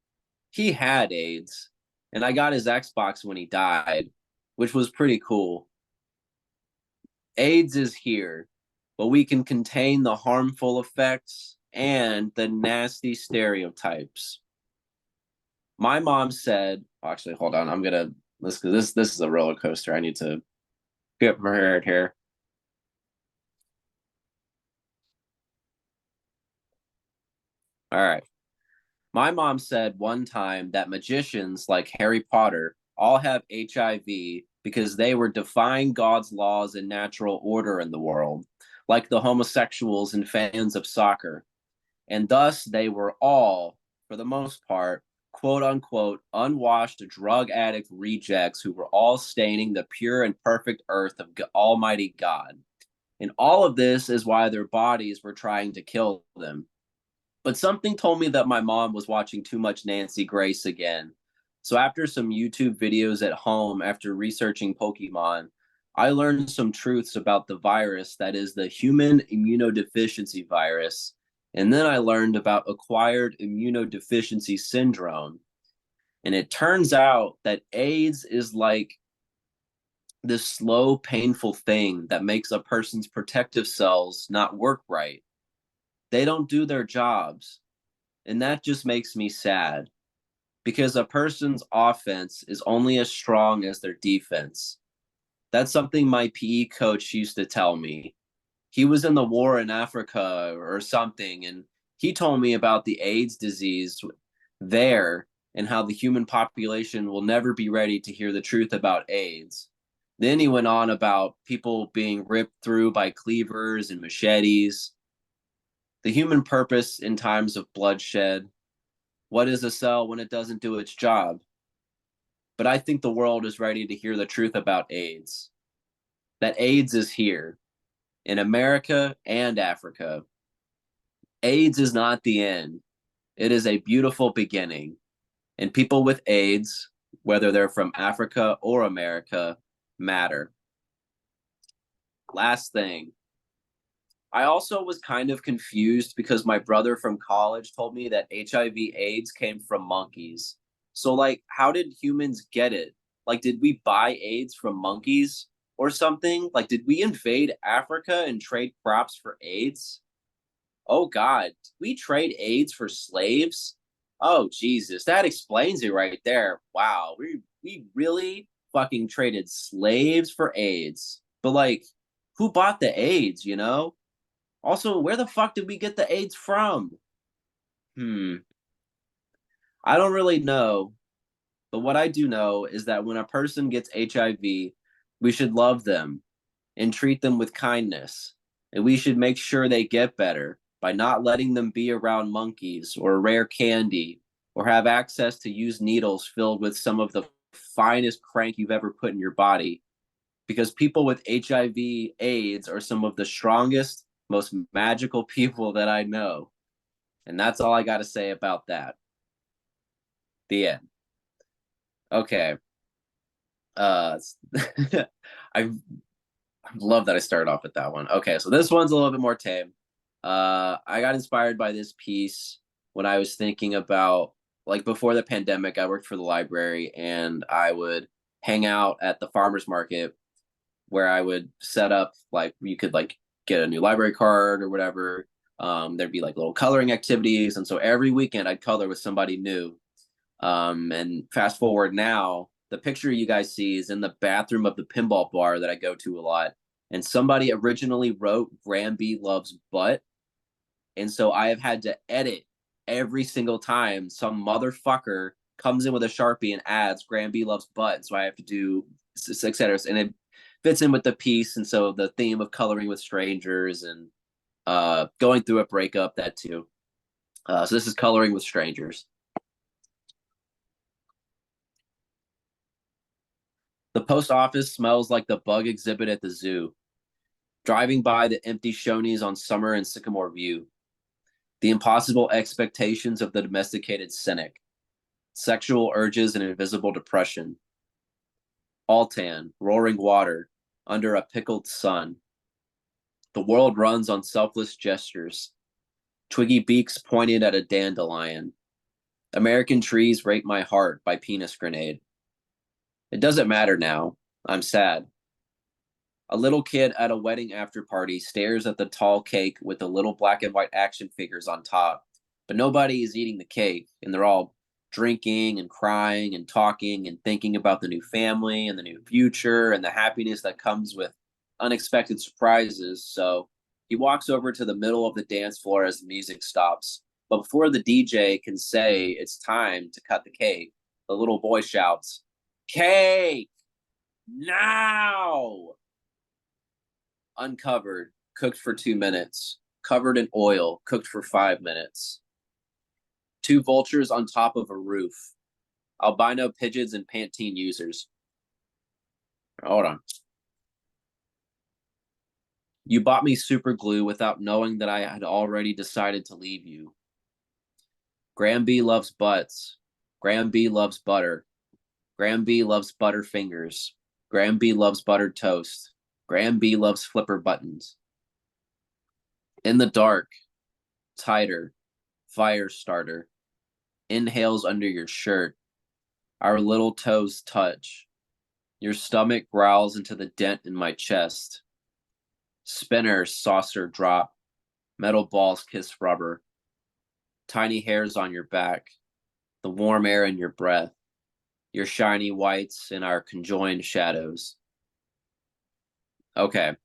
He had AIDS, and I got his Xbox when he died, which was pretty cool. AIDS is here, but we can contain the harmful effects and the nasty stereotypes. My mom said, actually, hold on, I'm gonna this is a roller coaster. I need to get prepared here. All right. My mom said one time that magicians like Harry Potter all have HIV because they were defying God's laws and natural order in the world, like the homosexuals and fans of soccer. And thus they were all, for the most part, quote unquote, unwashed drug addict rejects who were all staining the pure and perfect earth of Almighty God. And all of this is why their bodies were trying to kill them. But something told me that my mom was watching too much Nancy Grace again. So after some YouTube videos at home, after researching Pokemon, I learned some truths about the virus that is the human immunodeficiency virus. And then I learned about acquired immunodeficiency syndrome. And it turns out that AIDS is like this slow, painful thing that makes a person's protective cells not work right. They don't do their jobs. And that just makes me sad because a person's offense is only as strong as their defense. That's something my PE coach used to tell me. He was in the war in Africa or something, and he told me about the AIDS disease there and how the human population will never be ready to hear the truth about AIDS. Then he went on about people being ripped through by cleavers and machetes. The human purpose in times of bloodshed. What is a cell when it doesn't do its job? But I think the world is ready to hear the truth about AIDS. That AIDS is here in America and Africa. AIDS is not the end. It is a beautiful beginning. And people with AIDS, whether they're from Africa or America, matter. Last thing. I also was kind of confused because my brother from college told me that HIV/AIDS came from monkeys. So, like, how did humans get it? Like, did we buy AIDS from monkeys or something? Like, did we invade Africa and trade crops for AIDS? Oh, God, did we trade AIDS for slaves? Oh, Jesus, that explains it right there. Wow, we really fucking traded slaves for AIDS. But, like, who bought the AIDS, you know? Also, where the fuck did we get the AIDS from? I don't really know. But what I do know is that when a person gets HIV, we should love them and treat them with kindness. And we should make sure they get better by not letting them be around monkeys or rare candy or have access to used needles filled with some of the finest crank you've ever put in your body. Because people with HIV/AIDS are some of the strongest, most magical people that I know. And that's all I got to say about that. The end. Okay. I love that I started off with that one. Okay, so this one's a little bit more tame. I got inspired by this piece when I was thinking about, like, before the pandemic, I worked for the library and I would hang out at the farmer's market where I would set up, like, you could, like, get a new library card or whatever. There'd be, like, little coloring activities. And so every weekend I'd color with somebody new. And fast forward now, the picture you guys see is in the bathroom of the pinball bar that I go to a lot. And somebody originally wrote Granby loves butt. And so I have had to edit every single time some motherfucker comes in with a Sharpie and adds Granby loves butt. So I have to do etc. And it fits in with the piece. And so the theme of coloring with strangers and going through a breakup, that too. So this is coloring with strangers. The post office smells like the bug exhibit at the zoo. Driving by the empty Shoney's on Summer and Sycamore View. The impossible expectations of the domesticated cynic. Sexual urges and invisible depression. Altan, roaring water, under a pickled sun. The world runs on selfless gestures. Twiggy beaks pointed at a dandelion. American trees rape my heart by penis grenade. It doesn't matter now. I'm sad. A little kid at a wedding after party stares at the tall cake with the little black and white action figures on top, but nobody is eating the cake, and they're all drinking and crying and talking and thinking about the new family and the new future and the happiness that comes with unexpected surprises. So he walks over to the middle of the dance floor as the music stops. But before the DJ can say it's time to cut the cake, the little boy shouts, "Cake! Now!" Uncovered, cooked for 2 minutes. Covered in oil, cooked for 5 minutes. 2 vultures on top of a roof. Albino pigeons and Pantene users. Hold on. You bought me super glue without knowing that I had already decided to leave you. Graham B loves butts. Graham B loves butter. Graham B loves butterfingers. Graham B loves buttered toast. Graham B loves flipper buttons. In the dark, tighter, fire starter. Inhales under your shirt. Our little toes touch. Your stomach growls into the dent in my chest. Spinner, saucer drop. Metal balls kiss rubber. Tiny hairs on your back. The warm air in your breath. Your shiny whites in our conjoined shadows. Okay,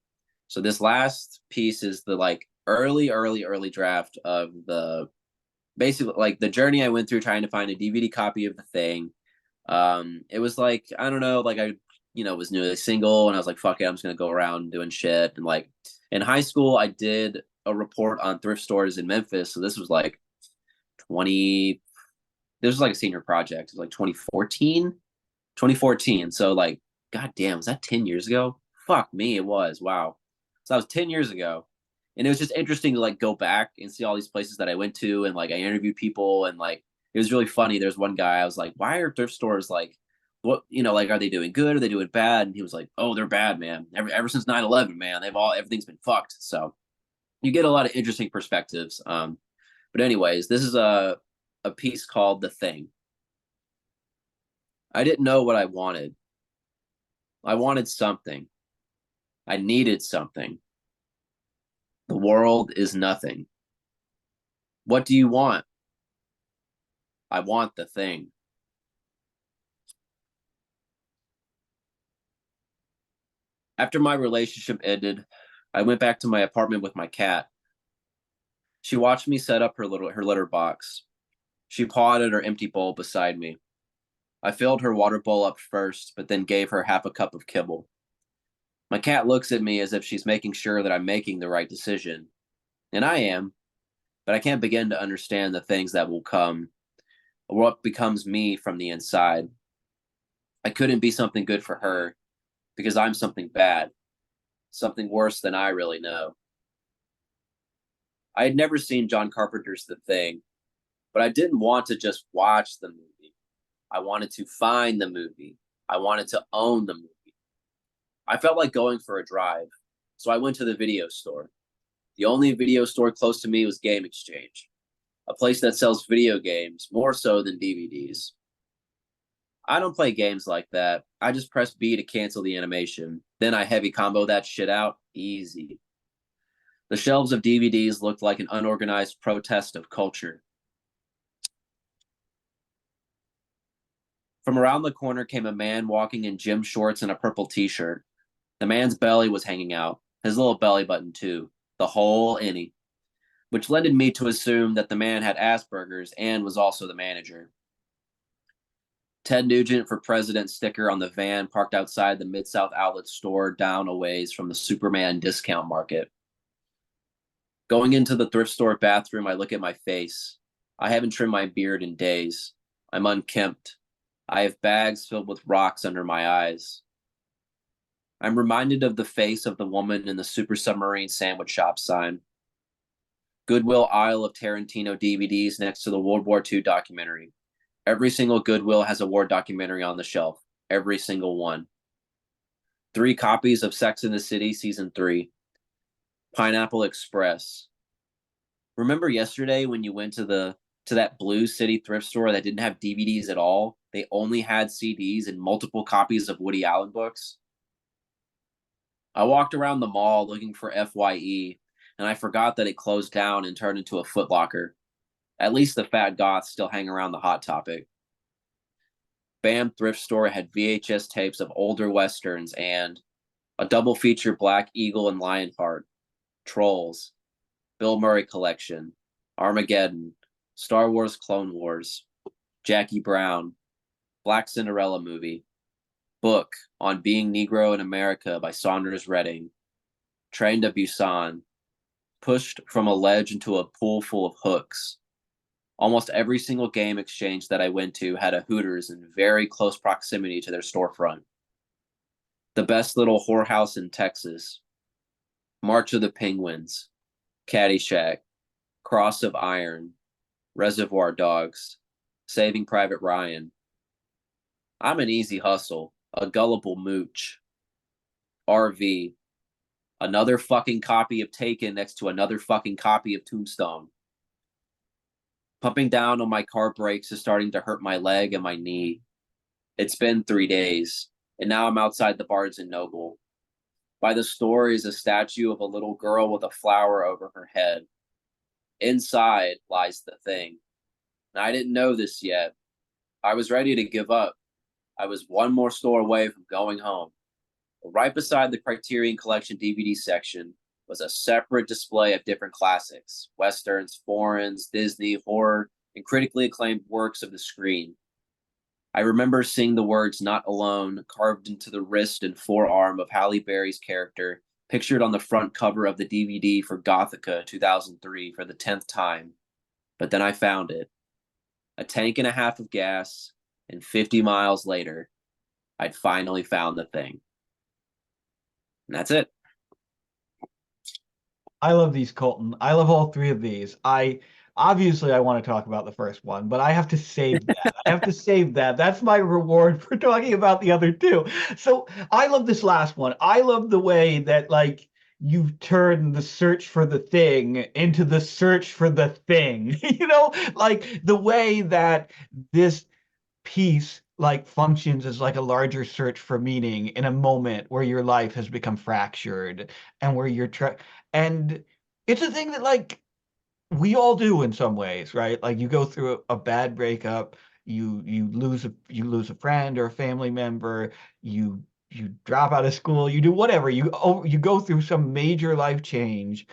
so this last piece is the like early draft of the basically like the journey I went through trying to find a DVD copy of The Thing. It was like, I don't know, like I was newly single and I was like, fuck it, I'm just gonna go around doing shit. And like in high school, I did a report on thrift stores in Memphis. So this was like this was like a senior project. It was like 2014. So like, goddamn, was that 10 years ago? Fuck me, it was. Wow. So that was 10 years ago. And it was just interesting to like go back and see all these places that I went to, and like I interviewed people, and like it was really funny. There's one guy, I was like, why are thrift stores like, what, like, are they doing good? Are they doing bad? And he was like, oh, they're bad, man. Ever since 9/11, man, everything's been fucked. So you get a lot of interesting perspectives. But anyways, this is a piece called The Thing. I didn't know what I wanted. I wanted something. I needed something. The world is nothing. What do you want? I want the thing. After my relationship ended, I went back to my apartment with my cat. She watched me set up her litter box. She pawed at her empty bowl beside me. I filled her water bowl up first, but then gave her half a cup of kibble. My cat looks at me as if she's making sure that I'm making the right decision. And I am, but I can't begin to understand the things that will come, or what becomes me from the inside. I couldn't be something good for her, because I'm something bad, something worse than I really know. I had never seen John Carpenter's The Thing, but I didn't want to just watch the movie. I wanted to find the movie. I wanted to own the movie. I felt like going for a drive, so I went to the video store. The only video store close to me was Game Exchange, a place that sells video games more so than DVDs. I don't play games like that. I just press B to cancel the animation. Then I heavy combo that shit out easy. The shelves of DVDs looked like an unorganized protest of culture. From around the corner came a man walking in gym shorts and a purple t-shirt. The man's belly was hanging out, his little belly button too, the whole innie, which led me to assume that the man had Asperger's and was also the manager. Ted Nugent for President sticker on the van parked outside the Mid-South Outlet store down a ways from the Superman discount market. Going into the thrift store bathroom, I look at my face. I haven't trimmed my beard in days. I'm unkempt. I have bags filled with rocks under my eyes. I'm reminded of the face of the woman in the Super Submarine Sandwich Shop sign. Goodwill aisle of Tarantino DVDs next to the World War II documentary. Every single Goodwill has a war documentary on the shelf. Every single one. 3 copies of Sex and the City Season 3. Pineapple Express. Remember yesterday when you went to that Blue City thrift store that didn't have DVDs at all? They only had CDs and multiple copies of Woody Allen books. I walked around the mall looking for FYE, and I forgot that it closed down and turned into a Foot Locker. At least the fat goths still hang around the Hot Topic. BAM thrift store had VHS tapes of older westerns and a double feature Black Eagle and Lionheart, Trolls, Bill Murray collection, Armageddon, Star Wars Clone Wars, Jackie Brown, Black Cinderella movie, book on Being Negro in America by Saunders Redding, Train to Busan, pushed from a ledge into a pool full of hooks. Almost every single game exchange that I went to had a Hooters in very close proximity to their storefront. The Best Little Whorehouse in Texas, March of the Penguins, Caddyshack, Cross of Iron, Reservoir Dogs, Saving Private Ryan. I'm an Easy Hustle, a gullible mooch. RV, another fucking copy of Taken next to another fucking copy of Tombstone. Pumping down on my car brakes is starting to hurt my leg and my knee. It's been 3 days, and now I'm outside the Barnes and Noble. By the store is a statue of a little girl with a flower over her head. Inside lies the thing. And I didn't know this yet. I was ready to give up. I was one more store away from going home. But right beside the Criterion Collection DVD section was a separate display of different classics, westerns, foreigns, Disney, horror, and critically acclaimed works of the screen. I remember seeing the words "Not Alone" carved into the wrist and forearm of Halle Berry's character, pictured on the front cover of the DVD for Gothica 2003 for the 10th time. But then I found it. A tank and a half of gas, and 50 miles later, I'd finally found the thing. And that's it. I love these, Colton. I love all 3 of these. Obviously I want to talk about the first one, but I have to save that. I have to save that. That's my reward for talking about the other 2. So I love this last one. I love the way that like you've turned the search for the thing into the search for the thing. Like the way that this piece like functions as like a larger search for meaning in a moment where your life has become fractured and where you're and it's a thing that like we all do in some ways, right? Like you go through a bad breakup, you lose a friend or a family member, you drop out of school, you do whatever, you go through some major life change,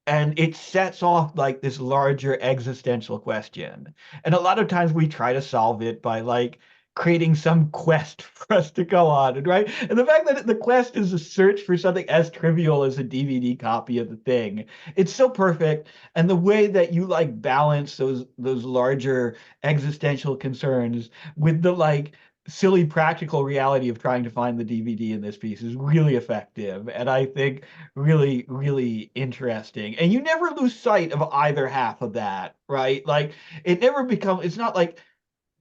and it sets off like this larger existential question. And a lot of times we try to solve it by like creating some quest for us to go on, and right? And the fact that the quest is a search for something as trivial as a DVD copy of the thing, it's so perfect. And the way that you like balance those larger existential concerns with the like silly practical reality of trying to find the DVD in this piece is really effective, and I think really, really interesting. And you never lose sight of either half of that, right? Like it's not like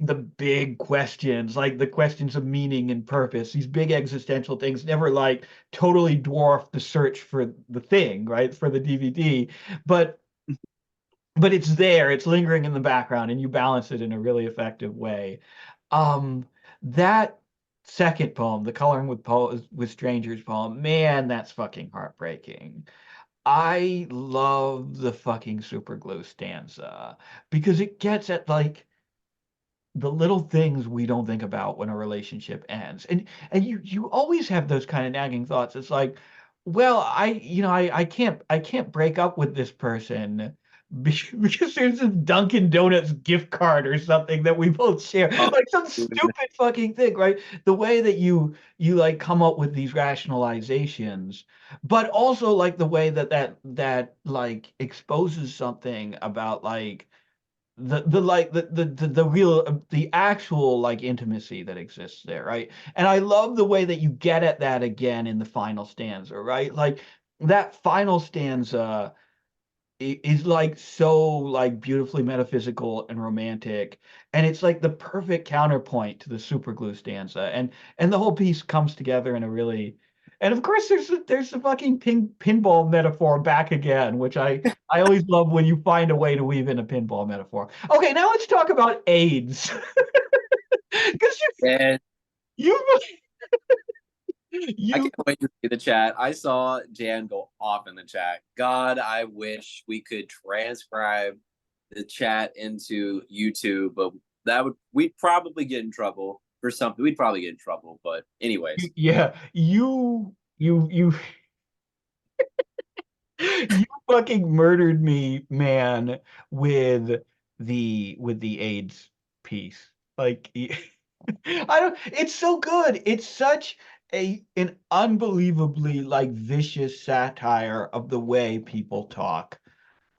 the big questions, like the questions of meaning and purpose, these big existential things never like totally dwarf the search for the thing, right? For the DVD. But it's there, it's lingering in the background, and you balance it in a really effective way. That second poem, the Coloring with Strangers poem, man, that's fucking heartbreaking. I love the fucking super glue stanza because it gets at like the little things we don't think about when a relationship ends. And you always have those kind of nagging thoughts. It's like, well, I can't break up with this person because there's a Dunkin' Donuts gift card or something that we both share. Like some stupid fucking thing, right? The way that you like come up with these rationalizations, but also like the way that like exposes something about like the real the actual like intimacy that exists there, right? And I love the way that you get at that again in the final stanza, right? Like that final stanza is like so like beautifully metaphysical and romantic, and it's like the perfect counterpoint to the superglue stanza, and the whole piece comes together in a really, and of course there's the fucking pinball metaphor back again, which I always love when you find a way to weave in a pinball metaphor. Okay, now let's talk about AIDS. Because And you I you can't wait to see the chat. I saw Jan go off in the chat. God, I wish we could transcribe the chat into YouTube, but we'd probably get in trouble for something. We'd probably get in trouble, but anyways. yeah, you you fucking murdered me, man, with the AIDS piece. Like I don't, it's so good. It's such an unbelievably like vicious satire of the way people talk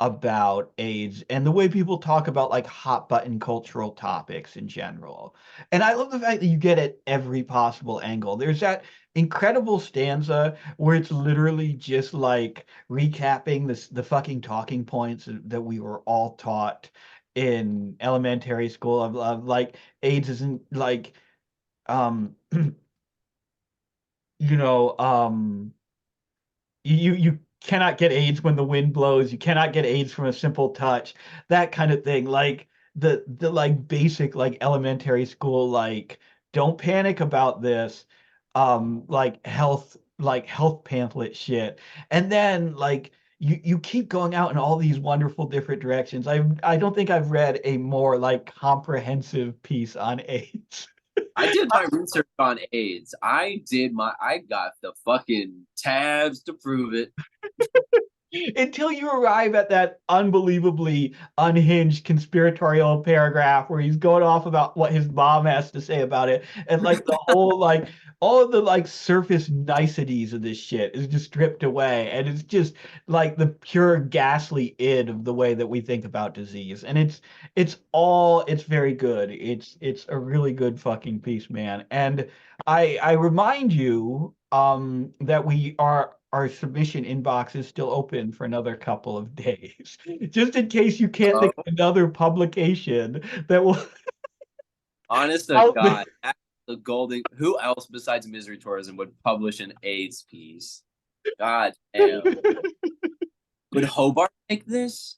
about AIDS and the way people talk about like hot button cultural topics in general. And I love the fact that you get at every possible angle. There's that incredible stanza where it's literally just like recapping the fucking talking points that we were all taught in elementary school of like AIDS isn't like um you know you cannot get AIDS when the wind blows. You cannot get AIDS from a simple touch. That kind of thing. Like the like basic like elementary school like don't panic about this like health pamphlet shit. And then like you keep going out in all these wonderful different directions. I don't think I've read a more like comprehensive piece on AIDS. I did my research on AIDS. I got the fucking tabs to prove it. Until you arrive at that unbelievably unhinged conspiratorial paragraph where he's going off about what his mom has to say about it, and like the whole like all of the like surface niceties of this shit is just stripped away, and it's just like the pure ghastly id of the way that we think about disease. And it's very good. It's a really good fucking piece, man. And I remind you that our submission inbox is still open for another couple of days, just in case you can't think of another publication that will. Honest to Out God, that's the golden. Who else besides Misery Tourism would publish an AIDS piece? God damn. Would Hobart make this?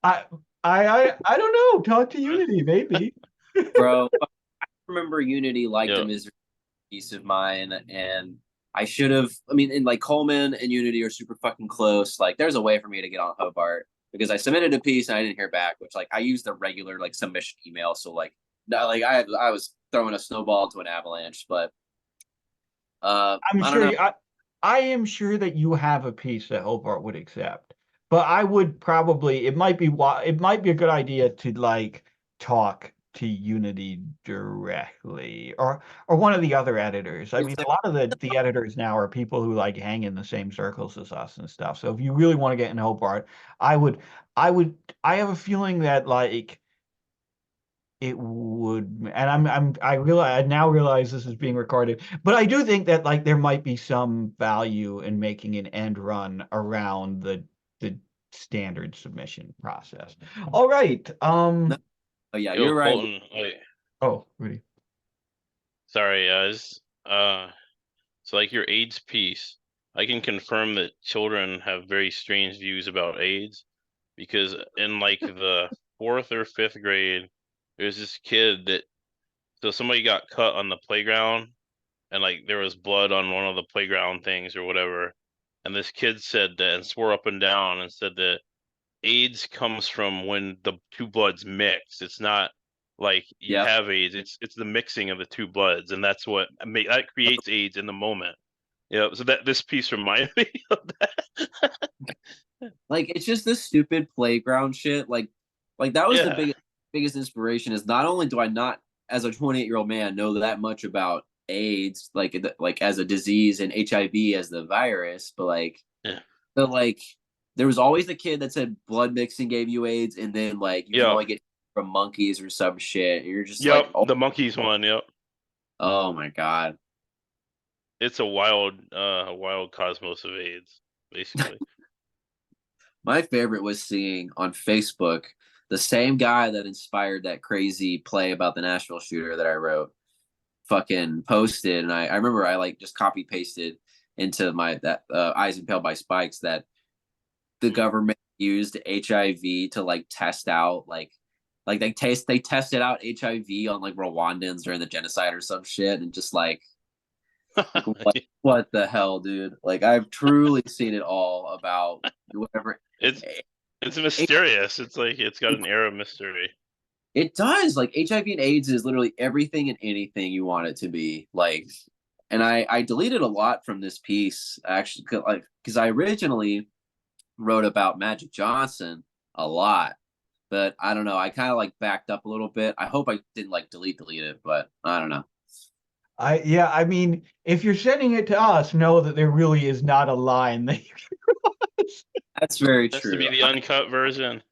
I don't know. Talk to Unity, maybe. Bro, I remember Unity liked Yeah. a Misery piece of mine, and I should have. I mean, and like Coleman and Unity are super fucking close. Like, there's a way for me to get on Hobart because I submitted a piece and I didn't hear back. Which, like, I used the regular like submission email, so like, no, like I was throwing a snowball into an avalanche. But I'm I don't sure. know. I am sure that you have a piece that Hobart would accept, but I would probably. It might be a good idea to like talk to Unity directly, or one of the other editors. I mean, a lot of the editors now are people who like hang in the same circles as us and stuff. So if you really want to get in Hobart, I would. I have a feeling that like it would, and I now realize this is being recorded, but I do think that like there might be some value in making an end run around the standard submission process. All right. Oh yeah, Yo, you're right. Colton, Oh, Rudy. sorry, so like your AIDS piece, I can confirm that children have very strange views about AIDS because in like the 4th or 5th grade, there's this kid that so somebody got cut on the playground and like there was blood on one of the playground things or whatever, and this kid said that and swore up and down and said that AIDS comes from when the two bloods mix. It's not like you Yep. have AIDS. It's the mixing of the two bloods, and that's what that creates AIDS in the moment. Yeah. So that this piece reminded me of that. Like, it's just this stupid playground shit. Like that was the Yeah. biggest inspiration. Is not only do I not, as a 28-year-old man, know that much about AIDS, like as a disease, and HIV as the virus, but Yeah. there was always the kid that said blood mixing gave you AIDS, and then like you can Yeah. only get from monkeys or some shit. You're just Yep, like, oh, the monkeys one. Yep, oh my god. it's a wild cosmos of AIDS, basically. My favorite was seeing on Facebook the same guy that inspired that crazy play about the Nashville shooter that I wrote fucking posted, and I remember I like just copy pasted into my that Eyes Impaled by Spikes that the government used HIV to like test out like they tested out HIV on like Rwandans during the genocide or some shit, and just like what the hell, dude? Like I've truly seen it all about whatever. It's mysterious. It's like it's got an air of mystery. It does. Like HIV and AIDS is literally everything and anything you want it to be. Like, and I deleted a lot from this piece actually, like because I originally wrote about Magic Johnson a lot, but I don't know. I kind of like backed up a little bit. I hope I didn't like delete it, but I don't know. I mean, if you're sending it to us, know that there really is not a line that you can cross. That's very It has true. to be the uncut version.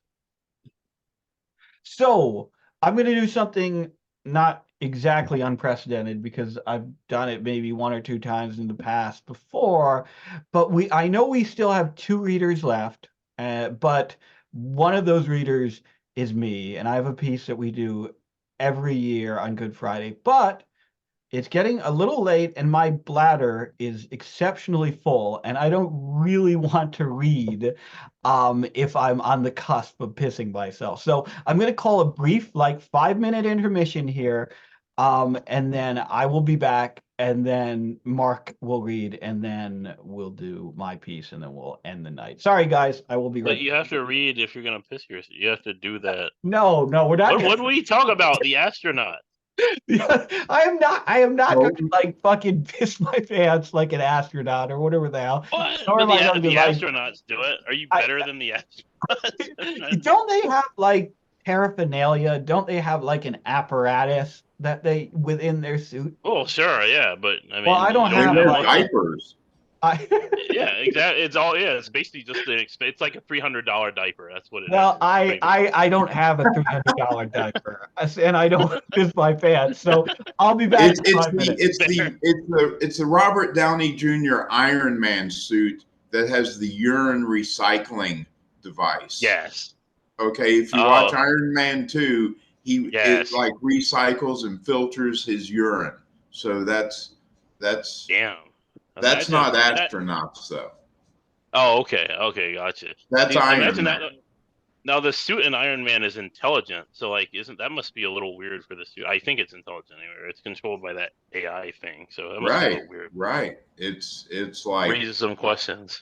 So I'm going to do something not exactly unprecedented because I've done it maybe one or two times in the past before, but I know we still have 2 readers left, but one of those readers is me, and I have a piece that we do every year on Good Friday, but it's getting a little late and my bladder is exceptionally full and I don't really want to read if I'm on the cusp of pissing myself. So I'm going to call a brief, like 5-minute intermission here, and then I will be back, and then Mark will read, and then we'll do my piece, and then we'll end the night. Sorry, guys, I will be But right you have to read if you're gonna piss yourself. You have to do that. No, we're not. What do we talk about? The astronaut. I am not Oh. going to like fucking piss my pants like an astronaut or whatever the hell. What? Nor But am I going the to like. astronauts do it. Are you I- better than the astronauts? Don't they have like paraphernalia? Don't they have like an apparatus that they within their suit? Oh, sure, yeah, but I mean, Well, I don't you have, have like- diapers. Yeah, exactly. It's all it's basically just it's like a $300 diaper. That's what it is. Well, Pretty much. I don't have a $300 diaper, and I don't piss my pants, so I'll be back in 5 minutes. It's the Robert Downey Jr. Iron Man suit that has the urine recycling device. Yes. Okay, if you watch Oh. Iron Man 2, it Yes. like recycles and filters his urine. So that's Damn. not Imagine that- astronauts though. Oh, okay, gotcha. That's See, Iron imagine Man. that. Now the suit in Iron Man is intelligent, so like, that must be a little weird for the suit? I think it's intelligent anyway. It's controlled by that AI thing, so that must be a Right, little weird. right. It's like Raises some questions.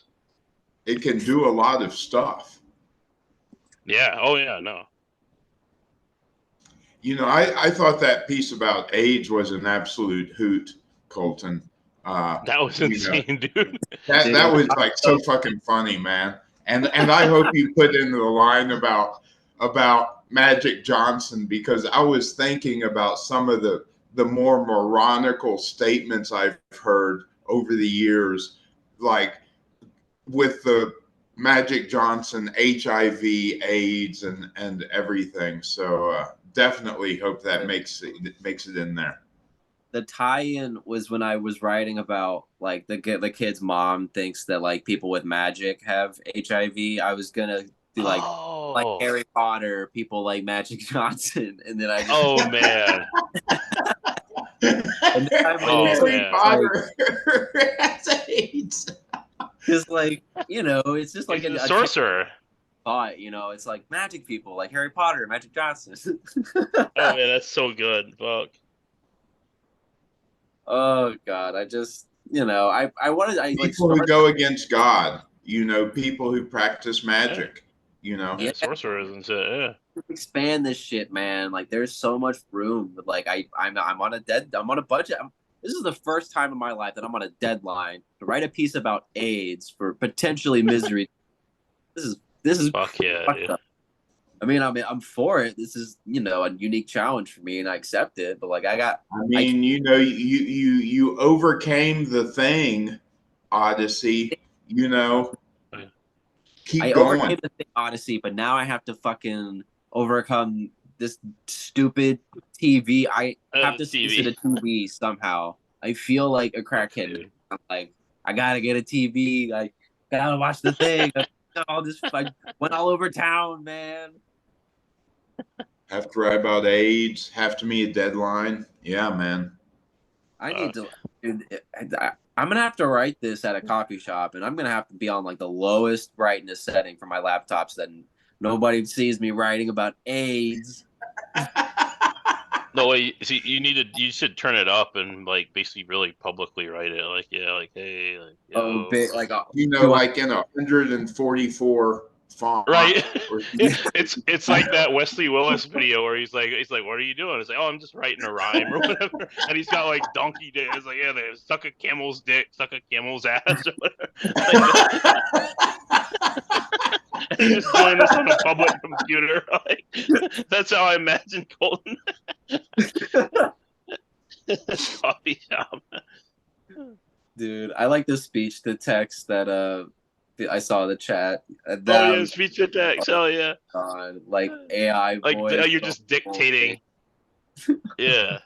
it can do a lot of stuff. Yeah. Oh yeah. No. You know, I thought that piece about AIDS was an absolute hoot, Colton. That was You know, insane, dude. that was like so fucking funny, man. And I hope you put in the line about Magic Johnson, because I was thinking about some of the more moronical statements I've heard over the years, like with the Magic Johnson HIV, AIDS, and everything. So definitely hope that makes it in there. The tie-in was when I was writing about like the kid's mom thinks that like people with magic have HIV. I was gonna do like Harry Potter, people like Magic Johnson, and then I just Oh man. And then I Oh, was Harry man. Potter has AIDS. just like, you know, it's just like He's a a sorcerer. thought, you know, it's like magic people like Harry Potter, Magic Johnson. Oh man, that's so good. Fuck. Oh God, I just, you know, I like People who go against God, you know, people who practice magic, you know. Yeah, sorcerers and shit. Yeah. expand this shit, man. Like there's so much room. But like I'm on a budget. This is the first time in my life that I'm on a deadline to write a piece about AIDS for potentially misery. This is Fuck yeah, fucked dude. up. I mean, I'm for it. This is, you know, a unique challenge for me, and I accept it. But like, I mean, you know, you overcame the thing, Odyssey. You know, keep I going. overcame the thing, Odyssey, but now I have to fucking overcome this stupid TV. I have to TV. see the TV somehow. I feel like a crackhead. Dude. I'm like, I gotta get a TV. I gotta watch the thing. All this, I went all over town, man. Have to write about AIDS. Have to meet a deadline. Yeah, man. I need to. Dude, I'm gonna have to write this at a coffee shop, and I'm gonna have to be on like the lowest brightness setting for my laptop, so that nobody sees me writing about AIDS. No way. See, you should turn it up and like basically really publicly write it. Like, yeah, like, hey, like, Oh, yo. big like You know, like in 144 font. Right. Or- It's like that Wesley Willis video where he's like, what are you doing? It's like, oh, I'm just writing a rhyme or whatever. And he's got like donkey dick. It's like, yeah, they suck a camel's dick, suck a camel's ass or whatever. And he's just doing this on a public computer. Like, that's how I imagine Colton. Coffee shop. dude. I like the speech to text that I saw in the chat. Oh yeah, speech to text. Hell yeah. God, like AI Like voice. you're just dictating. Yeah.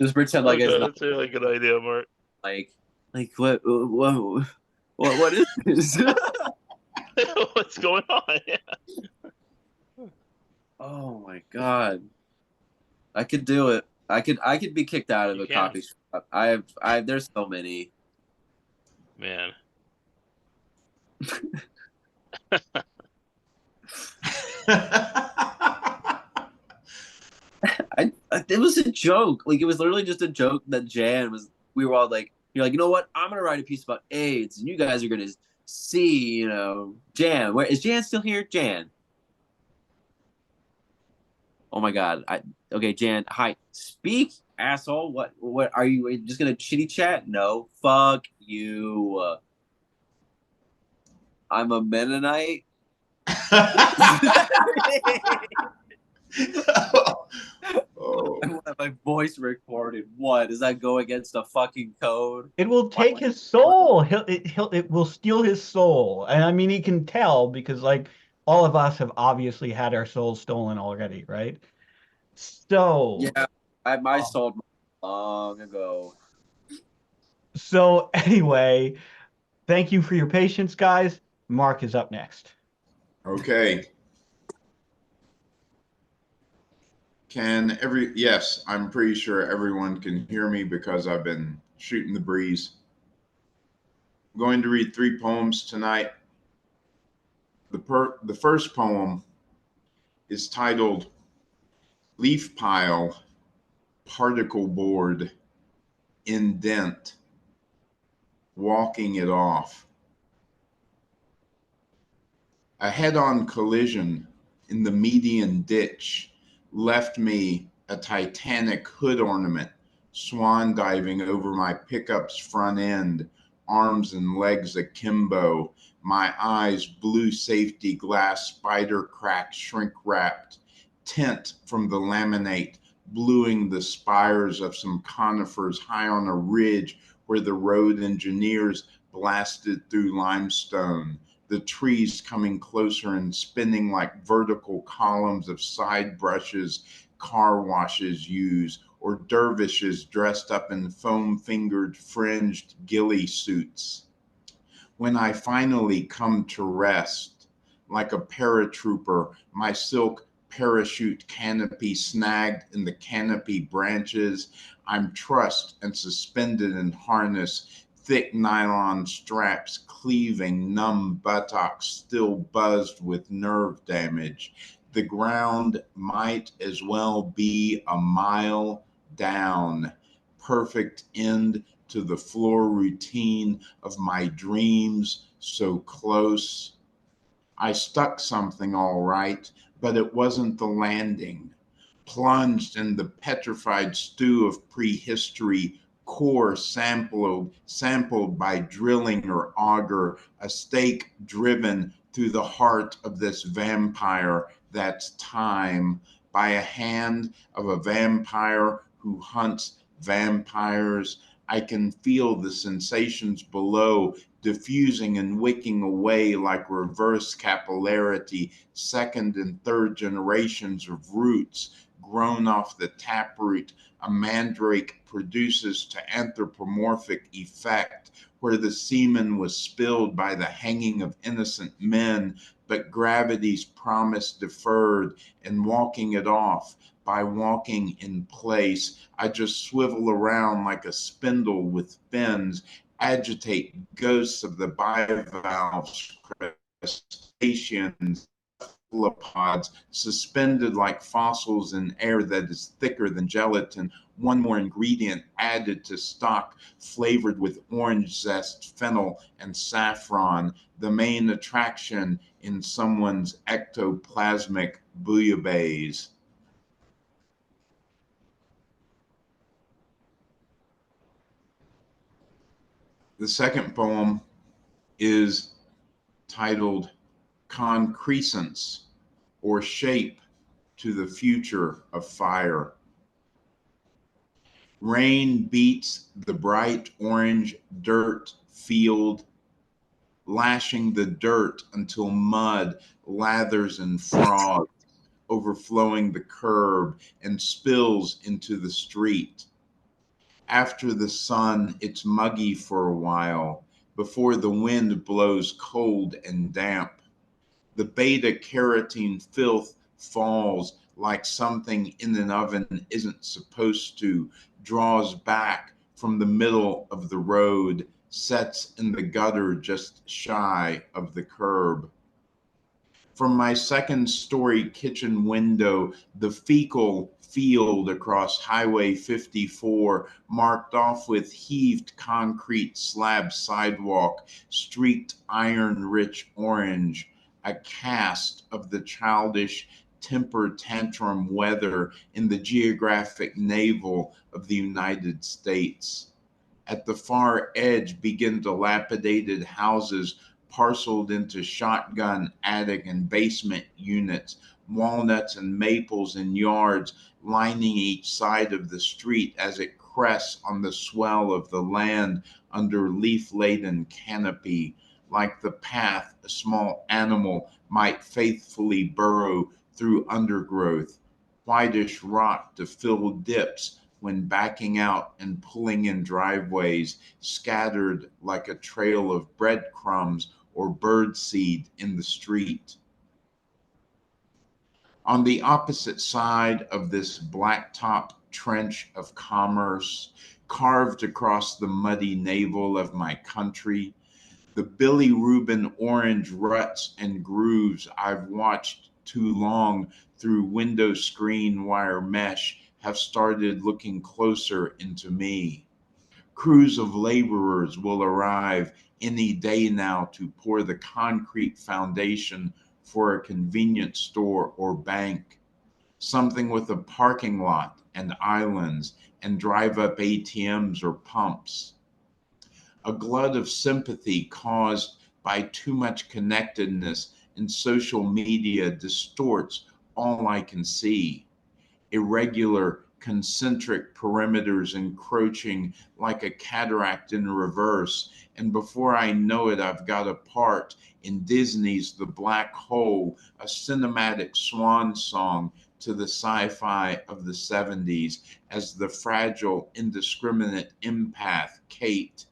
Just pretend like it's not That's a really good idea, Mark. like what is this? What's going on? Yeah. Oh my god. I could do it. I could be kicked out of You a can. coffee shop. I have there's so many. Man. It was a joke. Like it was literally just a joke that Jan was. We were all like, you're like, you know what? I'm gonna write a piece about AIDS, and you guys are gonna see, Jan. Where is Jan still here? Jan. Oh my god. Okay, Jan. Hi. Speak, asshole. What are you just gonna chitty chat? No. Fuck you. I'm a Mennonite. Oh. I want my voice recorded. What does that go against the fucking code? It will take his soul. It will steal his soul. And I mean, he can tell because like all of us have obviously had our souls stolen already, right? So Yeah, I sold long ago. so anyway, thank you for your patience, guys. Mark is up next. Okay. Yes, I'm pretty sure everyone can hear me because I've been shooting the breeze. I'm going to read 3 poems tonight. The first poem is titled Leaf Pile, Particle Board, Indent, Walking It Off. A head-on collision in the median ditch left me a Titanic hood ornament, swan diving over my pickup's front end, arms and legs akimbo, my eyes blue safety glass spider crack shrink wrapped, tint from the laminate, bluing the spires of some conifers high on a ridge where the road engineers blasted through limestone, the trees coming closer and spinning like vertical columns of side brushes car washes use, or dervishes dressed up in foam-fingered fringed ghillie suits. When I finally come to rest, like a paratrooper, my silk parachute canopy snagged in the canopy branches, I'm trussed and suspended in harness, thick nylon straps cleaving numb buttocks still buzzed with nerve damage. The ground might as well be a mile down. Perfect end to the floor routine of my dreams, so close. I stuck something all right, but it wasn't the landing. Plunged in the petrified stew of prehistory, core sampled by drilling or auger, a stake driven through the heart of this vampire that's time, by a hand of a vampire who hunts vampires. I can feel the sensations below diffusing and wicking away like reverse capillarity, second and third generations of roots grown off the taproot a mandrake produces to anthropomorphic effect, where the semen was spilled by the hanging of innocent men, but gravity's promise deferred, and walking it off by walking in place. I just swivel around like a spindle with fins, agitate ghosts of the bivalves, crustaceans, cephalopods, suspended like fossils in air that is thicker than gelatin. One more ingredient added to stock, flavored with orange zest, fennel, and saffron, the main attraction in someone's ectoplasmic bouillabaisse. The second poem is titled Concrescence, or Shape to the Future of Fire. Rain beats the bright orange dirt field, lashing the dirt until mud lathers and frogs, overflowing the curb and spills into the street. After the sun, it's muggy for a while before the wind blows cold and damp. The beta carotene filth falls like something in an oven isn't supposed to, draws back from the middle of the road, sets in the gutter just shy of the curb. From my second-story kitchen window, the fecal field across Highway 54, marked off with heaved concrete slab sidewalk, streaked iron-rich orange, a cast of the childish temper tantrum weather in the geographic navel of the United States. At the far edge begin dilapidated houses parceled into shotgun, attic, and basement units, walnuts and maples in yards lining each side of the street as it crests on the swell of the land under leaf-laden canopy, like the path a small animal might faithfully burrow through undergrowth, whitish rock to fill dips when backing out and pulling in driveways, scattered like a trail of breadcrumbs or birdseed in the street. On the opposite side of this blacktop trench of commerce, carved across the muddy navel of my country, the bilirubin orange ruts and grooves I've watched too long through window screen wire mesh have started looking closer into me. Crews of laborers will arrive any day now to pour the concrete foundation for a convenience store or bank, something with a parking lot and islands and drive-up ATMs or pumps. A glut of sympathy caused by too much connectedness in social media distorts all I can see. Irregular, concentric perimeters encroaching like a cataract in reverse, and before I know it, I've got a part in Disney's The Black Hole, a cinematic swan song to the sci-fi of the 70s, as the fragile, indiscriminate empath Kate,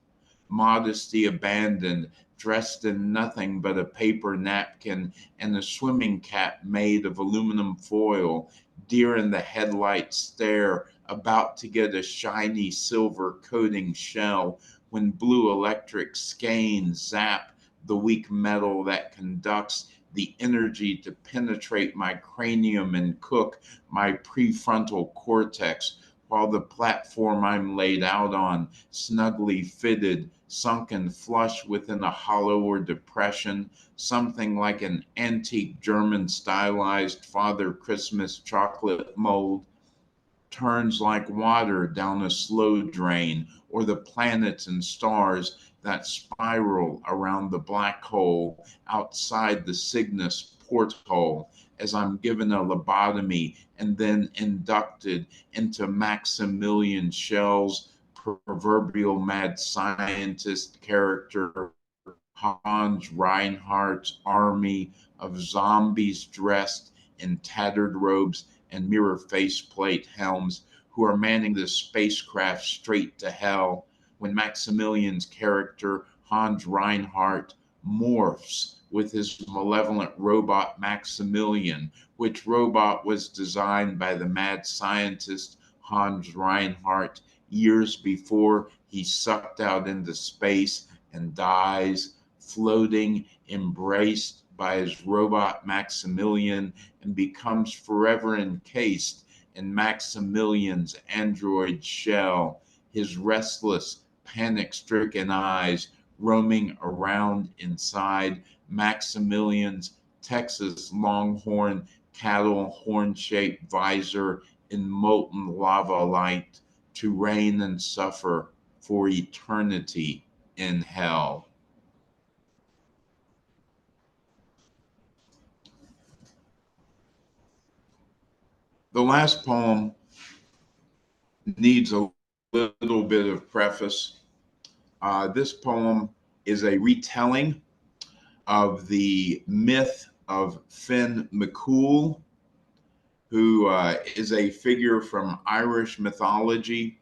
modesty abandoned, dressed in nothing but a paper napkin and a swimming cap made of aluminum foil, deer in the headlights stare, about to get a shiny silver coating shell when blue electric skeins zap the weak metal that conducts the energy to penetrate my cranium and cook my prefrontal cortex, while the platform I'm laid out on, snugly fitted, sunken flush within a hollow or depression, something like an antique German stylized Father Christmas chocolate mold, turns like water down a slow drain, or the planets and stars that spiral around the black hole outside the Cygnus porthole as I'm given a lobotomy and then inducted into Maximilian Schell's proverbial mad scientist character Hans Reinhardt's army of zombies dressed in tattered robes and mirror faceplate helms who are manning the spacecraft straight to hell when Maximilian's character, Hans Reinhardt, morphs with his malevolent robot Maximilian, which robot was designed by the mad scientist Hans Reinhardt years before he sucked out into space and dies, floating, embraced by his robot Maximilian, and becomes forever encased in Maximilian's android shell, his restless, panic-stricken eyes roaming around inside Maximilian's Texas Longhorn cattle horn-shaped visor in molten lava light to reign and suffer for eternity in hell. The last poem needs a little bit of preface. This poem is a retelling of the myth of Finn McCool, who is a figure from Irish mythology.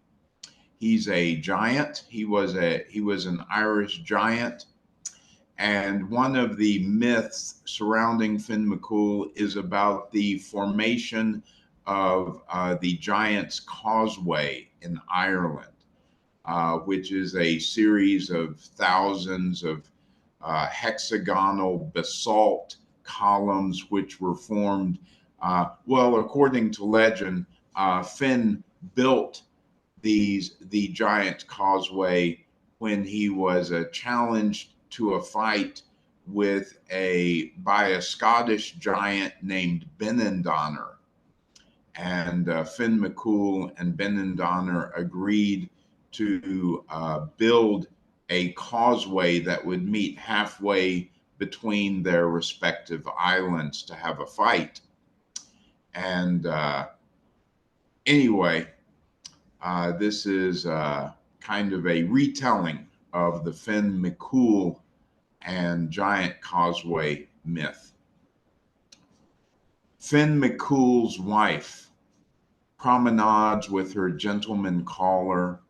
He's a giant. He was an Irish giant. And one of the myths surrounding Finn McCool is about the formation of the Giant's Causeway in Ireland, which is a series of thousands of hexagonal basalt columns which were formed. Well, according to legend, Finn built the Giant's Causeway when he was challenged to a fight by a Scottish giant named Benandonner. And Finn McCool and Benandonner agreed to build a causeway that would meet halfway between their respective islands to have a fight. And anyway, this is kind of a retelling of the Finn McCool and Giant Causeway myth. Finn McCool's wife promenades with her gentleman caller,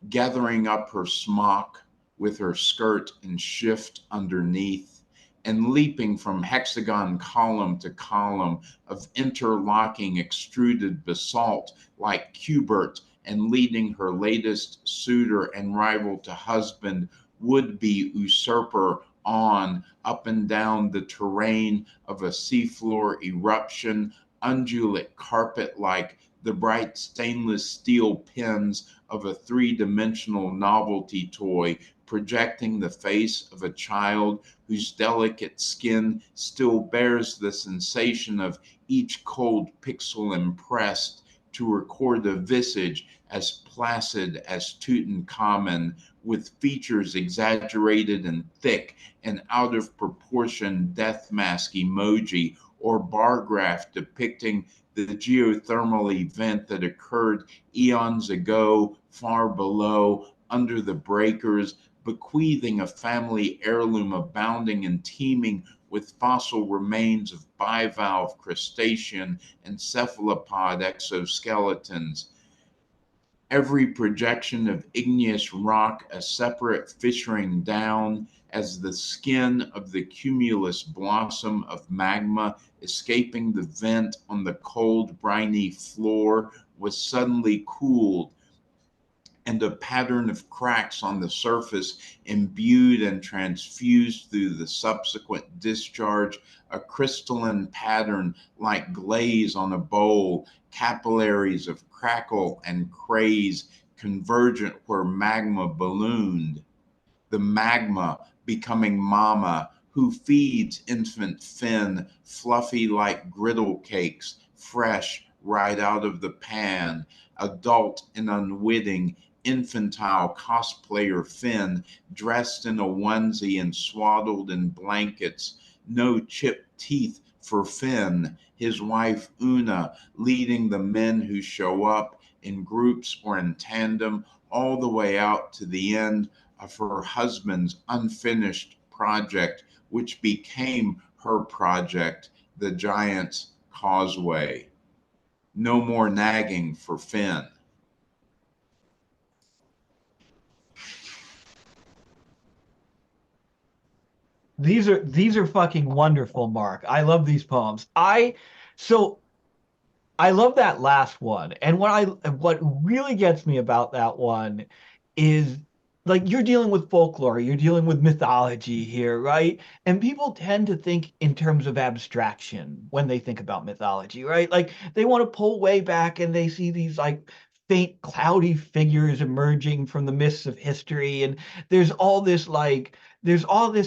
gathering up her smock with her skirt and shift underneath, and leaping from hexagon column to column of interlocking extruded basalt like Cubert, and leading her latest suitor and rival to husband, would-be usurper, on up and down the terrain of a seafloor eruption, undulate carpet like the bright stainless steel pins of a three-dimensional novelty toy, projecting the face of a child whose delicate skin still bears the sensation of each cold pixel impressed to record a visage as placid as Tutankhamun, with features exaggerated and thick, and out of proportion death mask emoji or bar graph depicting the geothermal event that occurred eons ago, far below, under the breakers, bequeathing a family heirloom abounding and teeming with fossil remains of bivalve, crustacean, and cephalopod exoskeletons. Every projection of igneous rock a separate fissuring down as the skin of the cumulus blossom of magma escaping the vent on the cold, briny floor was suddenly cooled, and a pattern of cracks on the surface imbued and transfused through the subsequent discharge, a crystalline pattern like glaze on a bowl, capillaries of crackle and craze convergent where magma ballooned. The magma becoming mama, who feeds infant Finn, fluffy like griddle cakes, fresh right out of the pan, adult and unwitting, infantile cosplayer Finn, dressed in a onesie and swaddled in blankets, no chipped teeth for Finn, his wife Una leading the men who show up in groups or in tandem, all the way out to the end of her husband's unfinished project, which became her project, the Giant's Causeway. No more nagging for Finn. These are fucking wonderful, Mark. I love these poems. So I love that last one. And what really gets me about that one is like you're dealing with folklore, you're dealing with mythology here, right? And people tend to think in terms of abstraction when they think about mythology, right? Like they want to pull way back and they see these like faint cloudy figures emerging from the mists of history, and there's all this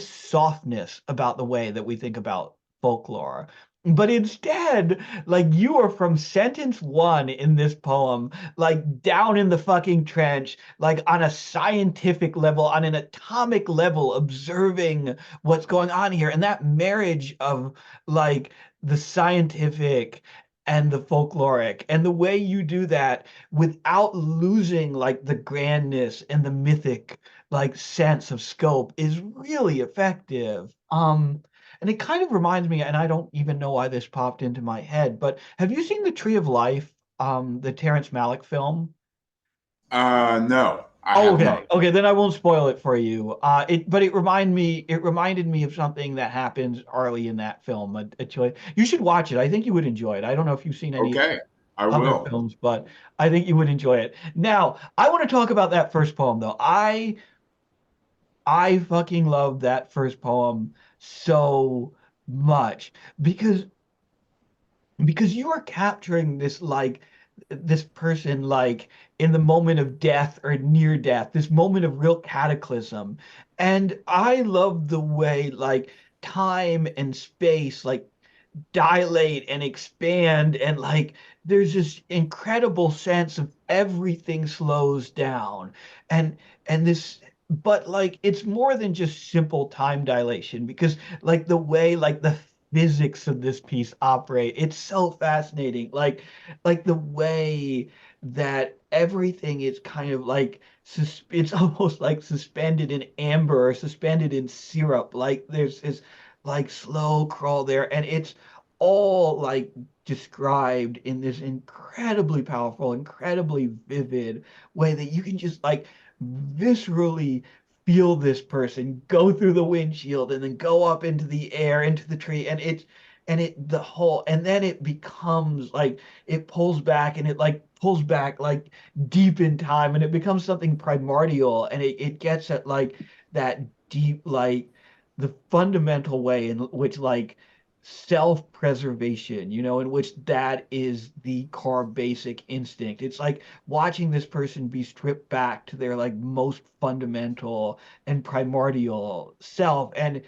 softness about the way that we think about folklore. But instead, like you are from sentence one in this poem, like down in the fucking trench, like on a scientific level, on an atomic level, observing what's going on here. And that marriage of like the scientific and the folkloric, and the way you do that without losing like the grandness and the mythic like sense of scope is really effective. And it kind of reminds me, and I don't even know why this popped into my head, but have you seen The Tree of Life, the Terrence Malick film? No, I Oh, have okay. not. Okay, then I won't spoil it for you. But it reminded me of something that happens early in that film. You should watch it. I think you would enjoy it. I don't know if you've seen any Okay, I other will. films, but I think you would enjoy it. Now, I want to talk about that first poem though. I fucking love that first poem so much because you are capturing this like this person like in the moment of death or near death, this moment of real cataclysm. And I love the way like time and space like dilate and expand, and like there's this incredible sense of everything slows down, and this, but like it's more than just simple time dilation, because like the way like the physics of this piece operate, it's so fascinating, like the way that everything is kind of like it's almost like suspended in amber or suspended in syrup, like there's this like slow crawl there, and it's all like described in this incredibly powerful, incredibly vivid way that you can just like viscerally feel this person go through the windshield and then go up into the air, into the tree, and the whole, and then it becomes like it pulls back, and it like pulls back like deep in time, and it becomes something primordial, and it gets at like that deep like the fundamental way in which like self-preservation, in which that is the core basic instinct. It's like watching this person be stripped back to their like most fundamental and primordial self. And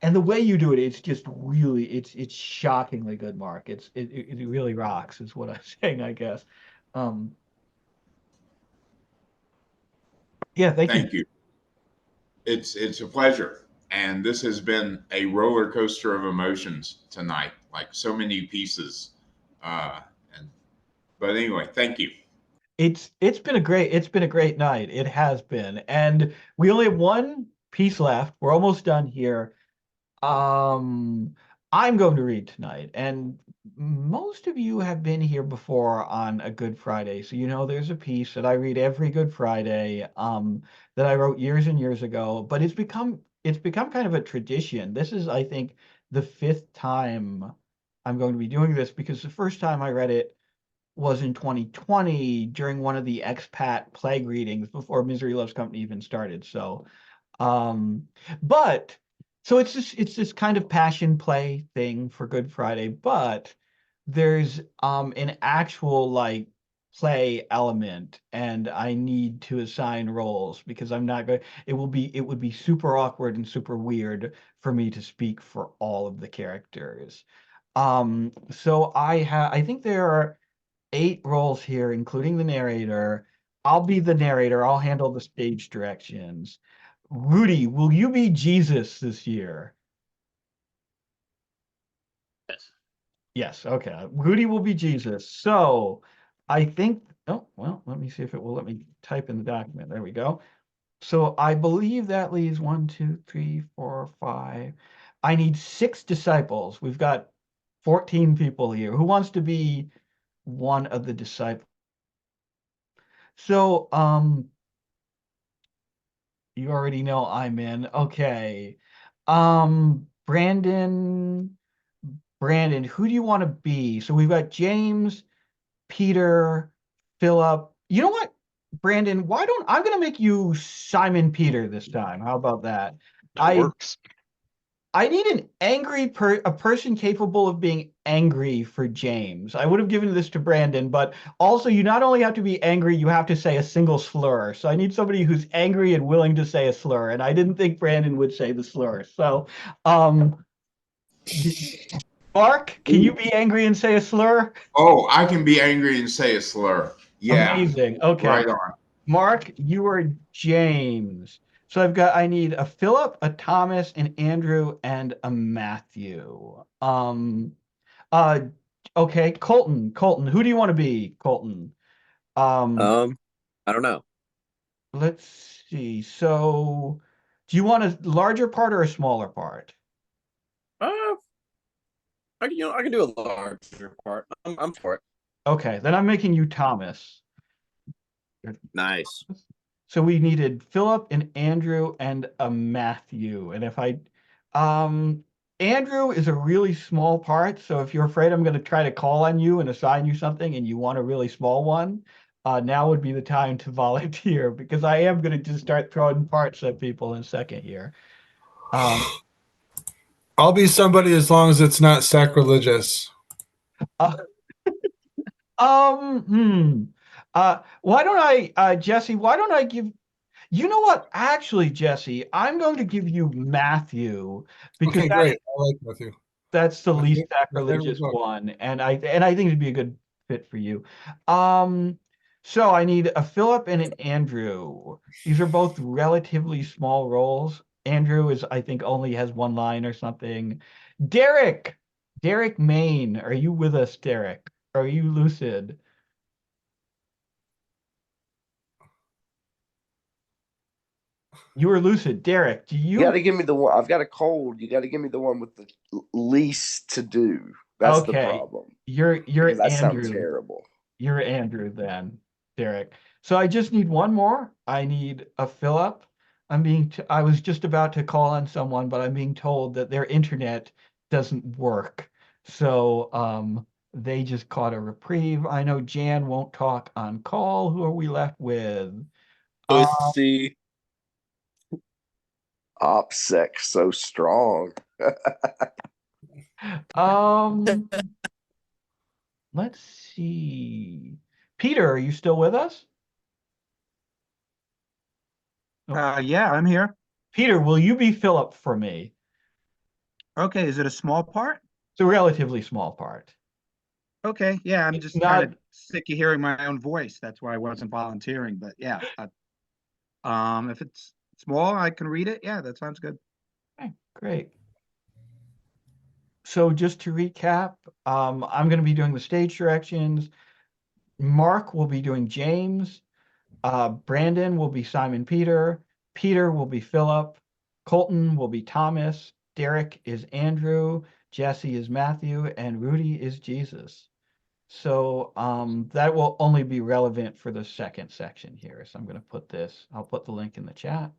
the way you do it, it's just really, it's shockingly good, Mark. It really rocks, is what I'm saying, I guess. Um, yeah, thank you. Thank you. It's a pleasure. And this has been a roller coaster of emotions tonight, like so many pieces. Uh, and but anyway, thank you. It's been a great night. It has been. And we only have one piece left. We're almost done here. Um, I'm going to read tonight, and most of you have been here before on a Good Friday, so there's a piece that I read every Good Friday, that I wrote years and years ago, but it's become kind of a tradition. This is, I think, the fifth time I'm going to be doing this, because the first time I read it was in 2020 during one of the expat plague readings before Misery Loves Company even started. So, um, but so it's this kind of passion play thing for Good Friday, but there's an actual like play element, and I need to assign roles because I'm not going it would be super awkward and super weird for me to speak for all of the characters. So I think there are 8 roles here, including the narrator. I'll be the narrator. I'll handle the stage directions. Rudy, will you be Jesus this year? Yes. Yes, okay. Rudy will be Jesus. So I think Oh, well, let me see if it will let me type in the document. There we go. So I believe that leaves 1, 2, 3, 4, 5. I need 6 disciples. We've got 14 people here. Who wants to be one of the disciples? So, you already know I'm in. Okay. Brandon, who do you want to be? So we've got James, Peter, Philip. You know what, Brandon? I'm going to make you Simon Peter this time. How about that? That works. I need a person capable of being angry for James. I would have given this to Brandon, but also you not only have to be angry, you have to say a single slur. So I need somebody who's angry and willing to say a slur. And I didn't think Brandon would say the slur. So, Mark, can you be angry and say a slur? Oh, I can be angry and say a slur. Yeah, Amazing. Okay. right on. Mark, you are James. So I need a Philip, a Thomas, an Andrew, and a Matthew. Uh, okay, Colton, who do you want to be, Colton? I don't know. Let's see. So, do you want a larger part or a smaller part? I can do a larger part. I'm for it. Okay, then I'm making you Thomas. Nice. So we needed Philip and Andrew and a Matthew. And Andrew is a really small part. So if you're afraid I'm going to try to call on you and assign you something and you want a really small one, now would be the time to volunteer because I am going to just start throwing parts at people in a second here. I'll be somebody as long as it's not sacrilegious. Why don't Jesse, why don't I give, you know what? Actually, Jesse, I'm going to give you Matthew because Okay, great. I like Matthew. that's the My least favorite- my favorite sacrilegious book. one, and I think it'd be a good fit for you. So I need a Philip and an Andrew. These are both relatively small roles. Andrew I think only has one line or something. Derek Main, are you with us, Derek? Are you lucid? You were lucid, Derek. Do You got you? to give me the one. I've got a cold. You got to give me the one with the least to do. That's the Okay, problem. you're Because that sounds Andrew. terrible. You're Andrew then, Derek. So I just need one more. I need a Philip. I was just about to call on someone, but I'm being told that their internet doesn't work. So they just caught a reprieve. I know Jan won't talk on call. Who are we left with? Pussy. OPSEC so strong. Let's see. Peter, are you still with us? Yeah, I'm here. Peter, will you be Philip for me? Okay, is it a small part? It's a relatively small part. Okay, yeah, I'm It's just not- kind of sick of hearing my own voice. That's why I wasn't volunteering. But yeah, if it's small, I can read it. Yeah, that sounds good. Okay, great. So just to recap, I'm going to be doing the stage directions. Mark will be doing James. Brandon will be Simon Peter. Peter will be Philip. Colton will be Thomas. Derek is Andrew. Jesse is Matthew. And Rudy is Jesus. So that will only be relevant for the second section here. So I'm going to I'll put the link in the chat.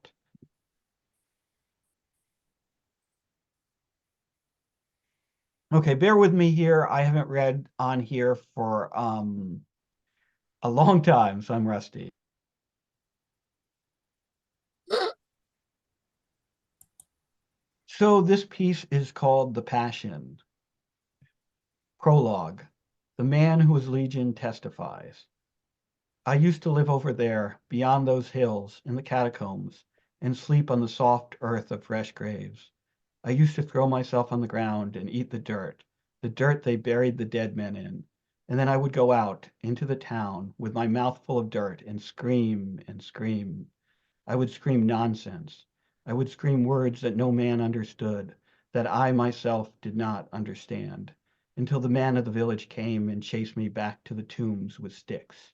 Okay, bear with me here. I haven't read on here for a long time, so I'm rusty. So this piece is called The Passion. Prologue. The man whose legion testifies. I used to live over there, beyond those hills, in the catacombs, and sleep on the soft earth of fresh graves. I used to throw myself on the ground and eat the dirt they buried the dead men in. And then I would go out into the town with my mouth full of dirt and scream and scream. I would scream nonsense. I would scream words that no man understood, that I myself did not understand, until the man of the village came and chased me back to the tombs with sticks.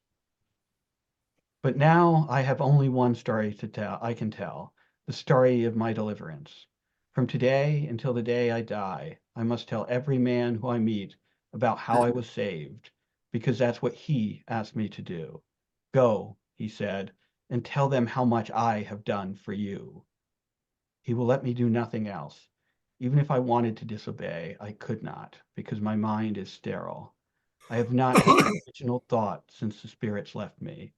But now I have only one story to tell. I can tell the story of my deliverance. From today until the day I die, I must tell every man who I meet about how I was saved, because that's what he asked me to do. Go, he said, and tell them how much I have done for you. He will let me do nothing else. Even if I wanted to disobey, I could not, because my mind is sterile. I have not had an original thought since the spirits left me.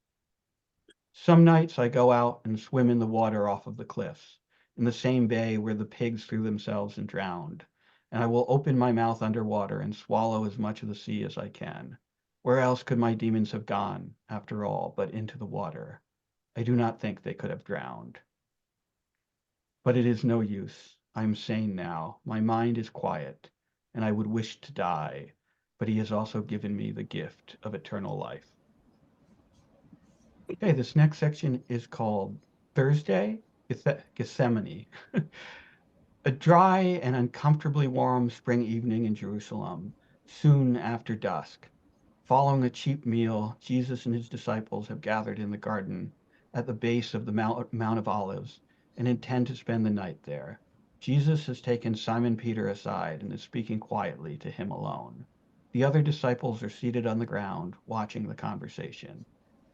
Some nights I go out and swim in the water off of the cliffs, in the same bay where the pigs threw themselves and drowned, and I will open my mouth underwater and swallow as much of the sea as I can. Where else could my demons have gone, after all, but into the water? I do not think they could have drowned. But it is no use. I am sane now. My mind is quiet, and I would wish to die, but he has also given me the gift of eternal life. Okay, this next section is called Thursday, Gethsemane. A dry and uncomfortably warm spring evening in Jerusalem, soon after dusk. Following a cheap meal, Jesus and his disciples have gathered in the garden at the base of the Mount of Olives and intend to spend the night there. Jesus has taken Simon Peter aside and is speaking quietly to him alone. The other disciples are seated on the ground, watching the conversation.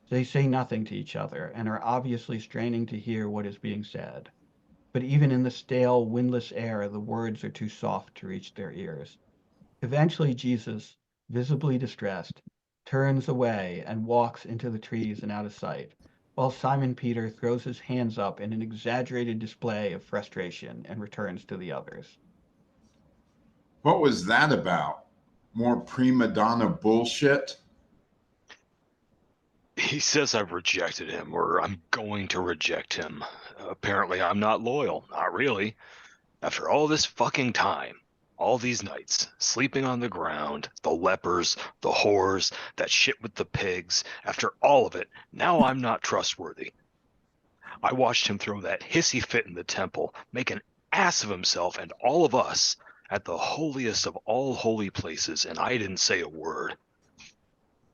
They say nothing to each other and are obviously straining to hear what is being said. But even in the stale, windless air, the words are too soft to reach their ears. Eventually, Jesus, visibly distressed, turns away and walks into the trees and out of sight, while Simon Peter throws his hands up in an exaggerated display of frustration and returns to the others. What was that about? More prima donna bullshit? He says I've rejected him, or I'm going to reject him. Apparently I'm not loyal. Not really. After all this fucking time, all these nights, sleeping on the ground, the lepers, the whores, that shit with the pigs, after all of it, now I'm not trustworthy. I watched him throw that hissy fit in the temple, make an ass of himself and all of us at the holiest of all holy places, and I didn't say a word.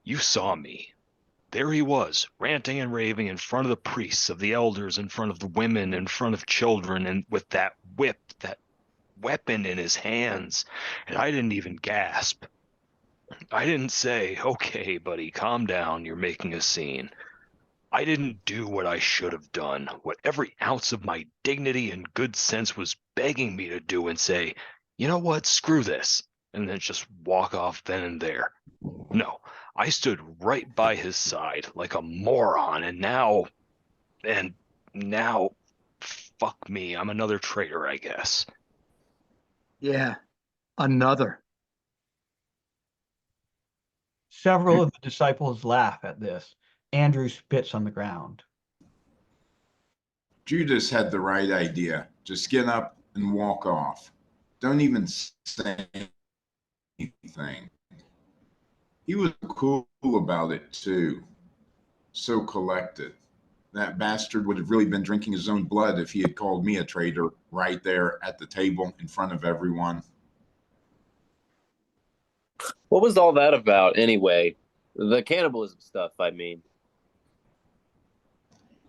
You saw me. There he was, ranting and raving in front of the priests, of the elders, in front of the women, in front of children, and with that whip, that weapon in his hands, and I didn't even gasp. I didn't say, okay, buddy, calm down, you're making a scene. I didn't do what I should have done, what every ounce of my dignity and good sense was begging me to do, and say, you know what, screw this, and then just walk off then and there. No, I stood right by his side like a moron, and now, fuck me, I'm another traitor, I guess. Yeah, another. Several of the disciples laugh at this. Andrew spits on the ground. Judas had the right idea. Just get up and walk off. Don't even say anything. He was cool about it too. So collected. That bastard would have really been drinking his own blood if he had called me a traitor right there at the table in front of everyone. What was all that about anyway? The cannibalism stuff, I mean.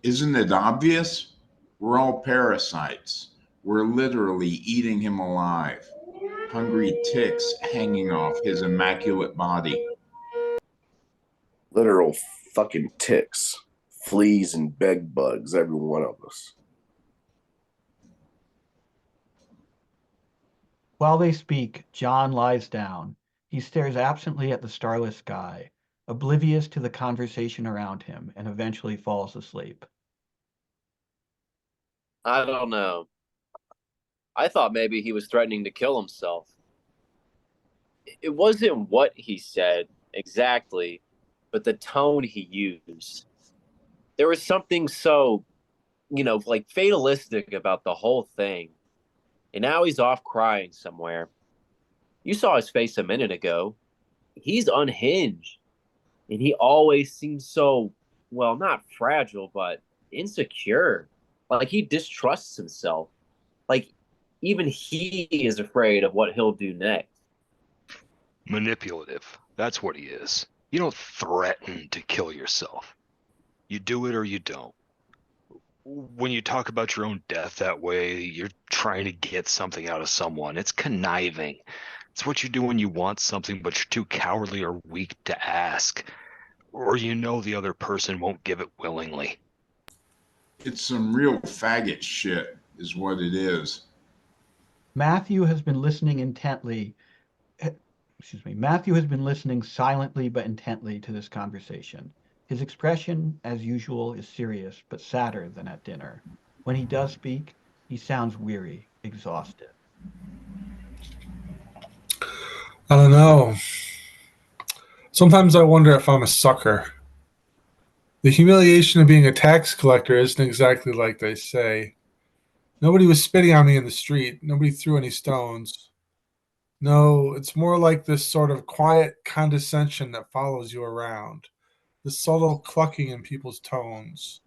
Isn't it obvious? We're all parasites. We're literally eating him alive. Hungry ticks hanging off his immaculate body. Literal fucking ticks, fleas and bed bugs, every one of us. While they speak, John lies down. He stares absently at the starless sky, oblivious to the conversation around him, and eventually falls asleep. I don't know. I thought maybe he was threatening to kill himself. It wasn't what he said exactly, but the tone he used. There was something so, like fatalistic about the whole thing. And now he's off crying somewhere. You saw his face a minute ago. He's unhinged. And he always seems so, well, not fragile, but insecure. Like he distrusts himself. Like even he is afraid of what he'll do next. Manipulative. That's what he is. You don't threaten to kill yourself. You do it or you don't. When you talk about your own death that way, you're trying to get something out of someone. It's conniving. It's what you do when you want something, but you're too cowardly or weak to ask. Or you know the other person won't give it willingly. It's some real faggot shit, is what it is. Matthew has been listening intently. Excuse me. Matthew has been listening silently but intently to this conversation. His expression, as usual, is serious but sadder than at dinner. When he does speak, he sounds weary, exhausted. I don't know. Sometimes I wonder if I'm a sucker. The humiliation of being a tax collector isn't exactly like they say. Nobody was spitting on me in the street. Nobody threw any stones. No, it's more like this sort of quiet condescension that follows you around. The subtle clucking in people's tones.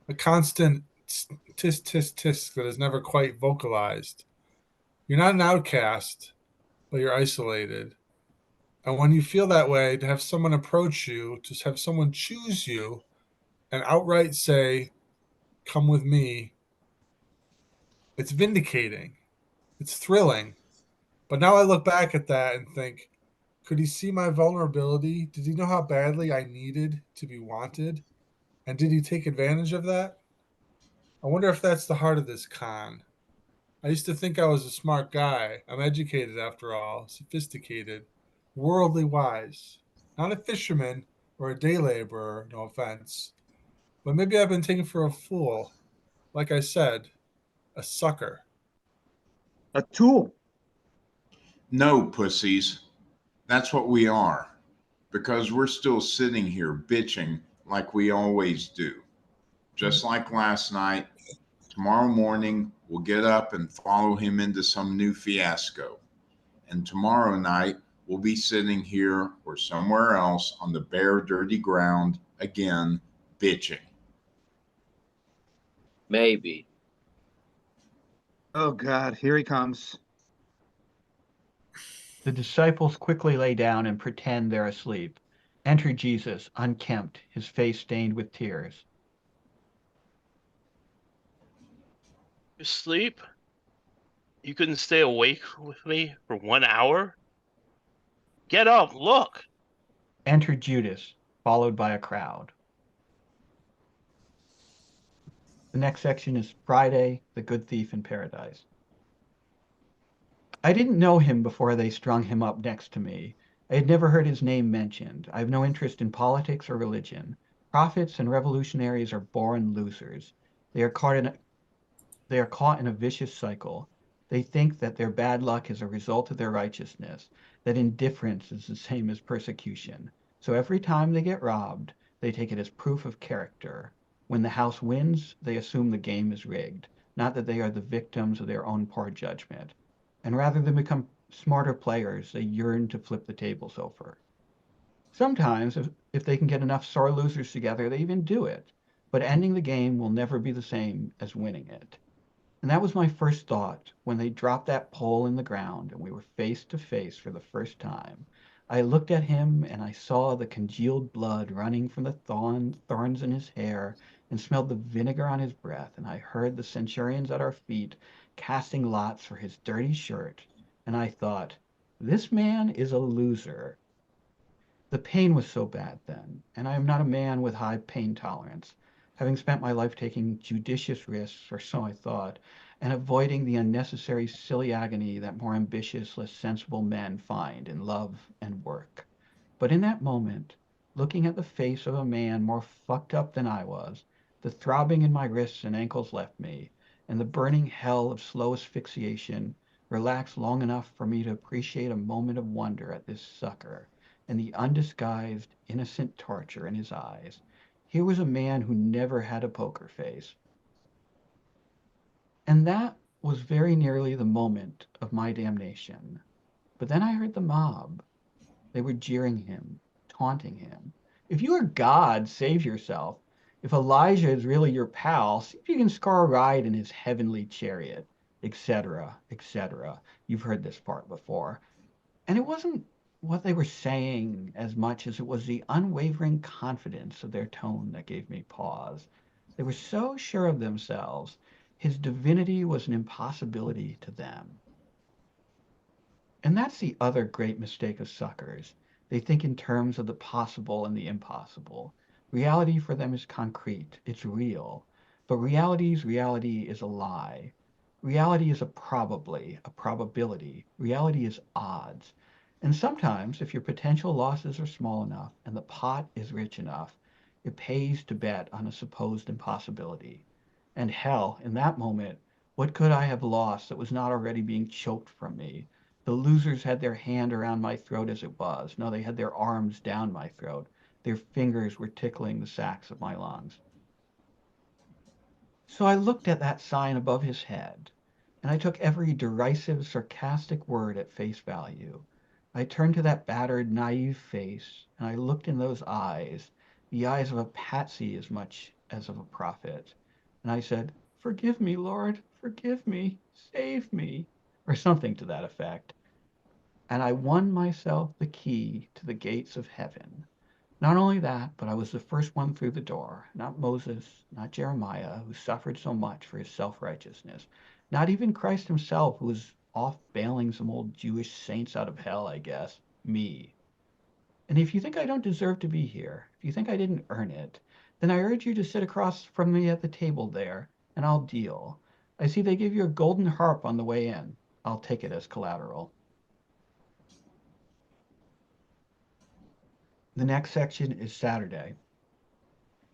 A constant tisk tisk tisk that is never quite vocalized. You're not an outcast, but you're isolated. And when you feel that way, to have someone approach you, to have someone choose you and outright say, "Come with me," it's vindicating. It's thrilling. But now I look back at that and think, could he see my vulnerability? Did he know how badly I needed to be wanted? And did he take advantage of that? I wonder if that's the heart of this con. I used to think I was a smart guy. I'm educated after all, sophisticated, worldly wise. Not a fisherman or a day laborer, no offense. But maybe I've been taken for a fool. Like I said, a sucker. A tool. No, pussies. That's what we are. Because we're still sitting here bitching like we always do. Just like last night, tomorrow morning we'll get up and follow him into some new fiasco. And tomorrow night we'll be sitting here or somewhere else on the bare, dirty ground again, bitching. Maybe. Oh God, here he comes. The disciples quickly lay down and pretend they're asleep. Enter Jesus, unkempt, his face stained with tears. You sleep? You couldn't stay awake with me for 1 hour? Get up, look. Enter Judas, followed by a crowd. The next section is Friday, the Good Thief in Paradise. I didn't know him before they strung him up next to me. I had never heard his name mentioned. I have no interest in politics or religion. Prophets and revolutionaries are born losers. They are caught in a vicious cycle. They think that their bad luck is a result of their righteousness, that indifference is the same as persecution. So every time they get robbed, they take it as proof of character. When the house wins, they assume the game is rigged, not that they are the victims of their own poor judgment. And rather than become smarter players, they yearn to flip the tables over. Sometimes, if they can get enough sore losers together, they even do it. But ending the game will never be the same as winning it. And that was my first thought when they dropped that pole in the ground and we were face to face for the first time. I looked at him and I saw the congealed blood running from the thorns in his hair and smelled the vinegar on his breath, and I heard the centurions at our feet casting lots for his dirty shirt, and I thought, this man is a loser. The pain was so bad then, and I am not a man with high pain tolerance, having spent my life taking judicious risks, or so I thought, and avoiding the unnecessary silly agony that more ambitious, less sensible men find in love and work. But in that moment, looking at the face of a man more fucked up than I was, the throbbing in my wrists and ankles left me, and the burning hell of slow asphyxiation relaxed long enough for me to appreciate a moment of wonder at this sucker and the undisguised, innocent torture in his eyes. Here was a man who never had a poker face. And that was very nearly the moment of my damnation. But then I heard the mob. They were jeering him, taunting him. If you are God, save yourself. If Elijah is really your pal, see if you can score a ride in his heavenly chariot, etc., etc. You've heard this part before. And it wasn't what they were saying as much as it was the unwavering confidence of their tone that gave me pause. They were so sure of themselves, his divinity was an impossibility to them. And that's the other great mistake of suckers. They think in terms of the possible and the impossible. Reality for them is concrete, it's real. But reality's reality is a lie. Reality is a probability. Reality is odds. And sometimes, if your potential losses are small enough and the pot is rich enough, it pays to bet on a supposed impossibility. And hell, in that moment, what could I have lost that was not already being choked from me? The losers had their hand around my throat as it was. No, they had their arms down my throat. Their fingers were tickling the sacs of my lungs. So I looked at that sign above his head, and I took every derisive, sarcastic word at face value. I turned to that battered, naive face, and I looked in those eyes, the eyes of a patsy as much as of a prophet. And I said, "Forgive me, Lord, forgive me, save me," or something to that effect. And I won myself the key to the gates of heaven. Not only that, but I was the first one through the door, not Moses, not Jeremiah, who suffered so much for his self-righteousness, not even Christ himself, who was off bailing some old Jewish saints out of hell, I guess. Me. And if you think I don't deserve to be here, if you think I didn't earn it, then I urge you to sit across from me at the table there, and I'll deal. I see they give you a golden harp on the way in. I'll take it as collateral. The next section is Saturday.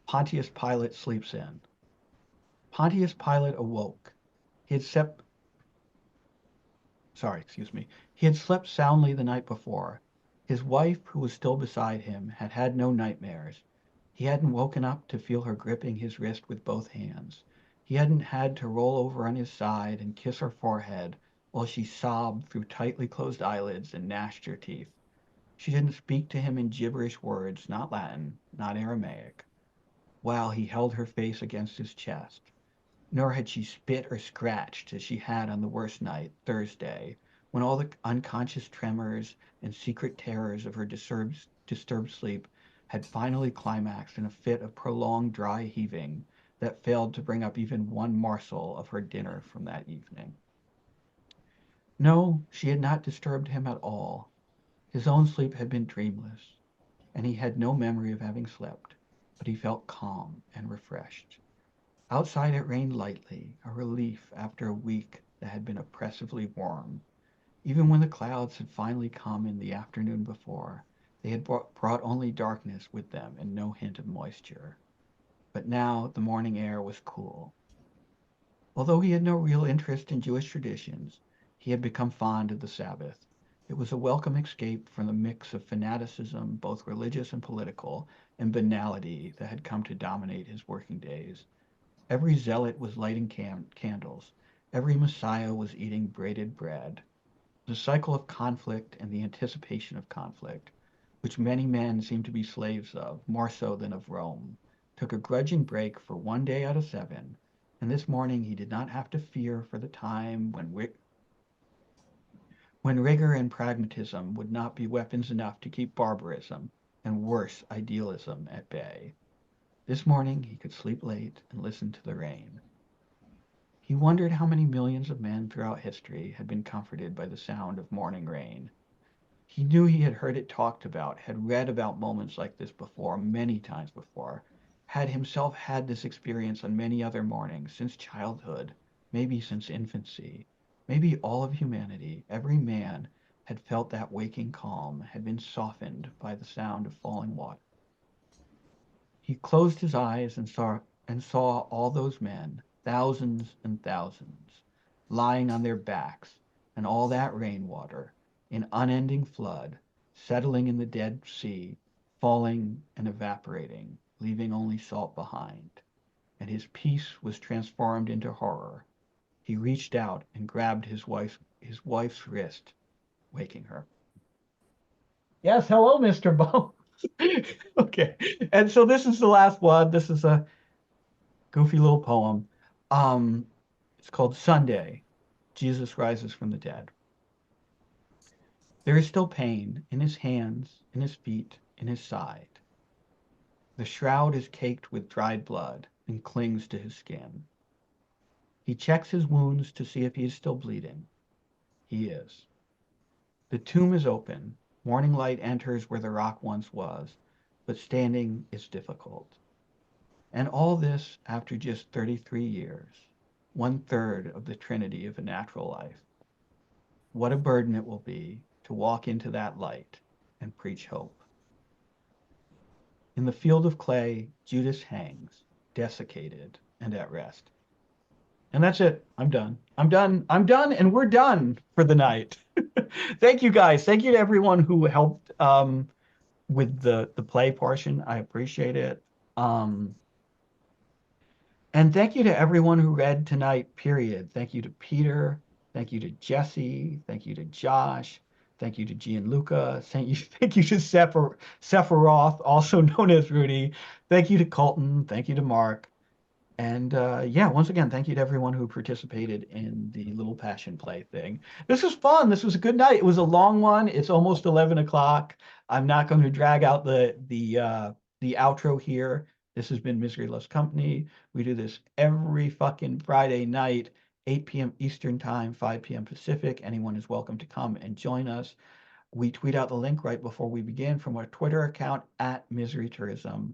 Pontius Pilate sleeps in. Pontius Pilate awoke. He had slept soundly the night before. His wife, who was still beside him, had had no nightmares. He hadn't woken up to feel her gripping his wrist with both hands. He hadn't had to roll over on his side and kiss her forehead while she sobbed through tightly closed eyelids and gnashed her teeth. She didn't speak to him in gibberish words, not Latin, not Aramaic, while he held her face against his chest. Nor had she spit or scratched as she had on the worst night, Thursday, when all the unconscious tremors and secret terrors of her disturbed sleep had finally climaxed in a fit of prolonged dry heaving that failed to bring up even one morsel of her dinner from that evening. No, she had not disturbed him at all. His own sleep had been dreamless, and he had no memory of having slept, but he felt calm and refreshed. Outside it rained lightly, a relief after a week that had been oppressively warm. Even when the clouds had finally come in the afternoon before, they had brought only darkness with them and no hint of moisture. But now the morning air was cool. Although he had no real interest in Jewish traditions, he had become fond of the Sabbath. It was a welcome escape from the mix of fanaticism, both religious and political, and banality that had come to dominate his working days. Every zealot was lighting candles. Every Messiah was eating braided bread. The cycle of conflict and the anticipation of conflict, which many men seem to be slaves of, more so than of Rome, took a grudging break for 1 day out of 7, and this morning he did not have to fear for the time when rigor and pragmatism would not be weapons enough to keep barbarism and worse, idealism at bay. This morning he could sleep late and listen to the rain. He wondered how many millions of men throughout history had been comforted by the sound of morning rain. He knew he had heard it talked about, had read about moments like this before, many times before, had himself had this experience on many other mornings since childhood, maybe since infancy. Maybe all of humanity, every man, had felt that waking calm, had been softened by the sound of falling water. He closed his eyes and saw all those men, thousands and thousands, lying on their backs, and all that rainwater, in unending flood, settling in the Dead Sea, falling and evaporating, leaving only salt behind. And his peace was transformed into horror. He reached out and grabbed his wife's wrist, waking her. Yes, hello, Mr. Bones. Okay, and so this is the last one. This is a goofy little poem. It's called Sunday. Jesus rises from the dead. There is still pain in his hands, in his feet, in his side. The shroud is caked with dried blood and clings to his skin. He checks his wounds to see if he is still bleeding. He is. The tomb is open. Morning light enters where the rock once was, but standing is difficult. And all this after just 33 years, 1/3 of the trinity of a natural life. What a burden it will be to walk into that light and preach hope. In the field of clay, Judas hangs, desiccated and at rest. And that's it. I'm done. I'm done. I'm done. And we're done for the night. Thank you, guys. Thank you to everyone who helped with the play portion. I appreciate it. And thank you to everyone who read tonight, period. Thank you to Peter. Thank you to Jesse. Thank you to Josh. Thank you to Gianluca. Thank you to Sephiroth, also known as Rudy. Thank you to Colton. Thank you to Mark. And yeah, once again, thank you to everyone who participated in the little passion play thing. This was fun. This was a good night. It was a long one. It's almost 11 o'clock. I'm not going to drag out the outro here. This has been Misery Loves Company. We do this every fucking Friday night, 8 p.m. Eastern Time, 5 p.m. Pacific. Anyone is welcome to come and join us. We tweet out the link right before we begin from our Twitter account @MiseryTourism,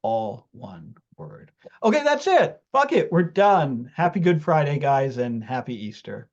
all one word. Okay, that's it. Fuck it. We're done. Happy Good Friday, guys, and happy Easter.